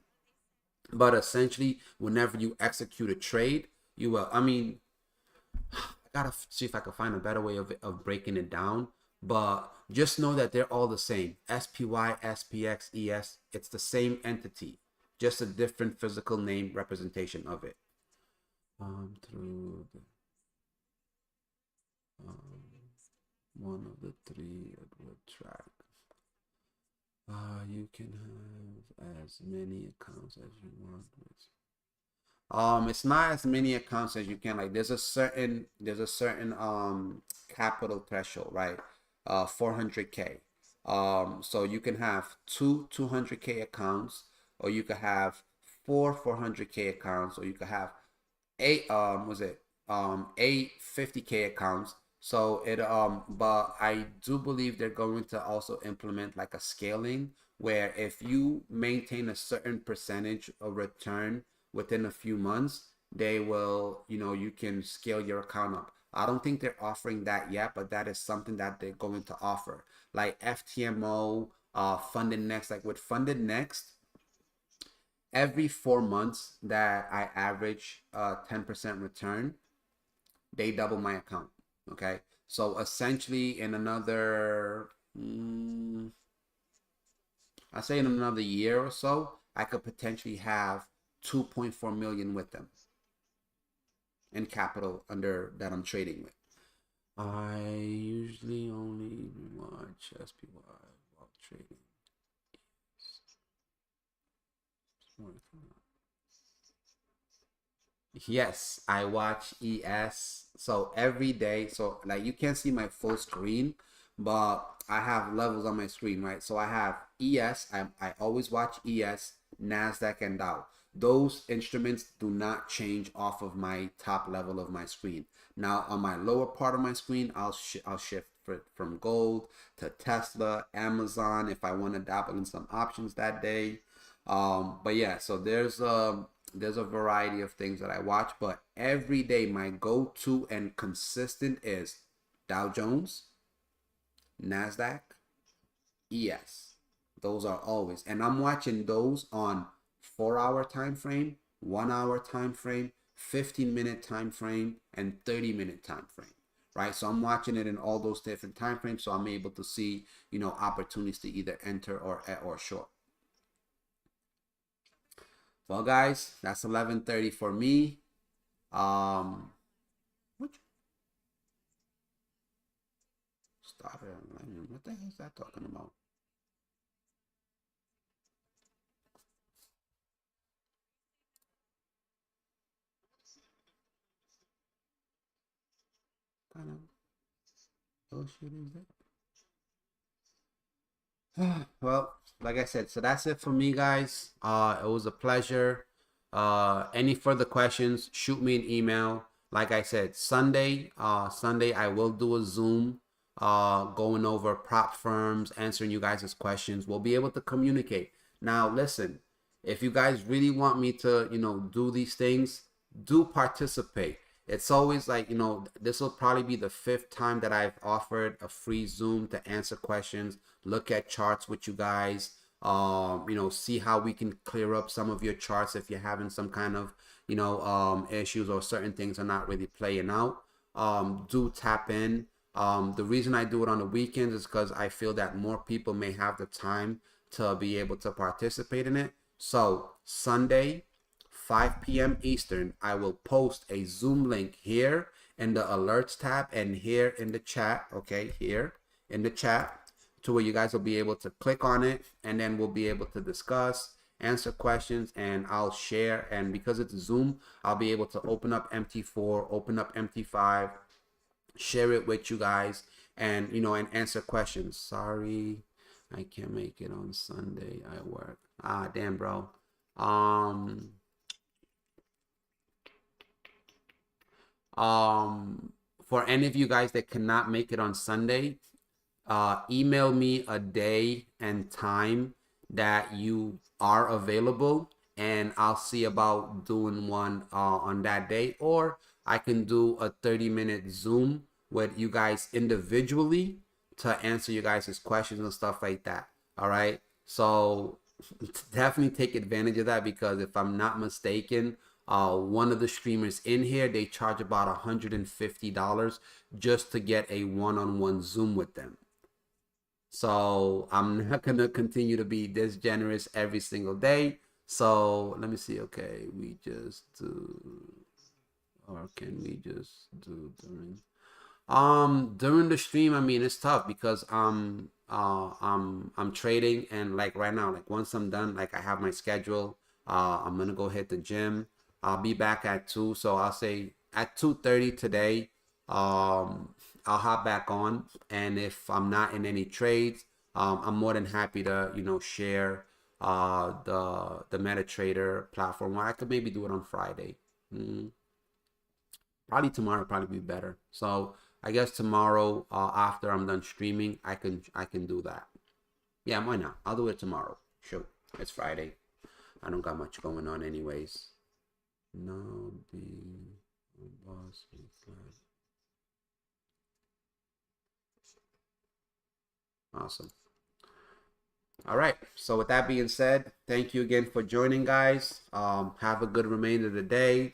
But essentially, whenever you execute a trade, you will. I gotta see if I can find a better way of breaking it down. But just know that they're all the same. SPY, SPX, ES. It's the same entity, just a different physical name representation of it. Through the one of the three it would track. You can have as many accounts as you want. It's not as many accounts as you can. Like there's a certain capital threshold, right? 400K. So you can have two 200K accounts, or you could have four 400K accounts, or you could have eight eight 50K accounts. So but I do believe they're going to also implement like a scaling, where if you maintain a certain percentage of return within a few months, they will, you can scale your account up. I don't think they're offering that yet, but that is something that they're going to offer. Like FTMO, Funded Next. Like with Funded Next, every 4 months that I average 10% return, they double my account. Okay, so essentially in another, I say in another year or so, I could potentially have 2.4 million with them in capital under that I'm trading with. I usually only watch SPY while trading. Yes, I watch ES. So every day, so like you can't see my full screen, but I have levels on my screen, right? So I have ES. I always watch ES, NASDAQ, and Dow. Those instruments do not change off of my top level of my screen. Now on my lower part of my screen, I'll shift from gold to Tesla, Amazon if I want to dabble in some options that day. But yeah, so there's a variety of things that I watch, but every day my go-to and consistent is Dow Jones, NASDAQ, ES. Those are always, and I'm watching those on 4-hour time frame, 1-hour time frame, 15-minute time frame, and 30-minute time frame. Right, so I'm watching it in all those different time frames, so I'm able to see, opportunities to either enter or short. Well, guys, that's 11:30 for me. What? Started online. What the hell is that talking about? Kind of bullshit is that? Well, like I said, so that's it for me, guys. It was a pleasure. Any further questions, shoot me an email. Like I said, Sunday I will do a Zoom going over prop firms, answering you guys' questions. We'll be able to communicate. Now, listen, if you guys really want me to, do these things, do participate. It's always like, this will probably be the 5th time that I've offered a free Zoom to answer questions, look at charts with you guys, see how we can clear up some of your charts if you're having some kind of, issues or certain things are not really playing out. Do tap in. The reason I do it on the weekends is because I feel that more people may have the time to be able to participate in it. So Sunday, 5 p.m. Eastern, I will post a Zoom link here in the alerts tab and here in the chat, okay, here in the chat, to where you guys will be able to click on it, and then we'll be able to discuss, answer questions, and I'll share. And because it's Zoom, I'll be able to open up MT4, open up MT5, share it with you guys, and and answer questions. Sorry, I can't make it on Sunday. I work. Ah, damn, bro. For any of you guys that cannot make it on Sunday, email me a day and time that you are available, and I'll see about doing one on that day, or I can do a 30-minute Zoom with you guys individually to answer you guys' questions and stuff like that. All right, so definitely take advantage of that, because if I'm not mistaken, one of the streamers in here, they charge about $150 just to get a one-on-one Zoom with them. So I'm not gonna continue to be this generous every single day. So let me see. Okay, we just do, or can we just do during the stream? I mean, it's tough because I'm trading, and like right now, like once I'm done, like I have my schedule. I'm gonna go hit the gym. I'll be back at 2, so I'll say at 2:30 today. I'll hop back on, and if I'm not in any trades, I'm more than happy to share the MetaTrader platform. Or I could maybe do it on Friday. Probably tomorrow probably be better. So I guess tomorrow, after I'm done streaming, I can do that. Yeah, why not? I'll do it tomorrow. Sure, it's Friday. I don't got much going on anyways. No, the boss. Awesome. All right. So with that being said, thank you again for joining, guys. Have a good remainder of the day.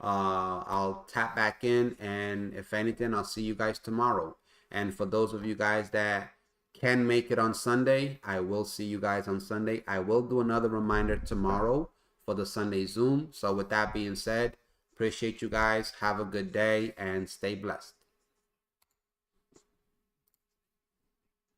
I'll tap back in, and if anything, I'll see you guys tomorrow. And for those of you guys that can make it on Sunday, I will see you guys on Sunday. I will do another reminder tomorrow for the Sunday Zoom. So with that being said, appreciate you guys. Have a good day and stay blessed.